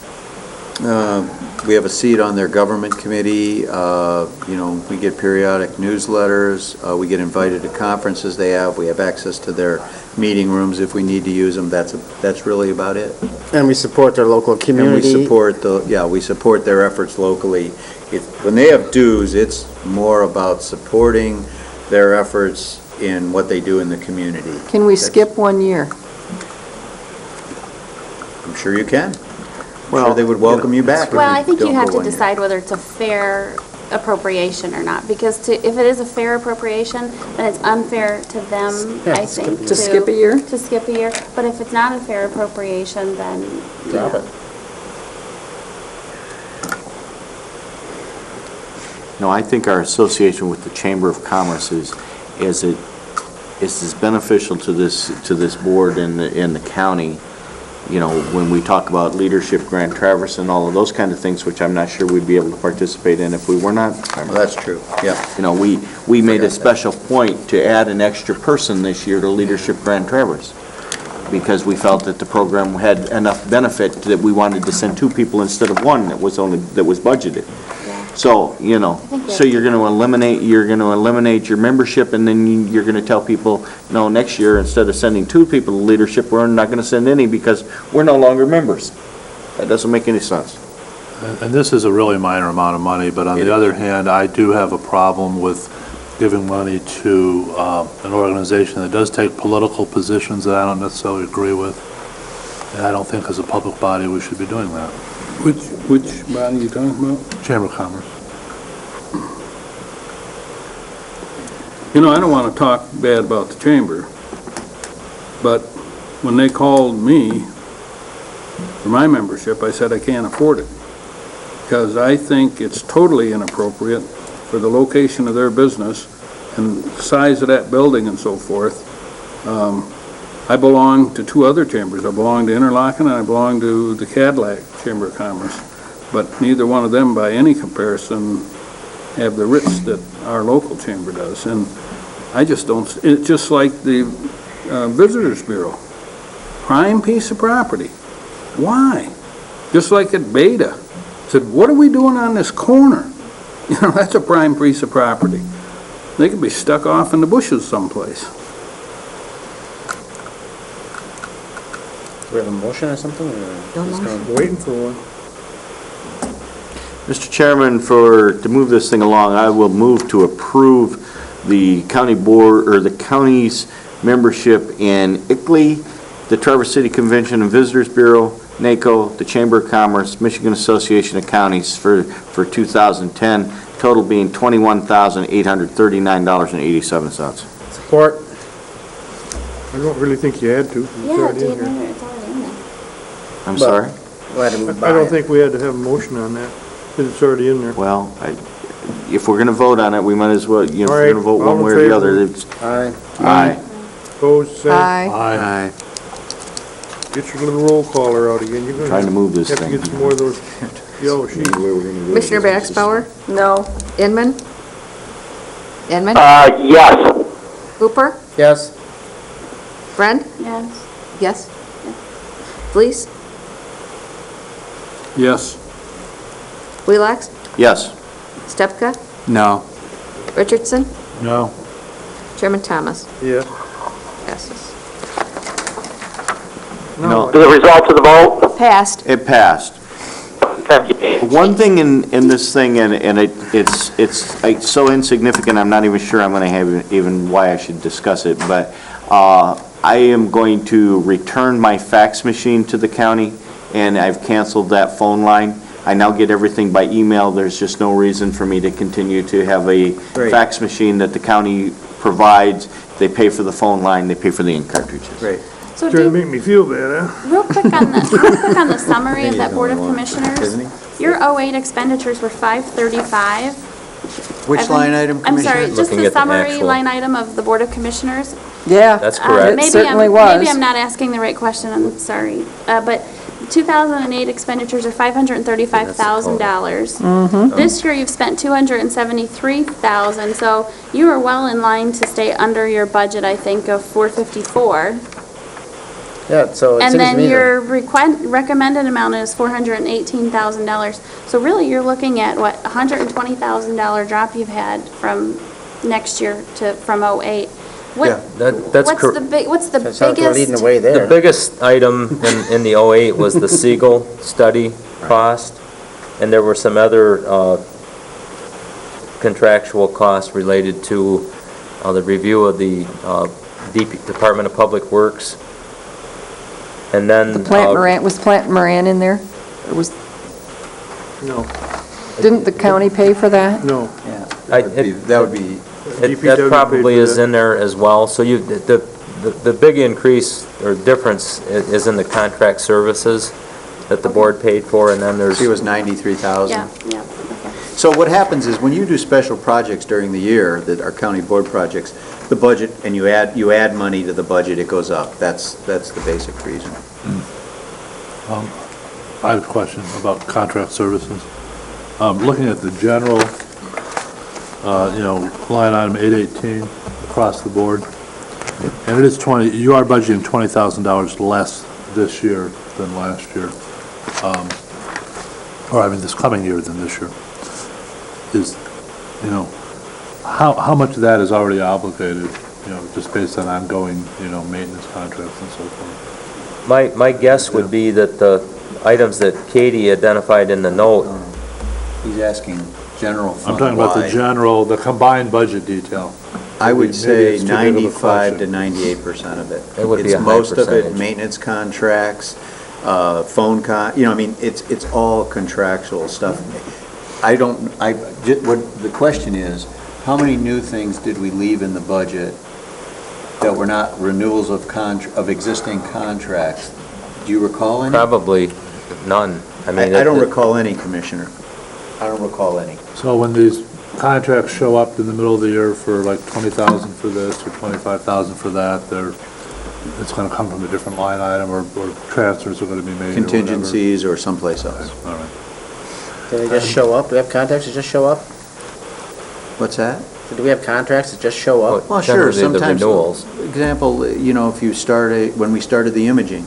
We have a seat on their government committee. You know, we get periodic newsletters. We get invited to conferences they have. We have access to their meeting rooms if we need to use them. That's really about it. And we support their local community. And we support we support their efforts locally. When they have dues, it's more about supporting their efforts in what they do in the community. Can we skip 1 year? I'm sure you can. I'm Well, sure they would welcome you back. if Well, I think you don't have go to 1 year. decide whether it's a fair appropriation or not, because if it is a fair appropriation, then it's unfair to them, Yeah, I think. To skip a year? To skip a year, but if it's not a fair appropriation, then, you Drop know. it. No, I think our association with the Chamber of Commerce is as beneficial to this board in the county. You know, when we talk about leadership, Grand Traverse, and all of those kind of things, which I'm not sure we'd be able to participate in if we were not. Well, that's true, yeah. You know, we made a special point to add an extra person this year to Leadership Grand Traverse, because we felt that the program had enough benefit that we wanted to send 2 people instead of 1 that was budgeted. So, you know, so you're going to eliminate your membership, and then you're going to tell people, no, next year, instead of sending 2 people to leadership, we're not going to send any because we're no longer members. That doesn't make any sense. And this is a really minor amount of money, but on the other hand, I do have a problem with giving money to an organization that does take political positions that I don't necessarily agree with. And I don't think as a public body we should be doing that. Which body are you talking about? Chamber of Commerce. You know, I don't want to talk bad about the chamber, but when they called me for my membership, I said I can't afford it, because I think it's totally inappropriate for the location of their business and the size of that building and so forth. I belong to two other chambers. I belong to Interlochen and I belong to the Cadillac Chamber of Commerce, but neither one of them by any comparison have the writs that our local chamber does. And I just don't, it's just like the Visitors Bureau. Prime piece of property. Why? Just like at Beta. Said, what are we doing on this corner? You know, that's a prime piece of property. They could be stuck off in the bushes someplace. Do we have a motion or something? Or Waiting for one. Mr. Chairman, to move this thing along, I will move to approve the county board, or the county's membership in ICLEI, the Traverse City Convention and Visitors Bureau, NACO, the Chamber of Commerce, Michigan Association of Counties for 2010, total being $21,839.87. support? I don't really think you had to. It's Yeah, already in Dave, here. it's already in there. I'm sorry? Go ahead and move by. I don't think we had to have a motion on that, because it's already in there. Well, if we're going to vote on it, we might as well, you know, if All we're going to right, vote all one in way or the favor? other. It's- Aye. Aye. Opposed, say. Aye. Aye. Get your little roll caller out again. You're Trying to gonna move this have to thing. get some more of those yellow sheets. Commissioner Baxbauer? No. Inman? Inman? Yes. Hooper? Yes. Friend? Yes. Yes. Fleece? Yes. Wheelock? Yes. Stepka? No. Richardson? No. Chairman Thomas? Yeah. Passes. No. The results of the vote? Passed. It passed. One thing in this thing, and it's so insignificant, I'm not even sure I'm going to have even why I should discuss it, but I am going to return my fax machine to the county, and I've canceled that phone line. I now get everything by email. There's just no reason for me to continue to have a Great. fax machine that the county provides. They pay for the phone line, they pay for the ink cartridges. Great. So Trying to Dave, make me feel bad, huh? real quick on the summary of that Board of Commissioners, Isn't he? your 08 expenditures were 535. Which line item, I'm Commissioner? sorry, just Looking the at the summary actual. line item of the Board of Commissioners. Yeah. That's Uh, correct. It certainly was. Maybe I'm not asking the right question, I'm sorry. But 2008 expenditures are $535,000. This year, you've spent $273,000, so you are well in line to stay under your budget, I think, of $454. Yeah, so it And seems to then me your that, recommended amount is $418,000. So really, you're looking at, what, $120,000 drop you've had from next year from '08. Yeah, that's correct. What's the that sounds like we're leading biggest? the way The there. biggest item in the '08 was the Siegel study cost, and there were some other contractual costs related to the review of the Department of Public Works. And then... The Plant Moran, was Plant Moran in there? Or was, No, didn't the county pay for that? no. Yeah, I- that would be, That DPW probably paid for is that. in there as well. So the big increase or difference is in the contract services that the board paid for, and then there's... it was 93,000. Yeah, okay. So what happens is when you do special projects during the year, that are county board projects, the budget, and you add money to the budget, it goes up. That's the basic reason. I have a question about contract services. Looking at the general, line item 818 across the board, and it is you are budgeting $20,000 less this year than last year, this coming year than this year. How much of that is already obligated, just based on ongoing, maintenance contracts and so forth? My guess would be that the items that Katie identified in the note, He's asking general I'm talking about the fund-wide. the combined budget detail. I would Maybe say it's too big of a 95 to question. 98% of it. It would be It's a high most of it, percentage. maintenance contracts, phone it's all contractual stuff. The question is, How many new things did we leave in the budget that were not renewals of existing contracts? Do you recall any? Probably none. mean, I don't recall any, Commissioner. I don't recall any. So when these contracts show up in the middle of the year for like 20,000 for this or 25,000 for that, it's going to come from a different line item or transfers are going to be made or whatever? Contingencies or someplace else. All right. Do they just show up? Do we have contracts that just show up? What's that? So do we have contracts that just show up? Well, sure, Generally, the sometimes. renewals. Example, if you when we started the imaging,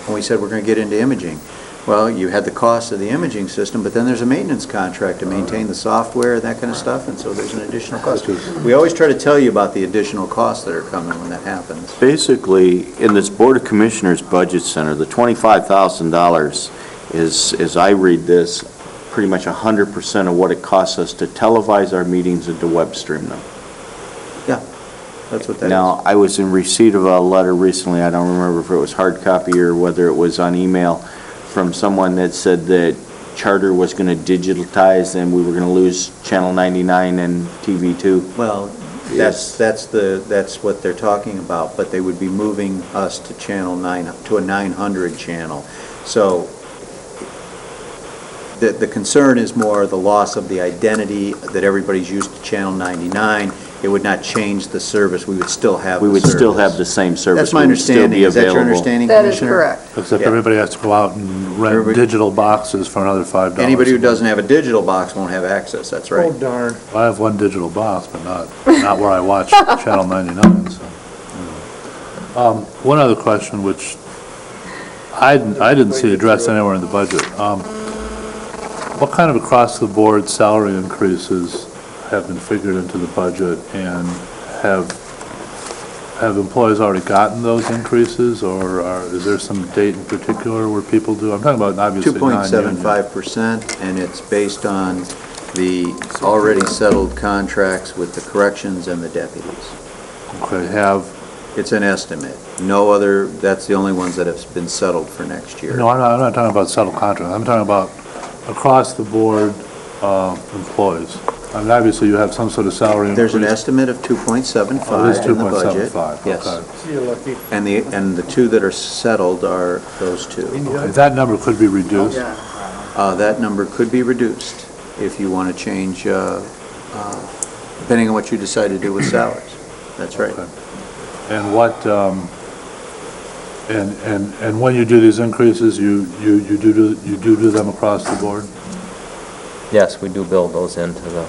when we said we're going to get into imaging, well, you had the cost of the imaging system, but then there's a maintenance contract to maintain the software, that kind of stuff, and so there's an additional cost. We always try to tell you about the additional costs that are coming when that happens. Basically, in this Board of Commissioners Budget Center, the $25,000 is, as I read this, pretty much 100% of what it costs us to televise our meetings and to web stream them. That's what that is. Now, I was in receipt of a letter recently, I don't remember if it was hard copy or whether it was on email, from someone that said that Charter was going to digitize and we were going to lose Channel 99 and TV2. Well, that's what they're talking about, but they would be moving us to Channel 9, to a 900 channel. So the concern is more the loss of the identity that everybody's used to Channel 99. It would not change the service. We would still have the We would service. still have the same service. That's my We would still understanding. be Is that your available. understanding, That is Commissioner? correct. Except Yeah. everybody has to go out and rent Everybody- digital boxes for another $5. Anybody who doesn't have a digital box won't have access, that's right. Oh, darn. I have one digital box, but not where I watch Channel 99, so. One other question, which I didn't see addressed anywhere in the budget. What kind of across-the-board salary increases have been figured into the budget, and have employees already gotten those increases, or is there some date in particular where people do? I'm talking about obviously non-union. 2.75%, and it's based on the already settled contracts with the corrections and the deputies. Okay, It's an estimate. No other, that's the only ones that have been settled for next year. no, I'm not talking about settled contracts. I'm talking about across-the-board employees. I mean, obviously, you have some sort of salary increase. There's an estimate of Oh, it is 2.75 in the budget. 2.75, Yes. okay. You're lucky. And the two that are settled are those two. Okay, that number could be reduced. That number could be reduced if you want to change, depending on what you decide to do with salaries. That's right. Okay. And what, and when you do these increases, you do them across the board? Yes, we do build those into the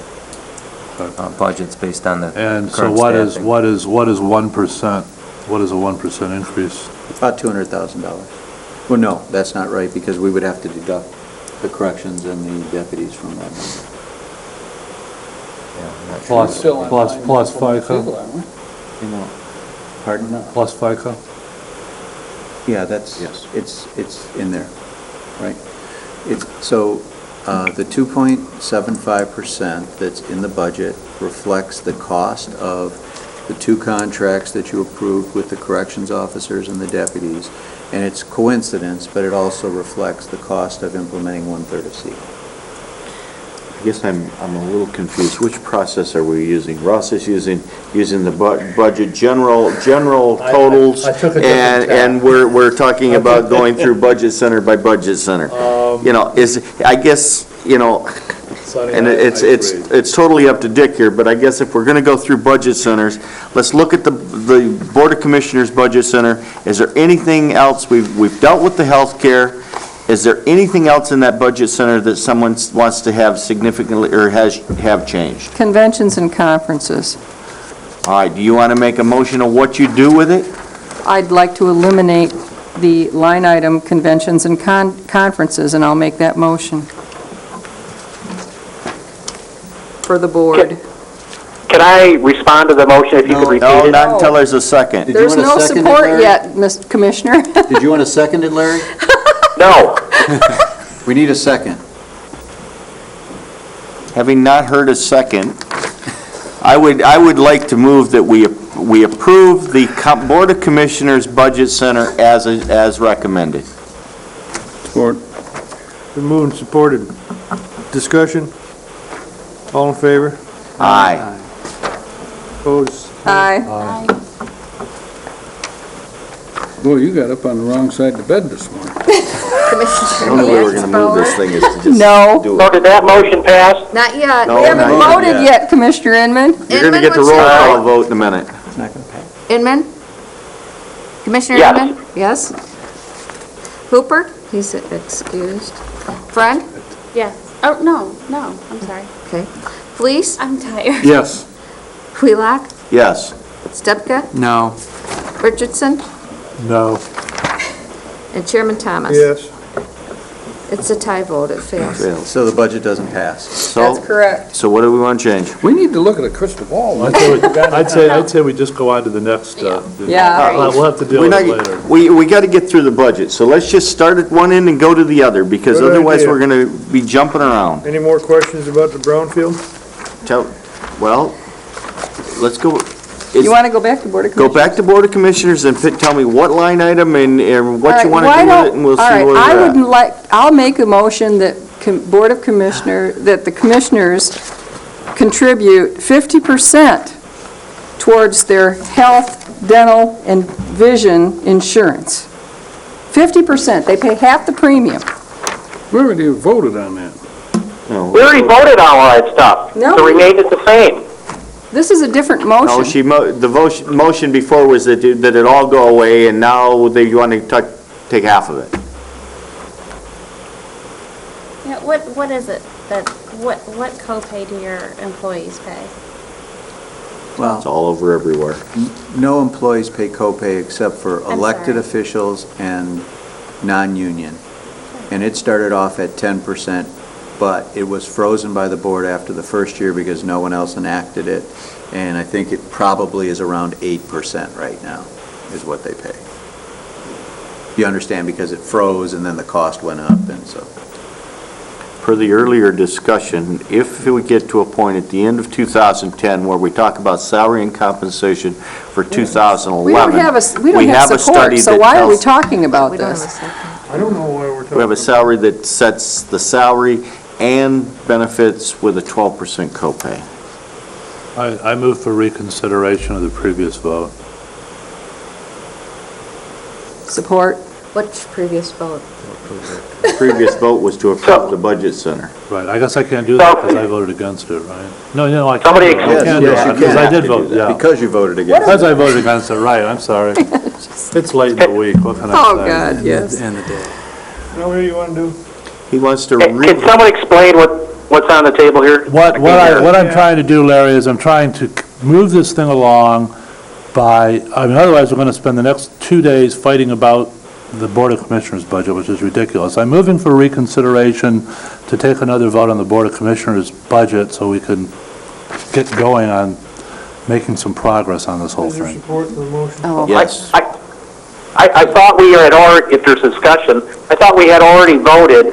budgets based on the And so current what is staffing. 1%, what is a 1% increase? About $200,000. Well, no, that's not right, because we would have to deduct the corrections and the deputies from that number. Yeah, I'm not sure. Plus FICA? Pardon? Plus FICA? Yeah, that's, it's in there, right? So the 2.75% that's in the budget reflects the cost of the two contracts that you approved with the corrections officers and the deputies, and it's coincidence, but it also reflects the cost of implementing one-third of C. I guess I'm a little confused. Which process are we using? Ross is using the budget general totals, I took a different and we're talking about going through budget center by budget center. And it's totally up to Dick here, but I guess if we're going to go through budget centers, let's look at the Board of Commissioners Budget Center. Is there anything else? We've dealt with the healthcare. Is there anything else in that budget center that someone wants to have significantly, or have changed? Conventions and conferences. All right, do you want to make a motion of what you do with it? I'd like to eliminate the line item conventions and conferences, and I'll make that motion for the board. Can I respond to the motion if you could repeat No, it? not until there's a second. Did you There's want to no second it, support Larry? yet, Mr. Commissioner. Did you want to second it, Larry? No. We need a second. Having not heard a second, I would like to move that we approve the Board of Commissioners Budget Center as recommended. Support. Been moved and supported. Discussion? All in favor? Aye. Opposed? Aye. Boy, you got up on the wrong side of the bed this morning. The only way we're gonna move this thing is to just No. do So it. did that motion pass? Not yet. No, We haven't not voted yet, Commissioner Inman. You're gonna get the roll call vote in a minute. Inman? Commissioner Yes. Inman? Yes. Hooper? He's excused. Friend? Yes. Oh, no, I'm sorry. Okay. Fleece? I'm tired. Yes. Wheelock? Yes. Stepka? No. Richardson? No. And Chairman Thomas? Yes. It's a tie vote, it fails. Fails. So the budget doesn't pass. That's So, correct. so what do we want to change? We need to look at a crystal ball. I'd say we just go on to the next, Yeah. we'll have to deal We're with it not, later. we got to get through the budget, so let's just start at one end and go to the other, because Good otherwise idea. we're going to be jumping around. Any more questions about the brownfield? Well, let's go. You want to go back to Board of Go Commissioners? back to Board of Commissioners and tell me what line item and what you All want right, to do why with it, and we'll see don't- where All right, I we're would at. like, I'll make a motion that Board of Commissioner, that the commissioners contribute 50% towards their health, dental, and vision insurance. 50%, they pay half the premium. We already voted on that. No. We already voted on all that stuff. No. So we made it the same. This is a different No, motion. the motion before was that it all go away, and now they want to take half of it. Yeah, what is it that, what copay do your employees pay? Well, It's all over everywhere. no employees pay copay except for I'm elected sorry. officials and non-union. And it started off at 10%, but it was frozen by the board after the first year because no one else enacted it. And I think it probably is around 8% right now, is what they pay. You understand, because it froze and then the cost went up, and so. Per the earlier discussion, if we get to a point at the end of 2010 where we talk about salary and compensation for 2011. We don't have a support, study so that why are we tells- talking about We don't have a this? second. I don't know why we're talking. We have a salary that sets the salary and benefits with a 12% copay. I move for reconsideration of the previous vote. Support? Which previous vote? The previous vote was to approve the budget center. Right, I guess I can't do that because I voted against it, right? No, I can't. Somebody- do it. I Yes, can't do yes, it, you because can I have did to do vote, that. yeah. Because you voted against it. Because I voted against it, right, I'm sorry. It's late in the week, what can I say? Oh, God, yes. And the day. Now, what do you want to do? He wants to Can someone explain what's on the table here? What I'm trying to do, Larry, is I'm trying to move this thing along by, otherwise we're going to spend the next 2 days fighting about the Board of Commissioners budget, which is ridiculous. I'm moving for reconsideration to take another vote on the Board of Commissioners budget so we can get going on making some progress on this whole Is there thing. support for the motion? Oh, Yes. I thought we had already, if there's discussion, I thought we had already voted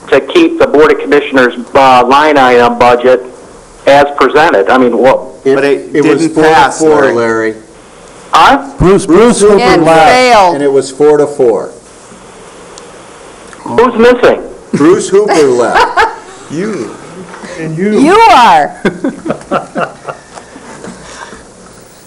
to keep the Board of Commissioners line item budget as presented. I mean, what, But it was didn't 4 to pass, 4, Larry. Larry. huh? Bruce Hooper And left. failed. And it was 4 to 4. Who's missing? Bruce Hooper left. You. And you. You are.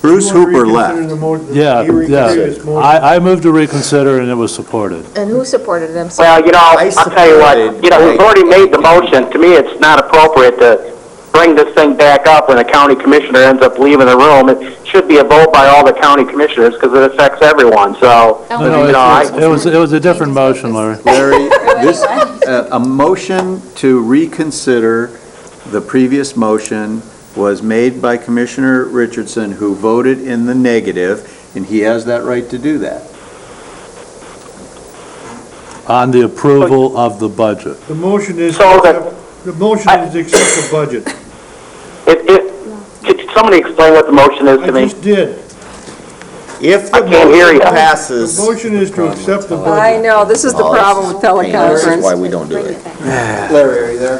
Bruce You wanna Hooper reconsider left. the mo- the- Yeah, you reconsider this motion? I moved to reconsider and it was supported. And who supported it? I'm sorry. Well, I'll tell you what, supported- we've already made the motion. To me, it's not appropriate to bring this thing back up when a county commissioner ends up leaving the room. It should be a vote by all the county commissioners because it affects everyone, so, No, you know, it was a different motion, Larry. Larry, this, a motion to reconsider the previous motion was made by Commissioner Richardson, who voted in the negative, and he has that right to do that. On the approval of the budget. The motion is, So the motion is to accept the budget. could somebody explain what the motion is to I me? just did. If I the can't hear motion you. The passes, motion is to accept the I budget. know, this is the problem with this is teleconference. why we don't do it. Larry, are you there?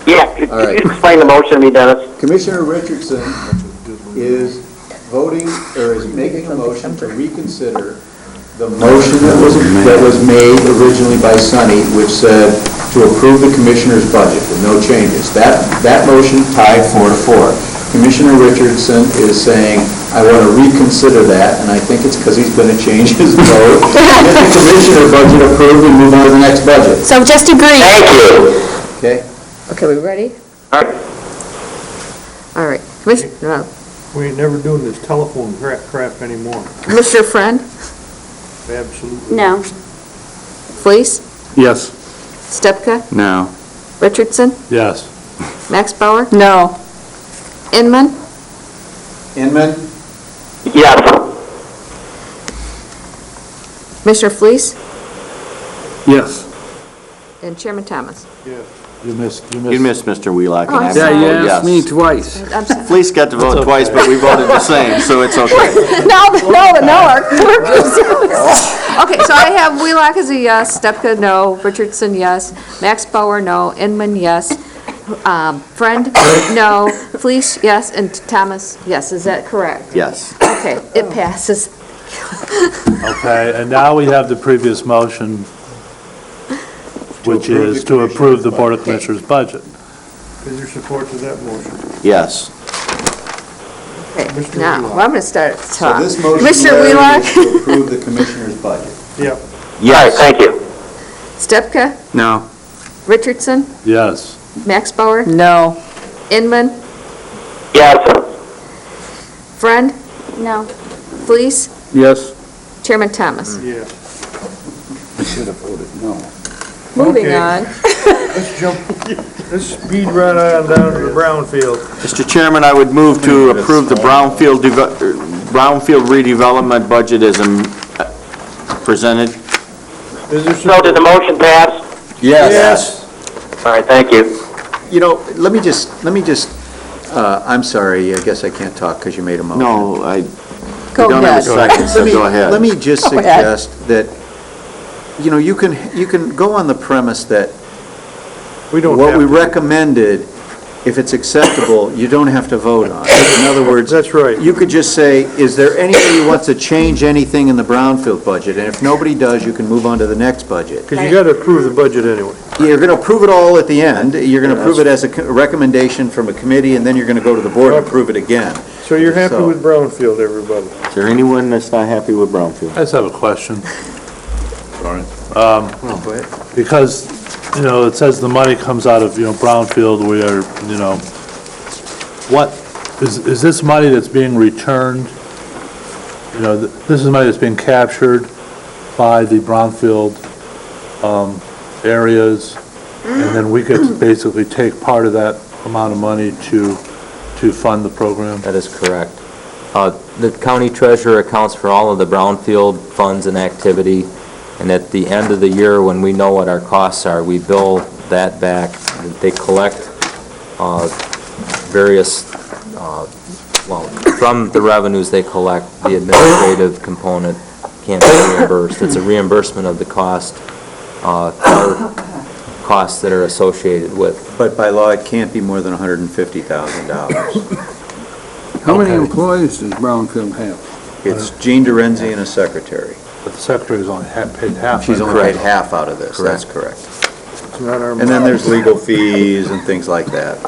Yeah, could All right. you explain the motion to me, Dennis? Commissioner Richardson is voting, or is making a motion to reconsider the motion that was made originally by Sonny, which said to approve the commissioner's budget with no changes. That motion tied 4 to 4. Commissioner Richardson is saying, I want to reconsider that, and I think it's because he's going to change his vote. Get the commissioner budget approved and move on to the next budget. So just agree. Thank you. Okay? Okay, we ready? All right. Commissioner We ain't never doing this telephone crap anymore. Friend, Absolutely. No. Fleece, Yes. Stepka, No. Richardson, Yes. Max Bauer, No. Inman, Inman? Yes. Commissioner Fleece, Yes. and Chairman Thomas. You missed. You missed Mr. Wheelock. Oh, I'm and Yeah, sorry. you yes. asked me twice. I'm sorry. Fleece got to vote twice, but we voted the same, so it's okay. No, our clerk is. Okay, so I have Wheelock as a yes, Stepka, no, Richardson, yes, Max Bauer, no, Inman, yes, Friend, no, Fleece, yes, and Thomas, yes. Is that correct? Yes. Okay, it passes. Okay, and now we have the previous motion, which is to approve the Board of Commissioners budget. Is there support to that motion? Yes. Okay, Mr. now, Wheelock. well, I'm going to start at the So top. this motion, Commissioner Larry, Wheelock, is to approve the commissioner's budget. Yep. Yes. Thank you. Stepka, No. Richardson, Yes. Max Bauer, No. Inman, Yes. Friend, No. Fleece, Yes. Chairman Thomas. Yeah. I should have voted no. Moving Okay. on. Let's speed right on down to the brownfield. Mr. Chairman, I would move to approve the brownfield redevelopment budget as presented. Is there So support? did the motion pass? Yes. All right, thank you. You know, let me just, I'm sorry, I guess I can't talk because you made a motion. No, I Go don't have a ahead. second, so go ahead. Let me just Go ahead. suggest that, you know, you can go on the premise that We don't what have we to. recommended, if it's acceptable, you don't have to vote on it. In other words, That's right. you could just say, is there anybody who wants to change anything in the brownfield budget? And if nobody does, you can move on to the next budget. Because you got to approve the budget anyway. You're going to approve it all at the end. You're going to approve it as a recommendation from a committee, and then you're going to go to the board and approve it again. So you're happy So- with brownfield, everybody? Is there anyone that's not happy with brownfield? I just have a question. Sorry. Go ahead. Because, you know, it says the money comes out of, you know, brownfield, we are, you know, what, is this money that's being returned? You know, this is money that's being captured by the brownfield areas, and then we could basically take part of that amount of money to fund the program? That is correct. The county treasurer accounts for all of the brownfield funds and activity, and at the end of the year, when we know what our costs are, we bill that back. They collect various, well, from the revenues they collect, the administrative component can't be reimbursed. It's a reimbursement of the cost, or costs that are associated with. But by law, it can't be more than $150,000. How many employees does Brownfield have? It's Jean Dorenzi and a secretary. But the secretary's only paid half. She's only paid half out of this, that's correct. It's not our And then there's legal fees and things like that.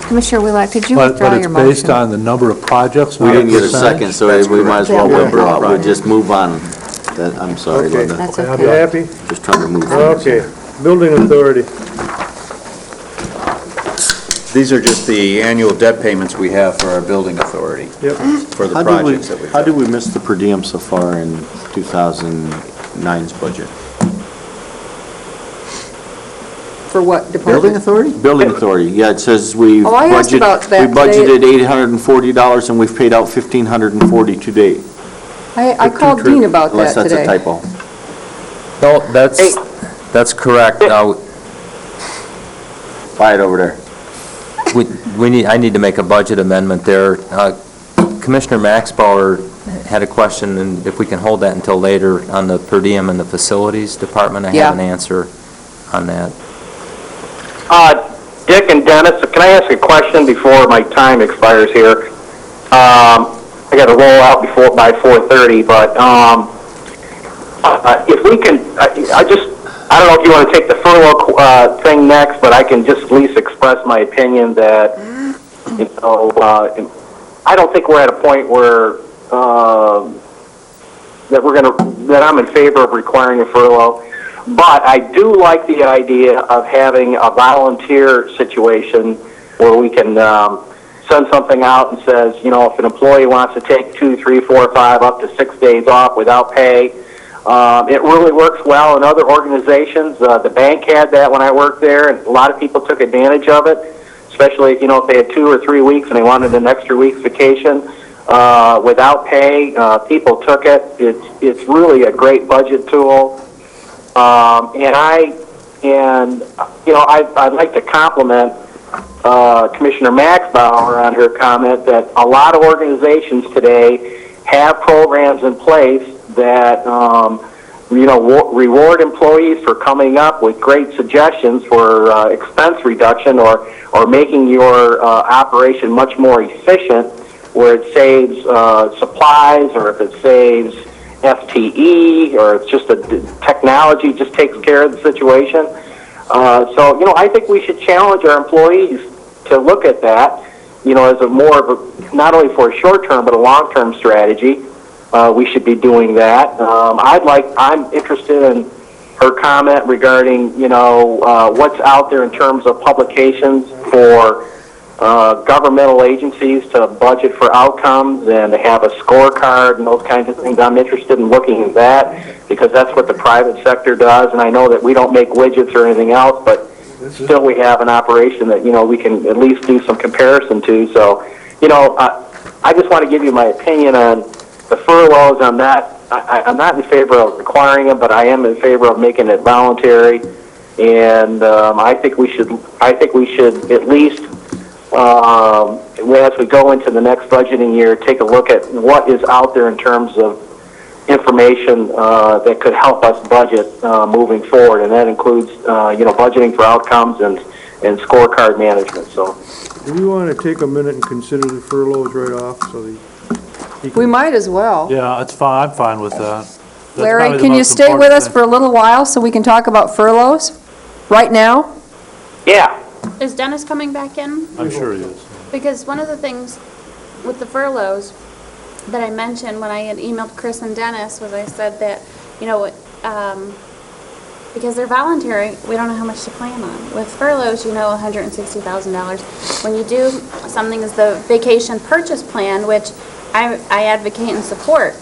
Commissioner Wheelock, did you But withdraw your it's motion? based on the number of projects, We not didn't get a percentage? second, so That's we might as well correct. withdraw. We'll Right. just move on. I'm sorry, Okay. Linda. That's You okay. happy? Just trying to move on. Okay. Building authority. These are just the annual debt payments we have for our building authority, Yep. for the How projects that we've How done. did we miss the per diem so far in 2009's budget? For what Building department? authority? Building authority, yeah, it says we Oh, I asked about that we today. budgeted $840 and we've paid out $1,540 to date. I called Dean about Unless that that's a today. typo. No, that's correct. Buy it over there. I need to make a budget amendment there. Commissioner Max Bauer had a question, and if we can hold that until later, on the per diem in the facilities department. I Yeah. have an answer on that. Dick and Dennis, can I ask a question before my time expires here? I got to roll out by 4:30, but if we can, I don't know if you want to take the furlough thing next, but I can just at least express my opinion that You know, I don't think we're at a point where that I'm in favor of requiring a furlough. But I do like the idea of having a volunteer situation where we can send something out and says, you know, if an employee wants to take 2, 3, 4, 5, up to 6 days off without pay, it really works well in other organizations. The bank had that when I worked there, and a lot of people took advantage of it, especially if, you know, if they had 2 or 3 weeks and they wanted an extra week's vacation without pay. People took it. It's really a great budget tool. I'd like to compliment Commissioner Maxbauer on her comment that a lot of organizations today have programs in place that reward employees for coming up with great suggestions for expense reduction or making your operation much more efficient, where it saves supplies, or if it saves FTE, or it's just technology just takes care of the situation. So, you know, I think we should challenge our employees to look at that, you know, as a more of a, not only for a short term, but a long-term strategy. We should be doing that. I'm interested in her comment regarding, you know, what's out there in terms of publications for governmental agencies to budget for outcomes and to have a scorecard and those kinds of things. I'm interested in looking at that because that's what the private sector does, and I know that we don't make widgets or anything else, but still we have an operation that, you know, we can at least do some comparison to. So, you know, I just want to give you my opinion on the furloughs. I'm not in favor of requiring them, but I am in favor of making it voluntary, and I think we should at least as we go into the next budgeting year, take a look at what is out there in terms of information that could help us budget moving forward, and that includes budgeting for outcomes and scorecard management. So, Do we want to take a minute and consider the furloughs right off so We might as well. Yeah, it's fine, I'm fine with that. That's Larry, probably the can you most stay with important us thing. for a little while so we can talk about furloughs right now? yeah. Is Dennis coming back in? I'm sure he is. Because one of the things with the furloughs that I mentioned when I had emailed Chris and Dennis was I said that, you know, because they're voluntary, we don't know how much to plan on. With furloughs, you know, $160,000. When you do something as the vacation purchase plan, which I advocate and support,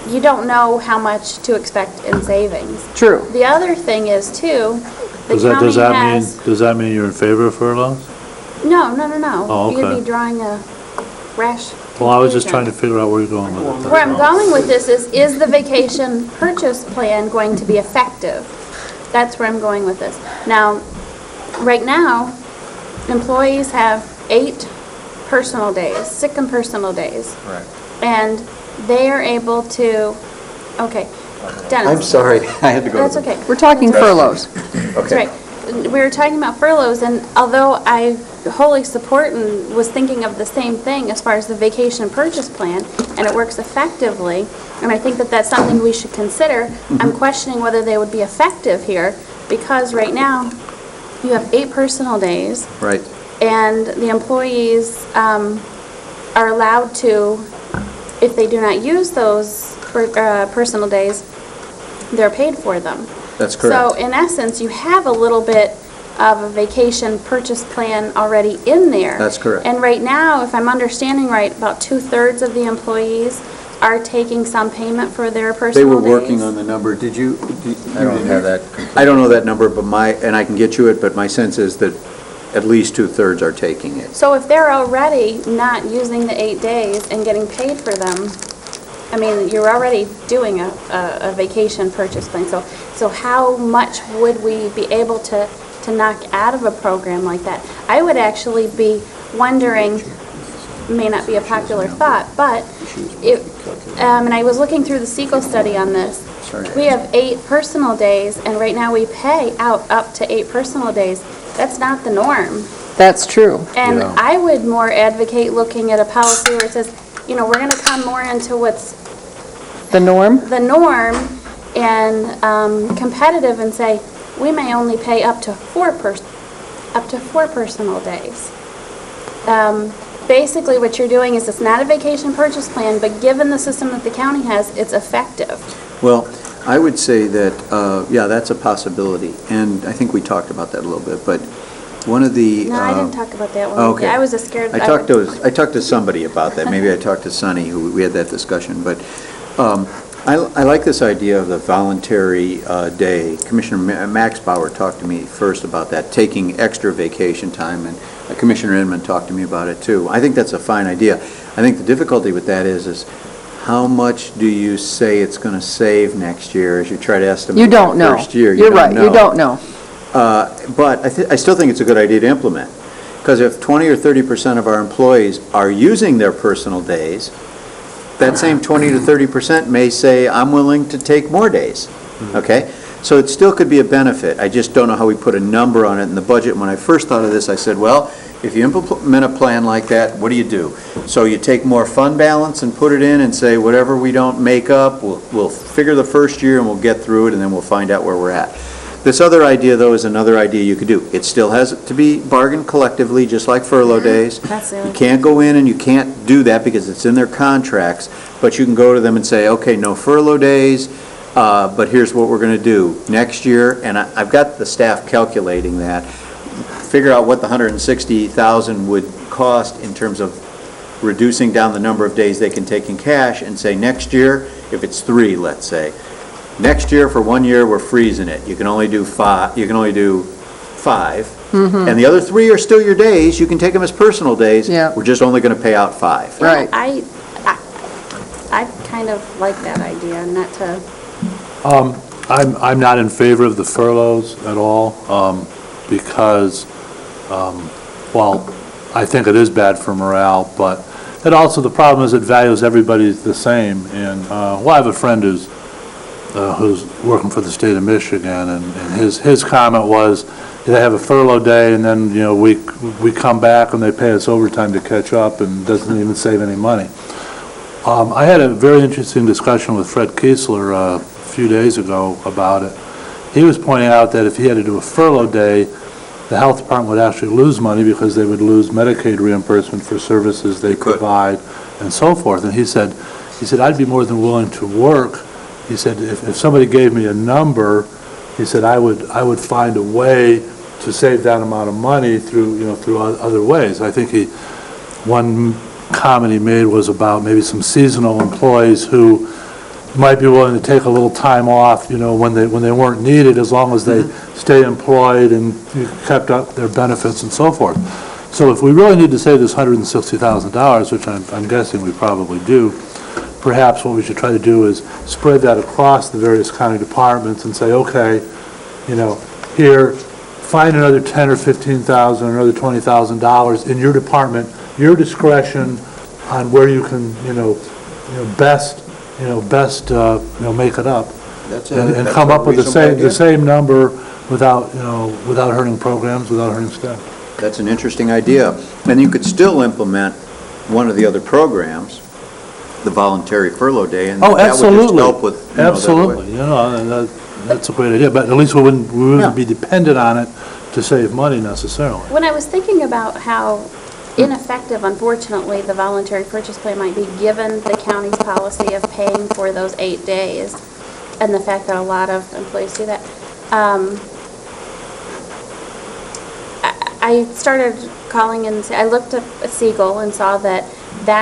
you don't know how much to expect in savings. True. The other thing is, too, the Does county has... that mean you're in favor of furloughs? No. Oh, You'd okay. be drawing a rash Well, I was just conclusion. trying to figure out where you're going with it. Where I'm going with this is the vacation purchase plan going to be effective? That's where I'm going with this. Now, right now, employees have 8 personal days, sick and personal days. Right. And they are able to, okay, Dennis. I'm sorry, I had to go. That's okay. We're talking furloughs. That's right. We were talking about furloughs, and although I wholly support and was thinking of the same thing as far as the vacation purchase plan, and it works effectively, and I think that that's something we should consider, I'm questioning whether they would be effective here, because right now, you have 8 personal days, Right. and the employees are allowed to, if they do not use those personal days, they're paid for them. That's correct. So in essence, you have a little bit of a vacation purchase plan already in there. That's correct. And right now, if I'm understanding right, about 2/3 of the employees are taking some payment for their They personal were days. working on the number. Did you? I don't have that. I don't know that number, but and I can get you it, but my sense is that at least 2/3 are taking it. So if they're already not using the 8 days and getting paid for them, I mean, you're already doing a vacation purchase plan. So how much would we be able to knock out of a program like that? I would actually be wondering, may not be a popular thought, but and I was looking through the Siegel study on this. We have 8 personal days, and right now we pay out up to 8 personal days. That's not the norm. That's true. And Yeah. I would more advocate looking at a policy where it says, you know, we're going to come more into what's The norm? the norm and competitive and say, we may only pay up to 4 up to 4 personal days. Basically, what you're doing is it's not a vacation purchase plan, but given the system that the county has, it's effective. Well, I would say that, yeah, that's a possibility, and I think we talked about that a little bit, but one of the... No, I didn't talk about that one. Okay. I was just scared. I talked to somebody about that, maybe I talked to Sonny, who, we had that discussion, but I like this idea of the voluntary day. Commissioner Max Bauer talked to me first about that, taking extra vacation time, and Commissioner Inman talked to me about it too. I think that's a fine idea. I think the difficulty with that is how much do you say it's going to save next year as you try to estimate? You don't know. First year, You're right, you don't know. But I still think it's a good idea to implement, because if 20 or 30% of our employees are using their personal days, that same 20 to 30% may say, I'm willing to take more days, okay? So it still could be a benefit. I just don't know how we put a number on it in the budget. When I first thought of this, I said, well, if you implement a plan like that, what do? So you take more fund balance and put it in and say, whatever we don't make up, we'll figure the first year and we'll get through it, and then we'll find out where we're at. This other idea, though, is another idea you could do. It still has to be bargained collectively, just like furlough days. You can't go in and you can't do that because it's in their contracts, but you can go to them and say, okay, no furlough days, but here's what we're going to do next year, and I've got the staff calculating that. Figure out what the $160,000 would cost in terms of reducing down the number of days they can take in cash, and say next year, if it's 3, let's say, next year for 1 year we're freezing it. You can only do 5. You can only do 5, and the other 3 are still your days. You can take them as personal days. Yeah. We're just only going to pay out 5. Right. I kind of like that idea, not to... I'm not in favor of the furloughs at all, because, well, I think it is bad for morale, but it also, the problem is it values everybody the same, and, well, I have a friend who's working for the state of Michigan, and his comment was, they have a furlough day, and then, you know, we come back and they pay us overtime to catch up, and doesn't even save any money. I had a very interesting discussion with Fred Kiesler a few days ago about it. He was pointing out that if he had to do a furlough day, the health department would actually lose money because they would lose Medicaid reimbursement for services they provide and so forth. And he said, I'd be more than willing to work. He said, if somebody gave me a number, he said, I would find a way to save that amount of money through other ways. I think one comment he made was about maybe some seasonal employees who might be willing to take a little time off, when they weren't needed, as long as they stay employed and kept up their benefits and so forth. So if we really need to save this $160,000, which I'm guessing we probably do, perhaps what we should try to do is spread that across the various county departments and say, okay, here, find another $10,000 or $15,000 or another $20,000 in your department, your discretion on where you can, best make it up, and come up with the same number without hurting programs, without hurting staff. That's an interesting idea. And you could still implement one of the other programs, the voluntary furlough day, and that would just help with, Absolutely. That's a great idea, but at least we wouldn't be dependent on it to save money necessarily. When I was thinking about how ineffective, unfortunately, the voluntary purchase plan might be, given the county's policy of paying for those 8 days, and the fact that a lot of employees do that, I started calling and I looked at Siegel and saw that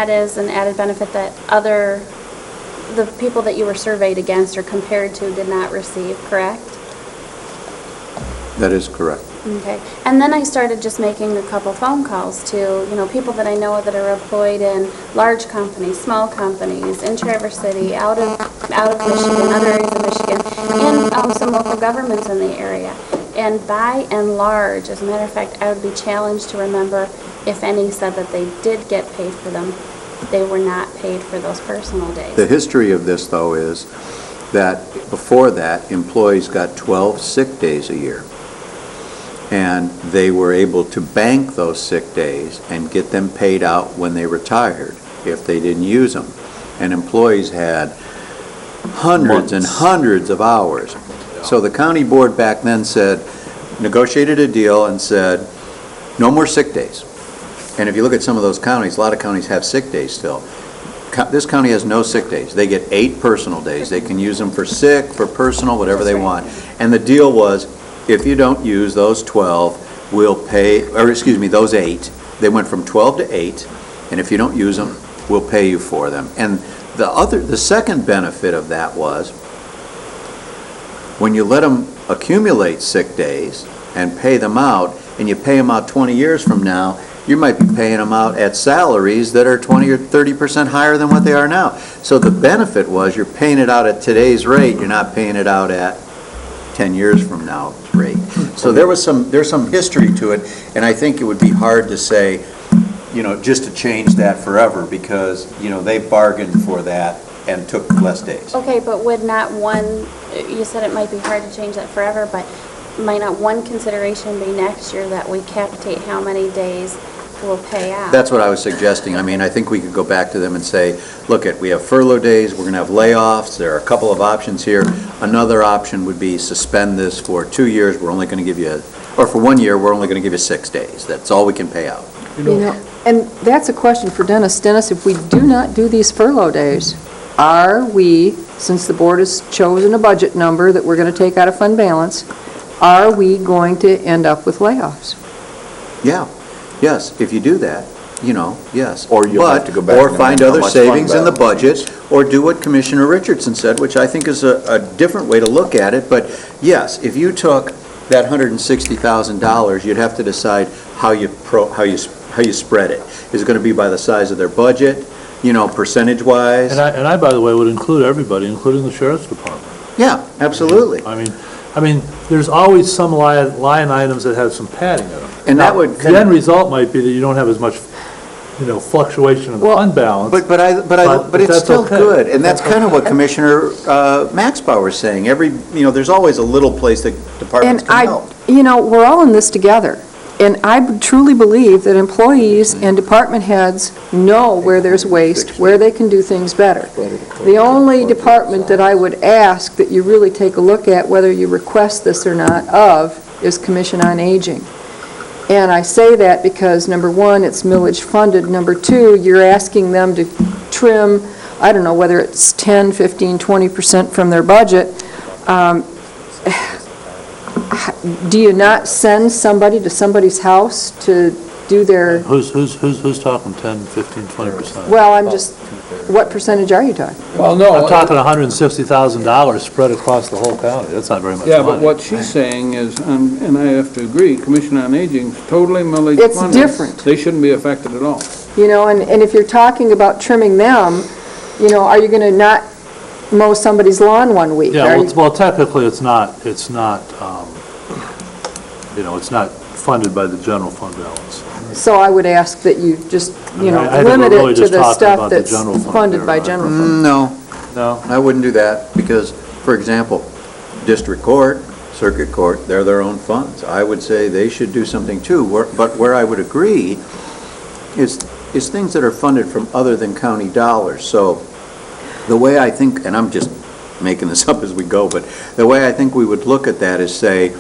is an added benefit that the people that you were surveyed against or compared to did not receive, correct? That is correct. Okay. And then I started just making a couple phone calls to, people that I know that are employed in large companies, small companies, in Traverse City, out of Michigan, other areas of Michigan, and some local governments in the area. And by and large, as a matter of fact, I would be challenged to remember if any said that they did get paid for them, they were not paid for those personal days. The history of this, though, is that before that, employees got 12 sick days a year. And they were able to bank those sick days and get them paid out when they retired if they didn't use them. And employees had hundreds and hundreds of hours. So the county board back then negotiated a deal and said, No more sick days. And if you look at some of those counties, a lot of counties have sick days still. This county has no sick days. They get 8 personal days. They can use them for sick, for personal, whatever they want. And the deal was, if you don't use those 12, we'll pay, or excuse me, those 8. They went from 12 to 8, and if you don't use them, we'll pay you for them. And the second benefit of that was, when you let them accumulate sick days and pay them out, and you pay them out 20 years from now, you might be paying them out at salaries that are 20 or 30% higher than what they are now. So the benefit was, you're paying it out at today's rate, you're not paying it out at 10 years from now rate. So there's some history to it, and I think it would be hard to say, just to change that forever, because, they bargained for that and took less days. Okay, but would not one, you said it might be hard to change that forever, but might not one consideration be next year that we capitate how many days we'll pay out? That's what I was suggesting. I mean, I think we could go back to them and say, look, we have furlough days, we're going to have layoffs, there are a couple of options here. Another option would be suspend this for 2 years, we're only going to give you, or for 1 year, we're only going to give you 6 days. That's all we can pay out. And that's a question for Dennis. Dennis, if we do not do these furlough days, are we, since the board has chosen a budget number that we're going to take out of fund balance, are we going to end up with layoffs? Yeah, yes, if you do that, yes. Or you'll have to go back Or and find how other much savings fund in the balance. budget, or do what Commissioner Richardson said, which I think is a different way to look at it. But yes, if you took that $160,000, you'd have to decide how you spread it. Is it going to be by the size of their budget, percentage-wise? And I, by the way, would include everybody, including the sheriff's department. Yeah, absolutely. I mean, there's always some line items that have some padding in them. And that Now, would the end result might be that you don't have as much, fluctuation in the fund balance. But it's that's still okay. good, and that's kind of what Commissioner Maxbauer is saying. There's always a little place that departments And can help. we're all in this together. And I truly believe that employees and department heads know where there's waste, where they can do things better. The only department that I would ask that you really take a look at, whether you request this or not, is Commission on Aging. And I say that because, number one, it's millage funded. Number two, you're asking them to trim, I don't know, whether it's 10, 15, 20% from their budget. Do you not send somebody to somebody's house to do their, Who's talking 10, 15, 20%? well, what percentage are you talking? Well, no. I'm talking $160,000 spread across the whole county. That's not very much money. Yeah, but what she's saying is, and I have to agree, Commission on Aging is totally millage It's funded. different. They shouldn't be affected at all. And if you're talking about trimming them, are you going to not mow somebody's lawn one week? Yeah, Are you- well, technically, it's not funded by the general fund balance. So I would ask that you just, I think we're limit really it to just the talking stuff about the that's general fund funded there, by right? general fund. No, No? I wouldn't do that, because, for example, District Court, Circuit Court, they're their own funds. I would say they should do something too, but where I would agree is things that are funded from other than county dollars. So the way I think, and I'm just making this up as we go, but the way I think we would look at that is say,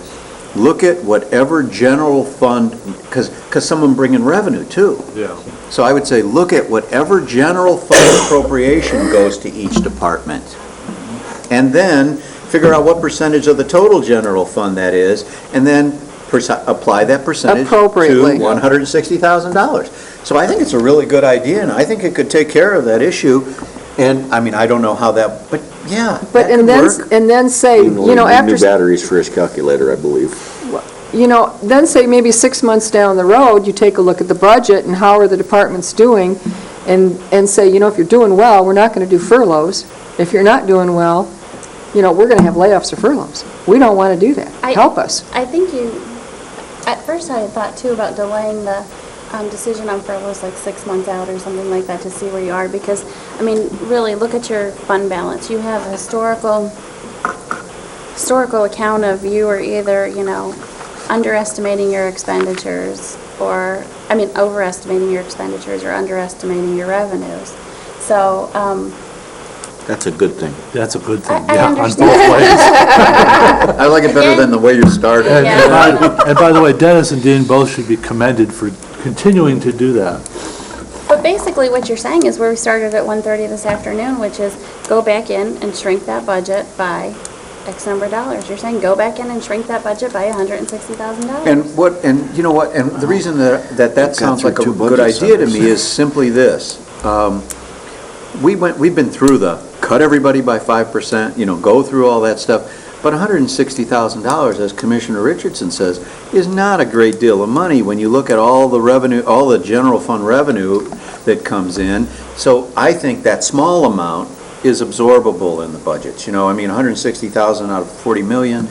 look at whatever general fund, because some of them bring in revenue too. Yeah. So I would say, look at whatever general fund appropriation goes to each department. And then figure out what percentage of the total general fund that is, and then apply that percentage to Appropriately. $160,000. So I think it's a really good idea, and I think it could take care of that issue. And, I don't know how that, but yeah, But, that could work. and then say, after, New batteries for his calculator, I believe. then say maybe 6 months down the road, you take a look at the budget and how are the departments doing, and say, if you're doing well, we're not going to do furloughs. If you're not doing well, we're going to have layoffs or furloughs. We don't want to do that. Help us. I think at first I had thought too about delaying the decision on furloughs like 6 months out or something like that to see where you are, because, really, look at your fund balance. You have a historical account of you are either, underestimating your expenditures or, overestimating your expenditures or underestimating your revenues. So, That's a good thing. That's a good thing, I yeah, on both understand. ways. I like it better than the way you started. And by the way, Dennis and Dean both should be commended for continuing to do that. But basically, what you're saying is where we started at 1:30 this afternoon, which is go back in and shrink that budget by X number of dollars. You're saying go back in and shrink that budget by $160,000. And you know what, and the reason that sounds like a through two good budgets idea to I've me seen. is simply this. We've been through the cut everybody by 5%, go through all that stuff, but $160,000, as Commissioner Richardson says, is not a great deal of money when you look at all the revenue, all the general fund revenue that comes in. So I think that small amount is absorbable in the budgets, I mean, $160,000 out of $40 million,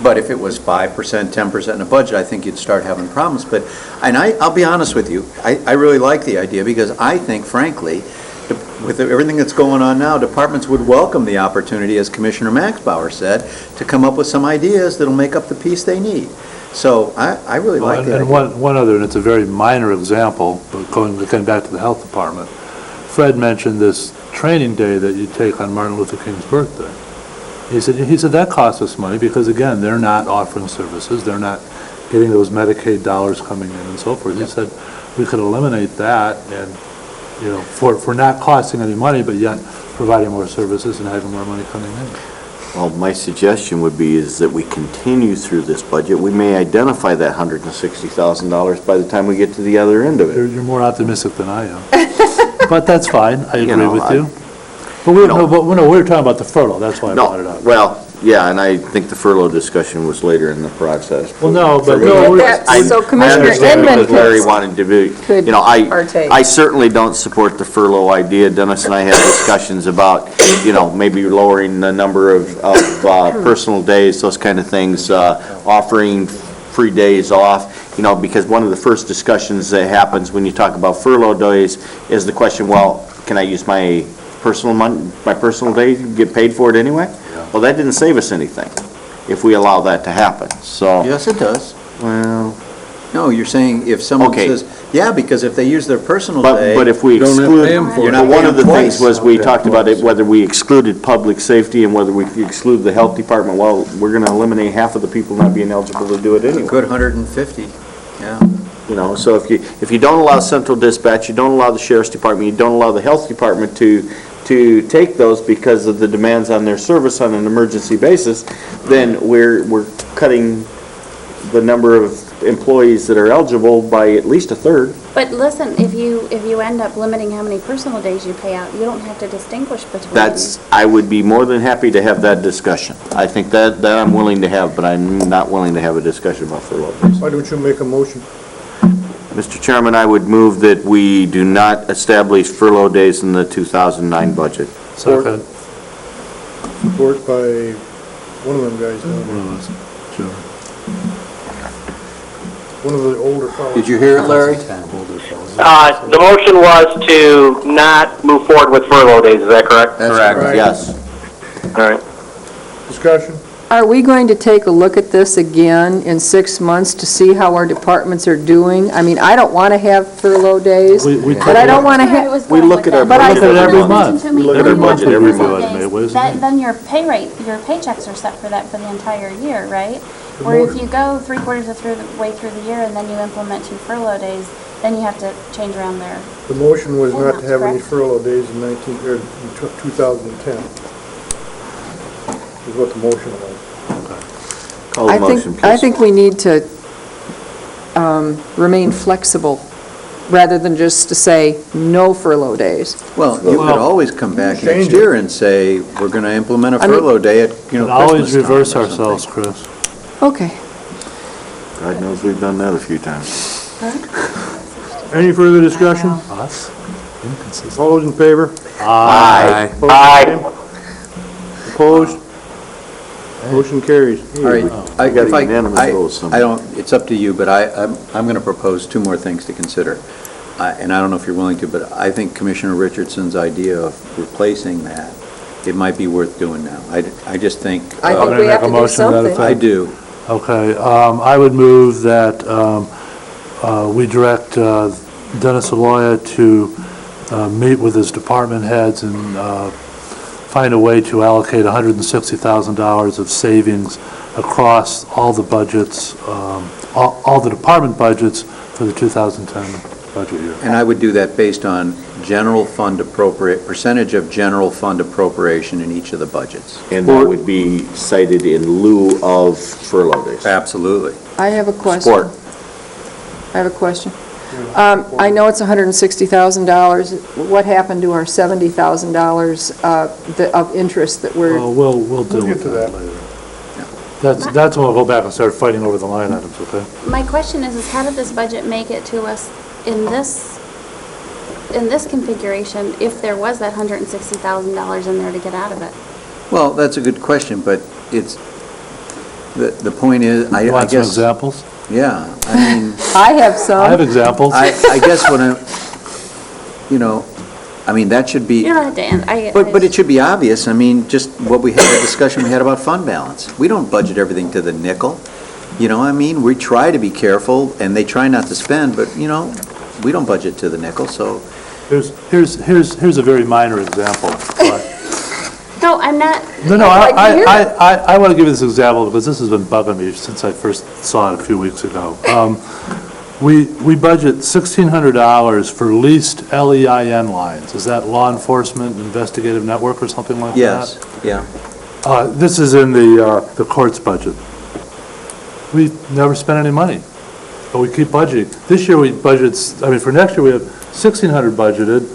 but if it was 5%, 10% in a budget, I think you'd start having problems. I'll be honest with you, I really like the idea, because I think, frankly, with everything that's going on now, departments would welcome the opportunity, as Commissioner Maxbauer said, to come up with some ideas that'll make up the piece they need. So I really like the And idea. one other, and it's a very minor example, but going back to the health department, Fred mentioned this training day that you take on Martin Luther King's birthday. He said that costs us money because, again, they're not offering services, they're not getting those Medicaid dollars coming in and so forth. He said we could eliminate that and, for not costing any money, but yet providing more services and having more money coming in. Well, my suggestion would be is that we continue through this budget. We may identify that $160,000 by the time we get to the other end of it. You're more optimistic than I am. But that's fine, I agree know, with you. But we were talking about the furlough, that's why I brought it No, up. well, yeah, and I think the furlough discussion was later in the process. Well, no, but So Commissioner understand Inman because Larry wanted to be, could partake. I certainly don't support the furlough idea. Dennis and I had discussions about, maybe lowering the number of personal days, those kind of things, offering free days off, because one of the first discussions that happens when you talk about furlough days is the question, well, can I use my personal day, get paid for it anyway? Well, that didn't save us anything if we allow that to happen, so. Yes, it does. Well, No, you're saying if someone Okay. says, yeah, because if they use their personal day. but if we don't have to exclude, pay 'em for it. You're not one paying of the them things twice. was we talked about it, whether we excluded public safety and whether we exclude the health department. Well, we're gonna eliminate half of the people not being eligible to do it A anyway. good 150, yeah. So if you don't allow central dispatch, you don't allow the sheriff's department, you don't allow the health department to take those because of the demands on their service on an emergency basis, then we're cutting the number of employees that are eligible by at least a third. But listen, if you end up limiting how many personal days you pay out, you don't have to distinguish between. I would be more than happy to have that discussion. I think that I'm willing to have, but I'm not willing to have a discussion about furlough days. Why don't you make a motion? Mr. Chairman, I would move that we do not establish furlough days in the 2009 budget. Second. Support by one of them guys down there. Sure. One of the older fellows. Did you hear it, Larry? The motion was to not move forward with furlough days, is that correct? That's Right. Yes. All right. Discussion? Are we going to take a look at this again in 6 months to see how our departments are doing? I mean, I don't want to have furlough days, We but I don't want to have, We look at our But I- budget Look at it every every month. month. We look at Every our month budget we every review month. it, May, isn't it? Then your pay rate, your paychecks are set for that for the entire year, right? Where if you go 3/4 of the way through the year and then you implement 2 furlough days, then you have to change around there. The motion was not to have any Correct. furlough days in 2010. Is what the motion was. Call the motion, please. I think we need to remain flexible rather than just to say no furlough days. Well, you could always come back Change next it. year and say, we're going to implement a I mean- furlough day at, And always Christmas time reverse or something. ourselves, Chris. Okay. God knows we've done that a few times. Any further discussion? Us? Inconsistent. All those in favor? Aye. Aye. Opposed? Motion carries. All right, I got a unanimous vote somewhere. I don't, it's up to you, but I'm going to propose 2 more things to consider. And I don't know if you're willing to, but I think Commissioner Richardson's idea of replacing that, it might be worth doing now. I just think. I I'm think gonna we have make a to do motion to that something. effect. I do. Okay, I would move that we direct Dennis Aloya to meet with his department heads and find a way to allocate $160,000 of savings across all the budgets, all the department budgets for the 2010 budget year. And I would do that based on general fund percentage of general fund appropriation in each of the budgets. And that would be cited in lieu of furlough days. Absolutely. I have a question. Support. I have a question. I know it's $160,000. What happened to our $70,000 of interest that we're, We'll deal get with to that that. later. That's when we'll go back and start fighting over the line items, okay? My question is how did this budget make it to us in this configuration if there was that $160,000 in there to get out of it? Well, that's a good question, but it's, the point is, I You want some guess, examples? yeah, I mean, I have some. I have examples. I guess what I'm, I mean, that should be. You don't have to answer. But it should be obvious, I mean, just what we had, the discussion we had about fund balance. We don't budget everything to the nickel, you know, I mean, we try to be careful, and they try not to spend, but, you know, we don't budget to the nickel, so. Here's a very minor example, but. No, I'm not. No, I'd like to hear I want to give you this example because this has been bugging me since I first saw it a few weeks ago. We budget $1,600 for leased LEIN lines. Is that law enforcement investigative network or something like that? Yes, yeah. This is in the court's budget. We never spent any money, but we keep budgeting. This year we budgeted, I mean, for next year we have $1,600 budgeted.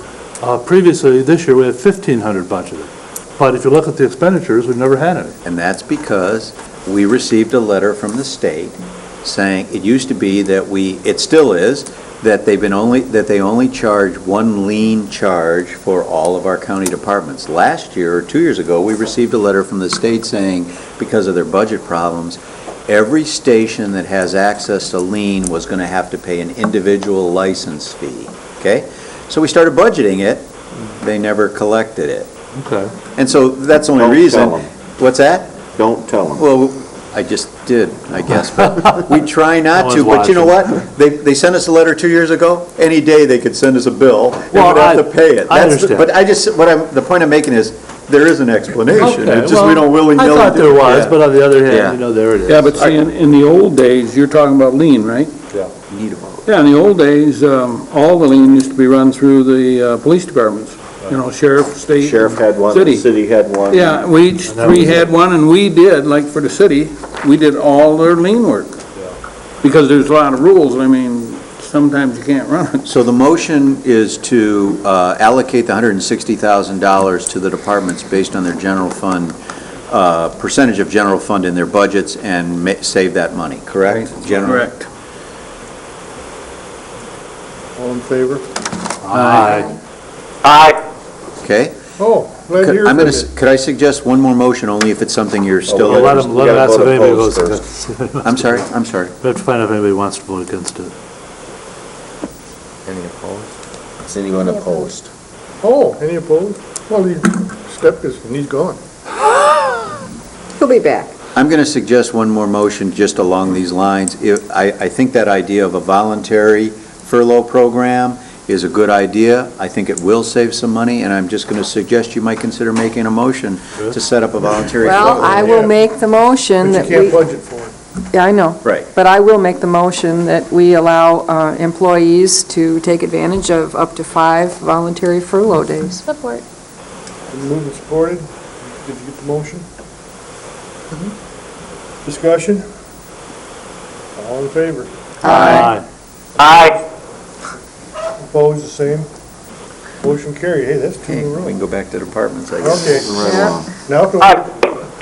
Previously, this year we have $1,500 budgeted. But if you look at the expenditures, we've never had any. And that's because we received a letter from the state saying, it used to be that it still is, that they only charge one lien charge for all of our county departments. Last year, or 2 years ago, we received a letter from the state saying, because of their budget problems, every station that has access to lien was going to have to pay an individual license fee, okay? So we started budgeting it, they never collected it. Okay. And so that's the only Don't reason. tell 'em. What's that? Don't tell them. Well, I just did, I guess, but we try not No to, one's but you know watching. what? They sent us a letter 2 years ago, any day they could send us a bill, and Well, we'd have to I- pay it. I That's the- understand. But the point I'm making is, there is an explanation, Okay, it's just we well, don't willy-nilly do it. I thought there was, Yeah. but on the other Yeah. hand, there it is. Yeah, but see, in the old days, you're talking about lien, right? Need a vote. Yeah, in the old days, all the lien used to be run through the police departments, you know, sheriff, state. Sheriff had one, City. the city had one. Yeah, we each three had one, and we did, like for the city, we did all their lien work. Because there's a lot of rules, I mean, sometimes you can't run it. So the motion is to allocate the $160,000 to the departments based on their general fund, percentage of general fund in their budgets and save that money, correct? General- Correct. All in favor? Aye. Aye. Okay? Oh, glad to hear I'm from gonna, you. could I suggest one more motion, only if it's something you're still, Well, let him We gotta ask if vote anybody opposed goes first. against. I'm sorry. We have to find out if anybody wants to vote against it. Any opposed? Is anyone opposed? Oh, any opposed? Well, Stepka's, and he's gone. He'll be back. I'm gonna suggest one more motion just along these lines. I think that idea of a voluntary furlough program is a good idea. I think it will save some money, and I'm just gonna suggest you might consider making a motion to set up a voluntary furlough. Well, I will make the motion But that you we... can't budget for it. Yeah, I know. Right. But I will make the motion that we allow employees to take advantage of up to 5 voluntary furlough days. Support. Been moved and supported. Did you get the motion? Discussion? All in favor? Aye. Aye. Opposed, the same? Motion carried. Hey, that's 2 in a We row. can go back to departments, I guess. Okay. Yeah. Now, can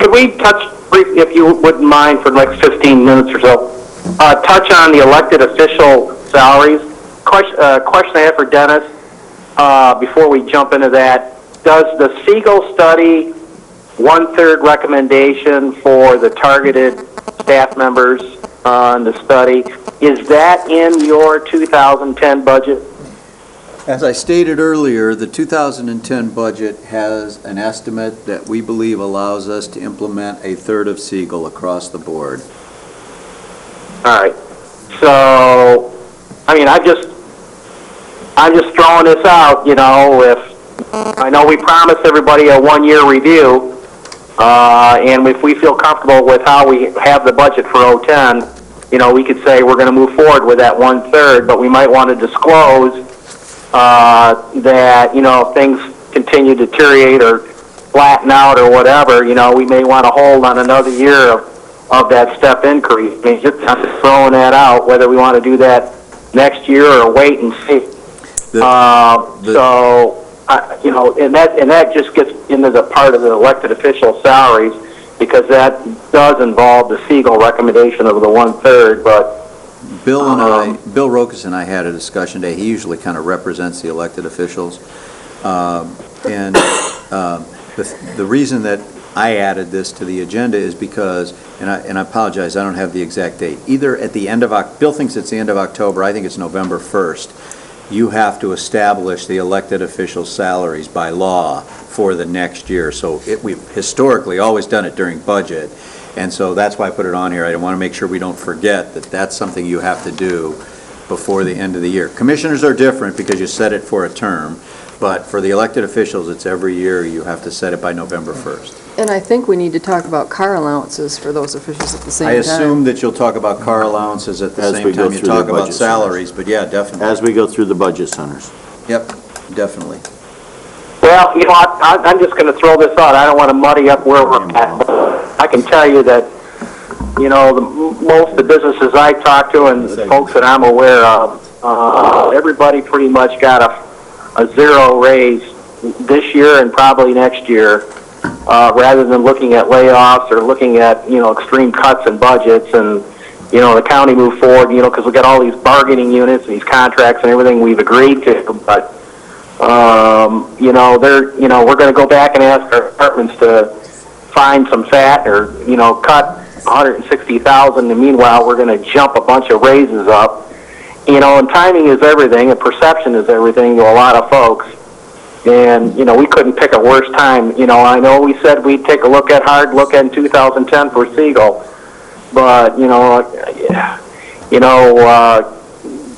Could we touch briefly, if you wouldn't mind, for the next 15 minutes or so, touch on the elected official salaries? Question I have for Dennis, before we jump into that, does the Siegel study, 1/3 recommendation for the targeted staff members on the study, is that in your 2010 budget? As I stated earlier, the 2010 budget has an estimate that we believe allows us to implement 1/3 of Siegel across the board. All right. So, I mean, I'm just throwing this out, you know, if I know we promised everybody a one-year review, and if we feel comfortable with how we have the budget for 010, you know, we could say we're going to move forward with that 1/3, but we might want to disclose that, you know, if things continue to deteriorate or flatten out or whatever, you know, we may want to hold on another year of that step increase. I mean, just throwing that out, whether we want to do that next year or wait and see. You know, and that just gets into the part of the elected official salaries, because that does involve the Siegel recommendation of the 1/3, but Bill Rokas and I had a discussion today. He usually kind of represents the elected officials. And the reason that I added this to the agenda is because, and I apologize, I don't have the exact date. Either at the end of, Bill thinks it's the end of October, I think it's November 1st. You have to establish the elected officials' salaries by law for the next year. So we've historically always done it during budget. And so that's why I put it on here. I want to make sure we don't forget that that's something you have to do before the end of the year. Commissioners are different because you set it for a term, but for the elected officials, it's every year you have to set it by November 1st. And I think we need to talk about car allowances for those officials at the same I time. assume that you'll talk about car allowances at the As same we go time you through talk the about budget salaries, but yeah, definitely. As we go through the budget centers. Yep, definitely. well, you know, I'm just going to throw this out. I don't want to muddy up where we're at. I can tell you that, you know, most of the businesses I talk to and the folks that I'm aware of, everybody pretty much got a zero raise this year and probably next year, rather than looking at layoffs or looking at, you know, extreme cuts in budgets and, you know, the county move forward, you know, because we got all these bargaining units, these contracts and everything we've agreed to, but, you know, we're going to go back and ask our departments to find some fat or, you know, cut 160,000, and meanwhile we're going to jump a bunch of raises up. You know, and timing is everything, and perception is everything to a lot of folks. And, you know, we couldn't pick a worse time. You know, I know we said we'd take a hard look at in 2010 for Siegel, but,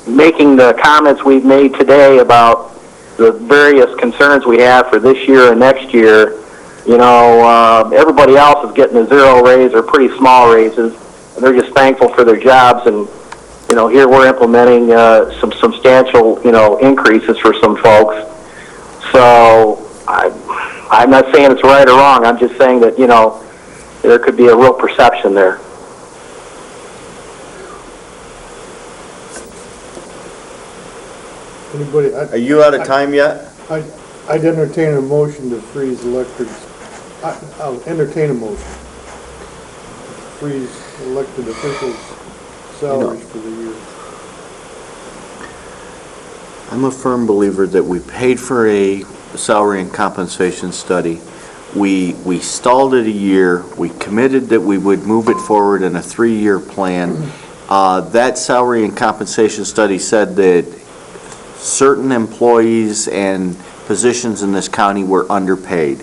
making the comments we've made today about the various concerns we have for this year and next year, you know, everybody else is getting a zero raise or pretty small raises, and they're just thankful for their jobs. And, you know, here we're implementing some substantial, you know, increases for some folks. So I'm not saying it's right or wrong. I'm just saying that, you know, there could be a real perception there. Anybody, Are you out of time yet? I'd entertain a motion to freeze elected, I'll entertain a motion. Freeze elected officials' salaries for the year. I'm a firm believer that we paid for a salary and compensation study. We stalled it a year. We committed that we would move it forward in a 3-year plan. That salary and compensation study said that certain employees and positions in this county were underpaid.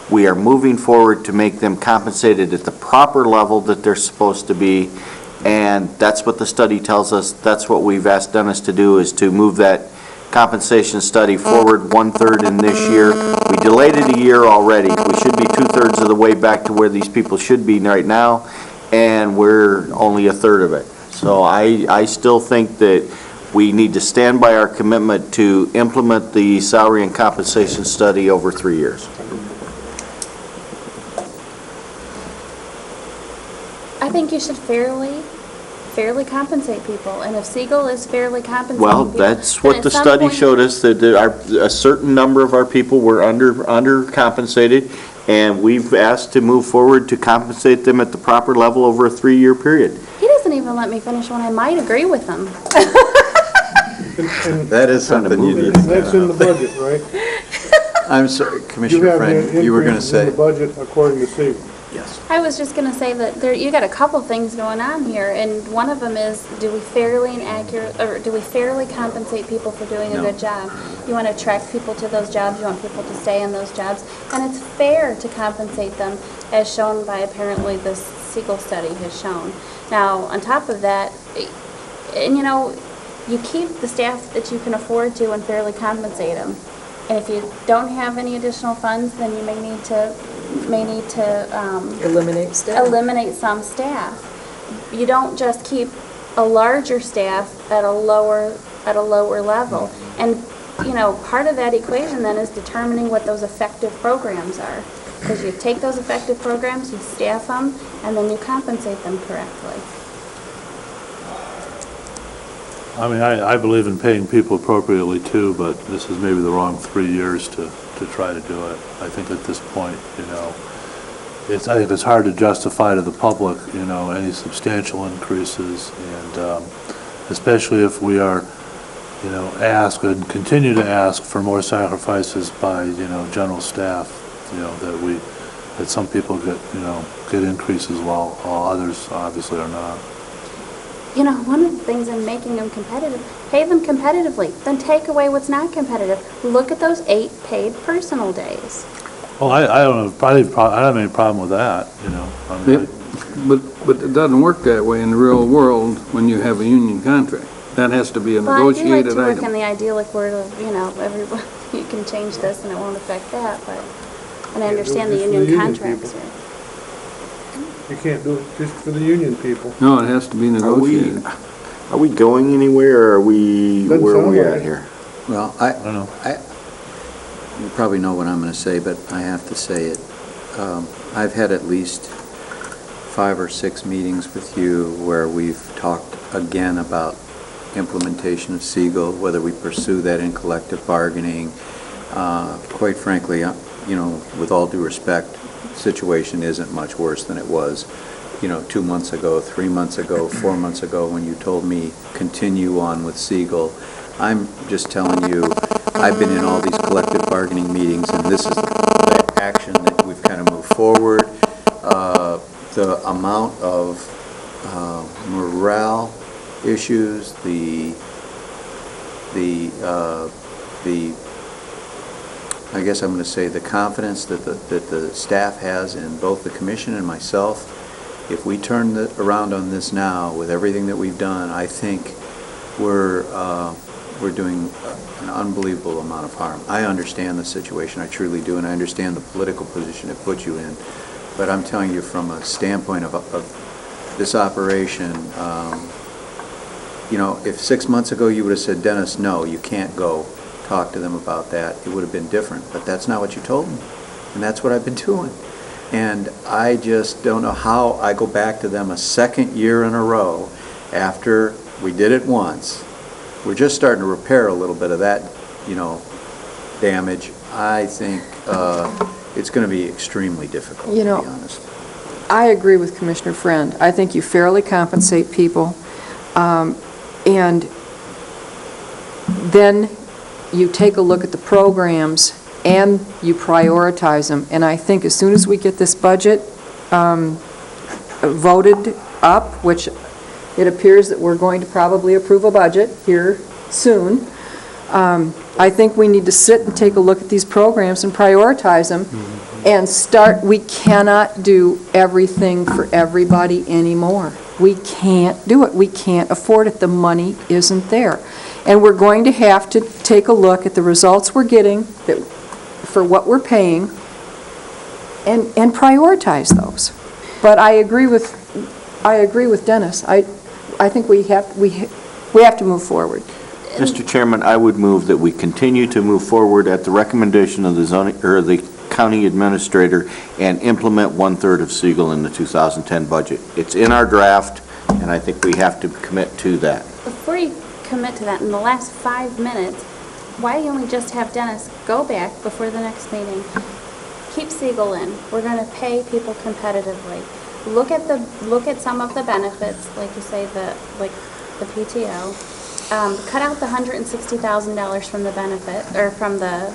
We are moving forward to make them compensated at the proper level that they're supposed to be, and that's what the study tells us. That's what we've asked Dennis to do, is to move that compensation study forward 1/3 in this year. We delayed it a year already. We should be 2/3 of the way back to where these people should be right now, and we're only 1/3 of it. So I still think that we need to stand by our commitment to implement the salary and compensation study over 3 years. I think you should fairly compensate people, and if Siegel is fairly compensating Well, people, that's then what at the some study point- showed us, that a certain number of our people were undercompensated, and we've asked to move forward to compensate them at the proper level over a 3-year period. He doesn't even let me finish when I might agree with him. That is something you need to That's in the budget, right? I'm sorry, You Commissioner have the Frank, you were going to increases in say. the budget according to Siegel. Yes. I was just going to say that you got a couple things going on here, and one of them is, do we fairly compensate people for doing a good job? You want to attract people to those jobs, you want people to stay in those jobs, and it's fair to compensate them, as shown by apparently this Siegel study has shown. Now, on top of that, and you know, you keep the staff that you can afford to and fairly compensate them. And if you don't have any additional funds, then you may need to Eliminate staff. eliminate some staff. You don't just keep a larger staff at a lower level. And, you know, part of that equation then is determining what those effective programs are. Because you take those effective programs, you staff them, and then you compensate them correctly. I mean, I believe in paying people appropriately too, but this is maybe the wrong 3 years to try to do it. I think at this point, you know, I think it's hard to justify to the public, you know, any substantial increases, and especially if we are, you know, ask and continue to ask for more sacrifices by, you know, general staff, you know, that some people get increases while others obviously are not. You know, one of the things in making them competitive, pay them competitively, then take away what's not competitive. Look at those 8 paid personal days. Well, I don't I don't have any problem with that, you know. I mean, But it doesn't work that way in the real world when you have a union contract. That has to be a Well, I do like negotiated to work item. in the idyllic world of, you know, everyone, you can change this and it won't affect that, but, and I understand the just for the union union contracts people. here. You can't do it just for the union people. No, it has to be negotiated. Are we going anywhere, or are we, Doesn't where are sound we like at it. here? Well, I don't know. you probably know what I'm going to say, but I have to say it. I've had at least 5 or 6 meetings with you where we've talked again about implementation of Siegel, whether we pursue that in collective bargaining. Quite frankly, you know, with all due respect, the situation isn't much worse than it was, you know, 2 months ago, 3 months ago, 4 months ago, when you told me continue on with Siegel. I'm just telling you, I've been in all these collective bargaining meetings, and this is the action that we've kind of moved forward. The amount of morale issues, I guess I'm going to say the confidence that the staff has in both the commission and myself. If we turn around on this now with everything that we've done, I think we're doing an unbelievable amount of harm. I understand the situation, I truly do, and I understand the political position it puts you in. But I'm telling you, from a standpoint of this operation, you know, if 6 months ago you would have said, Dennis, no, you can't go talk to them about that, it would have been different. But that's not what you told me, and that's what I've been doing. And I just don't know how I go back to them a second year in a row after we did it once. We're just starting to repair a little bit of that, you know, damage. I think it's going to be extremely difficult, You know, to be honest. I agree with Commissioner Friend. I think you fairly compensate people, and then you take a look at the programs and you prioritize them. And I think as soon as we get this budget voted up, which it appears that we're going to probably approve a budget here soon, I think we need to sit and take a look at these programs and prioritize them and start. We cannot do everything for everybody anymore. We can't do it. We can't afford it. The money isn't there. And we're going to have to take a look at the results we're getting for what we're paying and prioritize those. But I agree with Dennis. I think we have to move forward. Mr. Chairman, I would move that we continue to move forward at the recommendation of the zoning, or the county administrator, and implement 1/3 of Siegel in the 2010 budget. It's in our draft, and I think we have to commit to that. Before you commit to that, in the last 5 minutes, why don't we just have Dennis go back before the next meeting? Keep Siegel in. We're going to pay people competitively. Look at some of the benefits, like you say, the PTO. Cut out the $160,000 from the benefit, or from the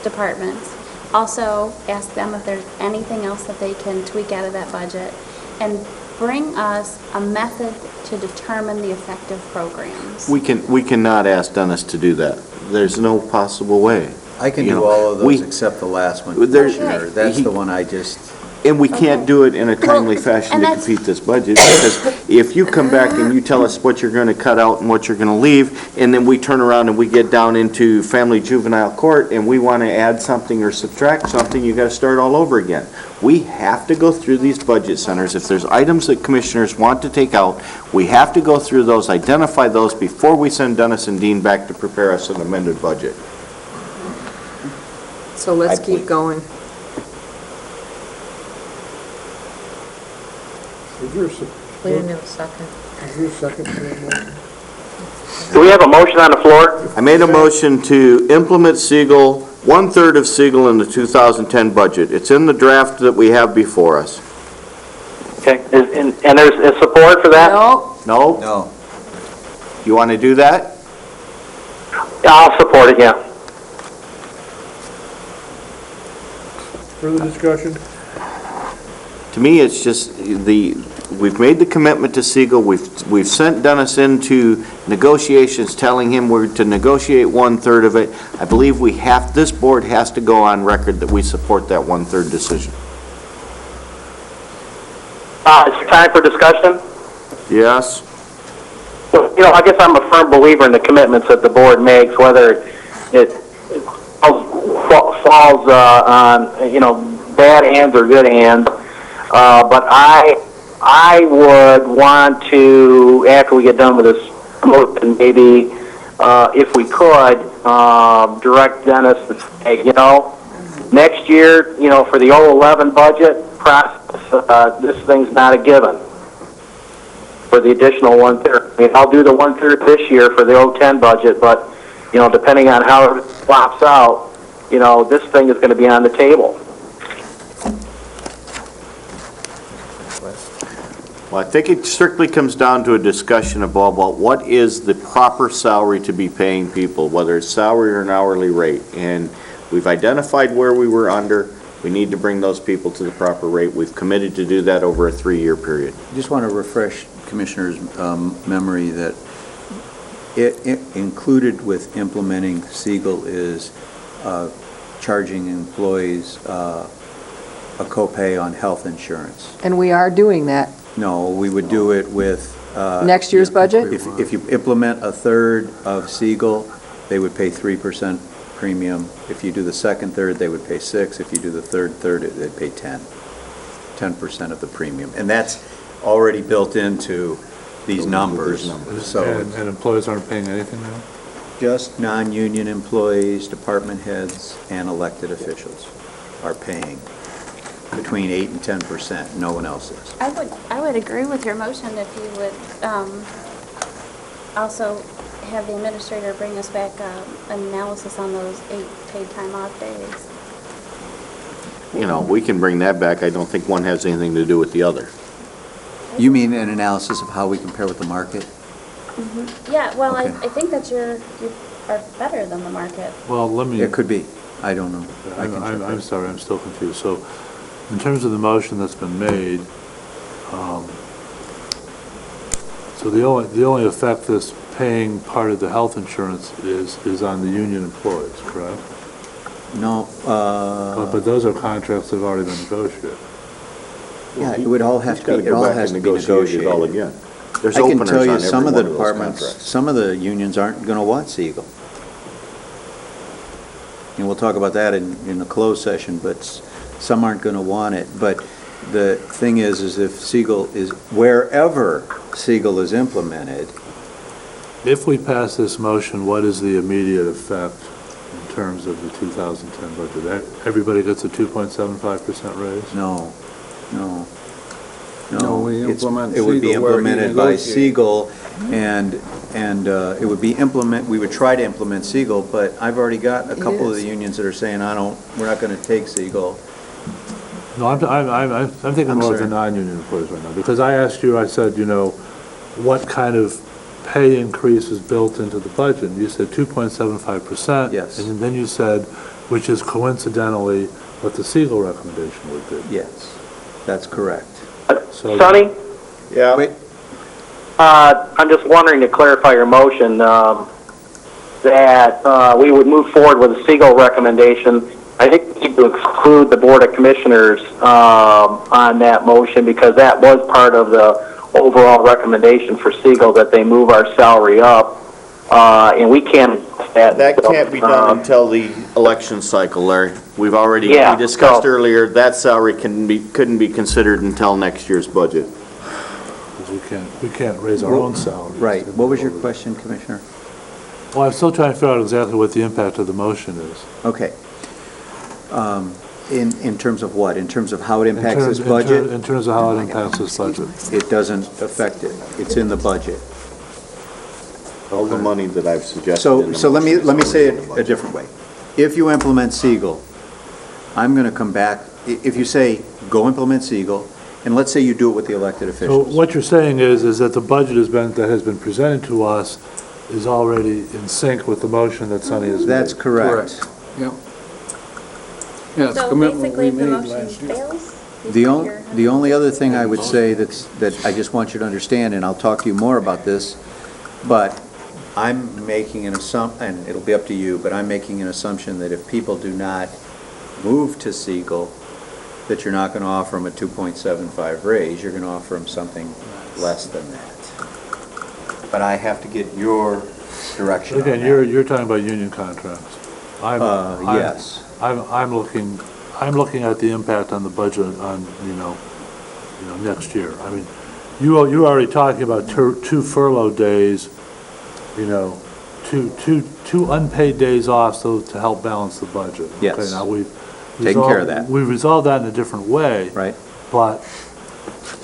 departments. Also, ask them if there's anything else that they can tweak out of that budget, and bring us a method to determine the effective programs. We cannot ask Dennis to do that. There's no possible way. I can You do know, all of those we- except the last one. There's- Commissioner. That's the one I just, And we can't do it in a timely fashion and to that's- complete this budget, because if you come back and you tell us what you're gonna cut out and what you're gonna leave, and then we turn around and we get down into family juvenile court and we wanna add something or subtract something, you gotta start all over again. We have to go through these budget centers. If there's items that commissioners want to take out, we have to go through those, identify those before we send Dennis and Dean back to prepare us an amended budget. So let's keep going. Is there a second? We didn't have a second. Is there a second to that motion? Do we have a motion on the floor? I made a motion to implement Siegel, 1/3 of Siegel in the 2010 budget. It's in the draft that we have before us. Okay, and there's support for that? No, No? No. You want to do that? I'll support it, yeah. Further discussion? To me, it's just we've made the commitment to Siegel, we've sent Dennis into negotiations telling him we're to negotiate 1/3 of it. I believe this board has to go on record that we support that 1/3 decision. Is there time for discussion? Yes? Well, I guess I'm a firm believer in the commitments that the board makes, whether it falls on, bad hands or good hands. But I would want to, after we get done with this motion, maybe, if we could, direct Dennis to say, next year, for the 011 budget process, this thing's not a given for the additional 1/3. I mean, I'll do the 1/3 this year for the 010 budget, but, depending on how it flops out, this thing is going to be on the table. Well, I think it strictly comes down to a discussion about what is the proper salary to be paying people, whether it's salary or an hourly rate. And we've identified where we were under. We need to bring those people to the proper rate. We've committed to do that over a 3-year period. Just want to refresh Commissioner's memory that it included with implementing Siegel is charging employees a copay on health insurance. and we are doing that. No, we would do it with... Next year's budget? If you implement 1/3 of Siegel, they would pay 3% premium. If you do the second third, they would pay 6%. If you do the third, they'd pay 10% of the premium. And that's already built into these numbers. So And employees aren't paying anything now? just non-union employees, department heads, and elected officials are paying between 8% and 10%. No one else is. I would agree with your motion if you would also have the administrator bring us back an analysis on those 8 paid time off days. We can bring that back. I don't think one has anything to do with the other. You mean an analysis of how we compare with the market? Yeah, well, Okay. I think that you are better than the market. Well, let me... It could be. I don't know. I can check I'm that. sorry, I'm still confused. So, in terms of the motion that's been made, so the only effect this paying part of the health insurance is on the union employees, correct? No, But those are contracts that have already been negotiated. yeah, it would all have He's to gotta be, it go all back has and to be negotiate it all negotiated. again. There's I can openers tell on you, every some of one the those departments, contracts. some of the unions aren't going to want Siegel. And we'll talk about that in a closed session, but some aren't going to want it. But the thing is if Siegel is, wherever Siegel is implemented, If we pass this motion, what is the immediate effect in terms of the 2010 budget? Everybody gets a 2.75% raise? no. No, we It's- implement It would be Siegel where he implemented by negotiates. Siegel, and it would be we would try to implement Siegel, but I've already got a couple of the unions that are saying, we're not going to take Siegel. No, I'm thinking I'm more of the sorry. non-union employees right now, because I asked you, I said, what kind of pay increase is built into the budget? And you said 2.75%. Yes. And then you said, which is coincidentally what the Siegel recommendation would be. Yes, that's correct. So- Sonny? Yeah. Wait. I'm just wondering to clarify your motion, that we would move forward with the Siegel recommendation I think we need to exclude the Board of Commissioners on that motion because that was part of the overall recommendation for Siegel that they move our salary up. And we can't. That can't be done until the election cycle, Larry. We've already, Yeah, we discussed so- earlier, that salary couldn't be considered until next year's budget. Because we can't raise our own salary. Right. What was your question, Commissioner? Well, I'm still trying to figure out exactly what the impact of the motion is. Okay. In terms of what? In terms of how it impacts this budget? In terms of how it impacts this budget. It doesn't affect it. It's in the budget. All the money that I've suggested. in the So let motion me is say in the it a budget. different way. If you implement Siegel, I'm going to come back, if you say, go implement Siegel, and let's say you do it with the elected So officials. what you're saying is that the budget that has been presented to us is already in sync with the motion that Sonny has made. That's correct. Yep. Yeah, it's a So commitment basically, we if the made motion last year. fails? The only other thing I would say that I just want you to understand, and I'll talk to you more about this, but I'm making an assumption, and it'll be up to you, but I'm making an assumption that if people do not move to Siegel, that you're not going to offer them a 2.75 raise, you're going to offer them something less than that. But I have to get your direction on Again, that. you're talking about union contracts. Yes. I'm looking at the impact on the budget on, next year. I mean, you already talking about two furlough days, two unpaid days off, so to help balance the budget. Yes. Okay, now we've Taking care of that. We've resolved that in a different way. Right. But,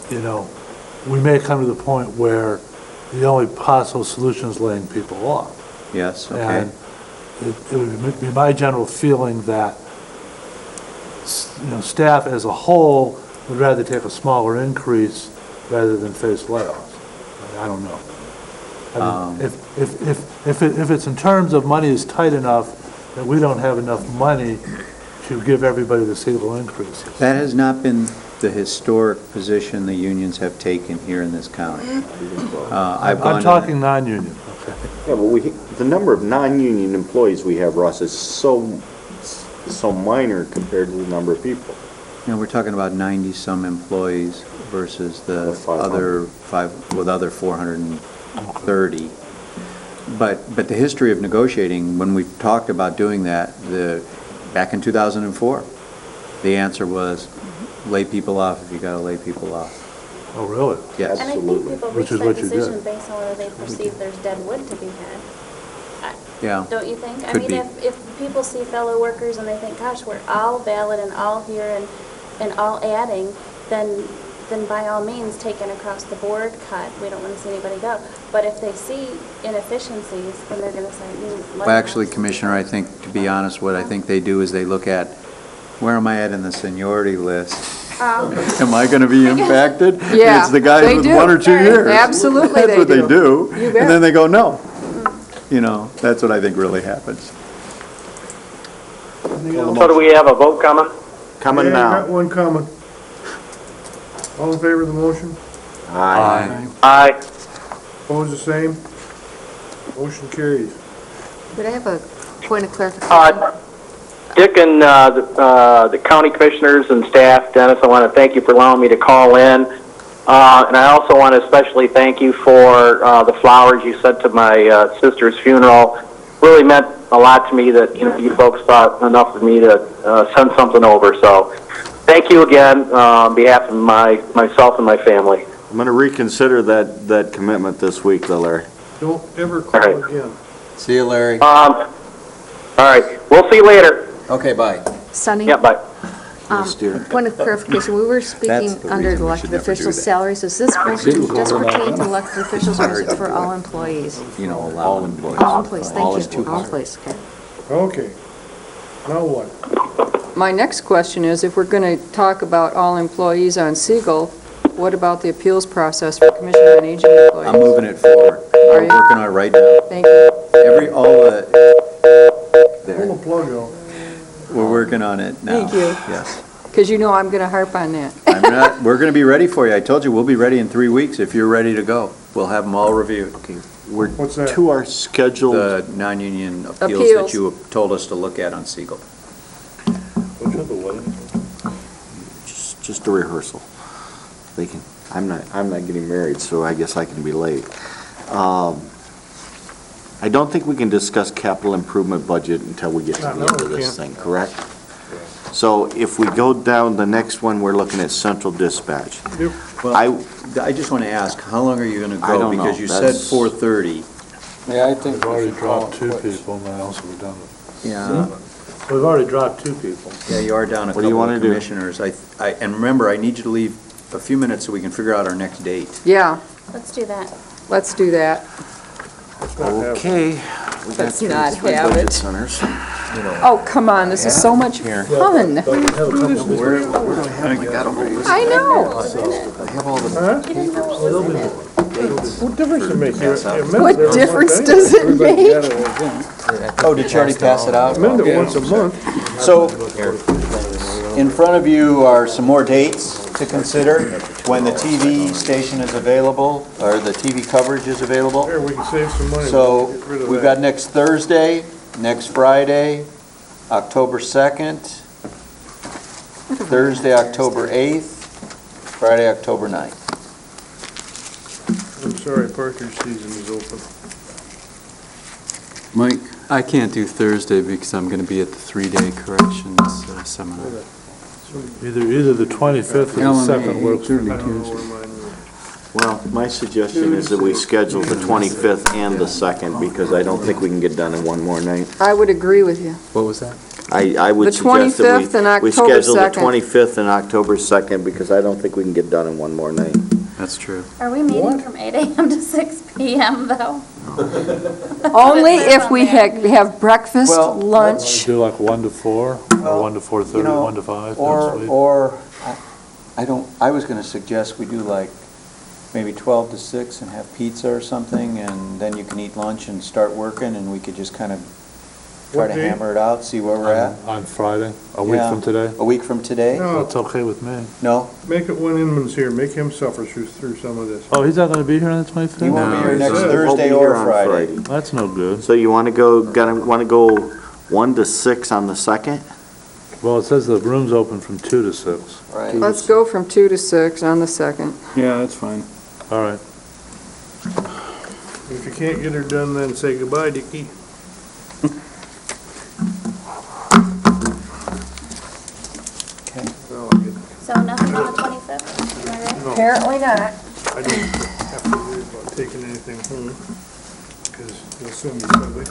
we may come to the point where the only possible solution is laying people off. Yes, okay. And it would be my general feeling that, staff as a whole would rather take a smaller increase rather than face layoffs. I don't know. I mean, if it's in terms of money is tight enough that we don't have enough money to give everybody the single increase. That has not been the historic position the unions have taken here in this county. I've gone I'm to- talking non-union. Yeah, but the number of non-union employees we have, Russ, is so minor compared to the number of people. We're talking about 90-some employees versus the With 500. other 430. But the history of negotiating, when we talked about doing that, back in 2004, the answer was lay people off if you got to lay people off. Oh, really? Yes. And I think Absolutely. people Which reach is that what you did. decision based on whether they perceive there's dead wood to be had. Yeah. Don't you think? I Could mean, be. if people see fellow workers and they think, gosh, we're all valid and all here and all adding, then by all means, take an across the board cut. We don't want to see anybody go. But if they see inefficiencies, then they're going to say, Well, actually, Commissioner, I think, to be honest, what I think they do is they look at, where am I at in the seniority list? Am I going to be impacted? And Yeah, it's the guys they with do. 1 or 2 years. Absolutely That's they what they do. do. You bet. And then they go, no. That's what I think really happens. So do we have a vote coming? Coming Yeah, now. got one coming. All in favor of the motion? Aye. Aye. Opposed, the same? Motion carries. Could I have a point of clarification? Dick and the county commissioners and staff, Dennis, I want to thank you for allowing me to call in. And I also want to especially thank you for the flowers you sent to my sister's funeral. Really meant a lot to me that you folks thought enough of me to send something over. So thank you again on behalf of myself and my family. I'm going to reconsider that commitment this week, though, Larry. Don't ever call All right. again. See you, Larry. All right, we'll see you later. Okay, bye. Sunny? Yeah, bye. Yes, dear. Point of clarification, we were speaking That's the under reason the we elected should never do officials' that. salaries. Is this motion just pertain to elected officials or is it for all employees? Allow employees. All employees, All thank is too you. All hard. employees, okay. Okay. Now what? My next question is, if we're going to talk about all employees on Siegel, what about the appeals process for Commissioner on Aging employees? I'm moving it forward. Are We're you? working on it right now. Thank you. Pull the plug out. We're working on it now. Thank you. Yes. Because you know I'm going to harp on that. We're going to be ready for you. I told you, we'll be ready in 3 weeks if you're ready to go. We'll have them all reviewed. We're What's that? to our scheduled, The non-union appeals Appeals. that you told us to look at on Siegel. Just a rehearsal. They can, I'm not getting married, so I guess I can be late. I don't think we can discuss capital improvement budget until we get to the No, end of we this can't. thing, correct? So if we go down the next one, we're looking at central dispatch. Well, I, I just want to ask, how long are you going to I go? don't know. Because you said That's- 4:30. Yeah, I think We've we already should call dropped it two quits. people, and else we've done it. Yeah, We've already dropped two people. yeah, you are down a What do you couple wanna of do? commissioners. And remember, I need you to leave a few minutes so we can figure out our next date. Yeah, Let's do that. let's do that. okay. We got Let's not three have budget it. centers. Oh, come on, this is so much Here. fun. I know. What difference does it make? What difference does it Everybody make? got it, I think. Oh, did you already pass it out? Amend it once a month. So, in front of you are some more dates to consider when the TV station is available, or the TV coverage is available. Here, we can save some money. So, Get rid of we've that. got next Thursday, next Friday, October 2nd, Thursday, October 8th, Friday, October 9th. I'm sorry, partridge season is open. Mike? I can't do Thursday because I'm going to be at the 3-day corrections seminar. Either the 25th or the Ellen, 2nd works for 8:30 me. I don't know Tuesday. where mine is. Well, my suggestion is that we schedule the 25th and the 2nd, because I don't think we can get done in one more night. I would agree with you. What was that? I would The suggest that 25th and we October schedule the 2nd. 25th and October 2nd, because I don't think we can get done in one more night. That's true. Are we meeting from 8 a.m. to 6 p.m. though? Only if we have breakfast, Well, lunch. Do like 1 to 4, Well, or 1 to 4:30, you know, 1 to 5 Or, next week? I was going to suggest we do like maybe 12 to 6 and have pizza or something, and then you can eat lunch and start working, and we could just kind of try What to day? hammer it out, see where we're at. On Friday, a week Yeah. from today? A week from today? No, That's okay with me. No? make it when Inman's here, make him suffer through some of this. Oh, he's not gonna be here on the He 25th? won't be here he next said. Won't be Thursday here or on Friday. That's no good. So you want to go 1 to 6 on the 2nd? Well, it says the room's open from 2 to 6. Right. Let's go from 2 to 6 on the 2nd. Yeah, that's fine. All right. If you can't get her done, then say goodbye, Dickie. Okay. Well, I get- So nothing on the 25th? Am I right? no, Apparently not. I don't have to worry about taking anything home, because you'll soon be somebody.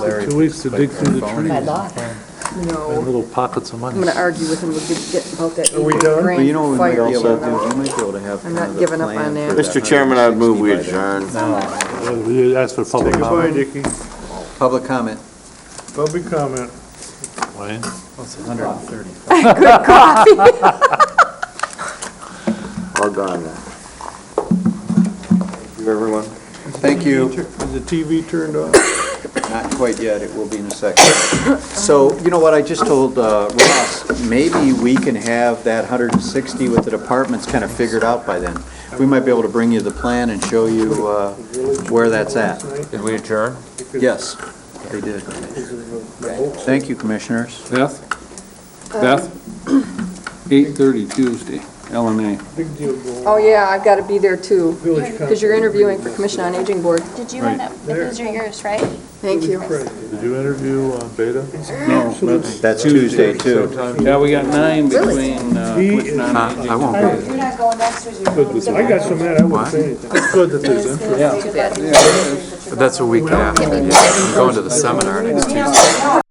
Larry. 2 weeks to dig through the trees. No. Find little pockets of money. I'm going to argue with him about that Are we done? Well, you know what we might fire be able to channel. do? We might be able to have I'm kind not of a giving up plan on that. for Mr. Chairman, I would move we 160 by then. adjourn. You asked for Say public goodbye, comment, Dickie. Public comment. Public comment. Wayne? What's 130? Good coffee. All gone now. Thank you, everyone. Thank you. Is the TV turned off? Not quite yet, it will be in a second. So, you know what, I just told Ross, maybe we can have that 160 with the departments kind of figured out by then. We might be able to bring you the plan and show you where that's at. Did we adjourn? Yes, they did. Thank you, Commissioners. Beth? Beth? 8:30 Tuesday, LNA. Big deal going. Oh, yeah, I've got to be there too, Village because you're interviewing for Commission on Aging Board. Did you end up, those are yours, right? Thank you. Did you interview Beta? No, That's Tuesday, too. yeah, we got 9 between, He putting is- on I aging. won't be. You're not going next, or is I got some of that, I wouldn't say anything. It's good that there's interest. Yeah. But that's a week after. I'm going to the seminar next Tuesday.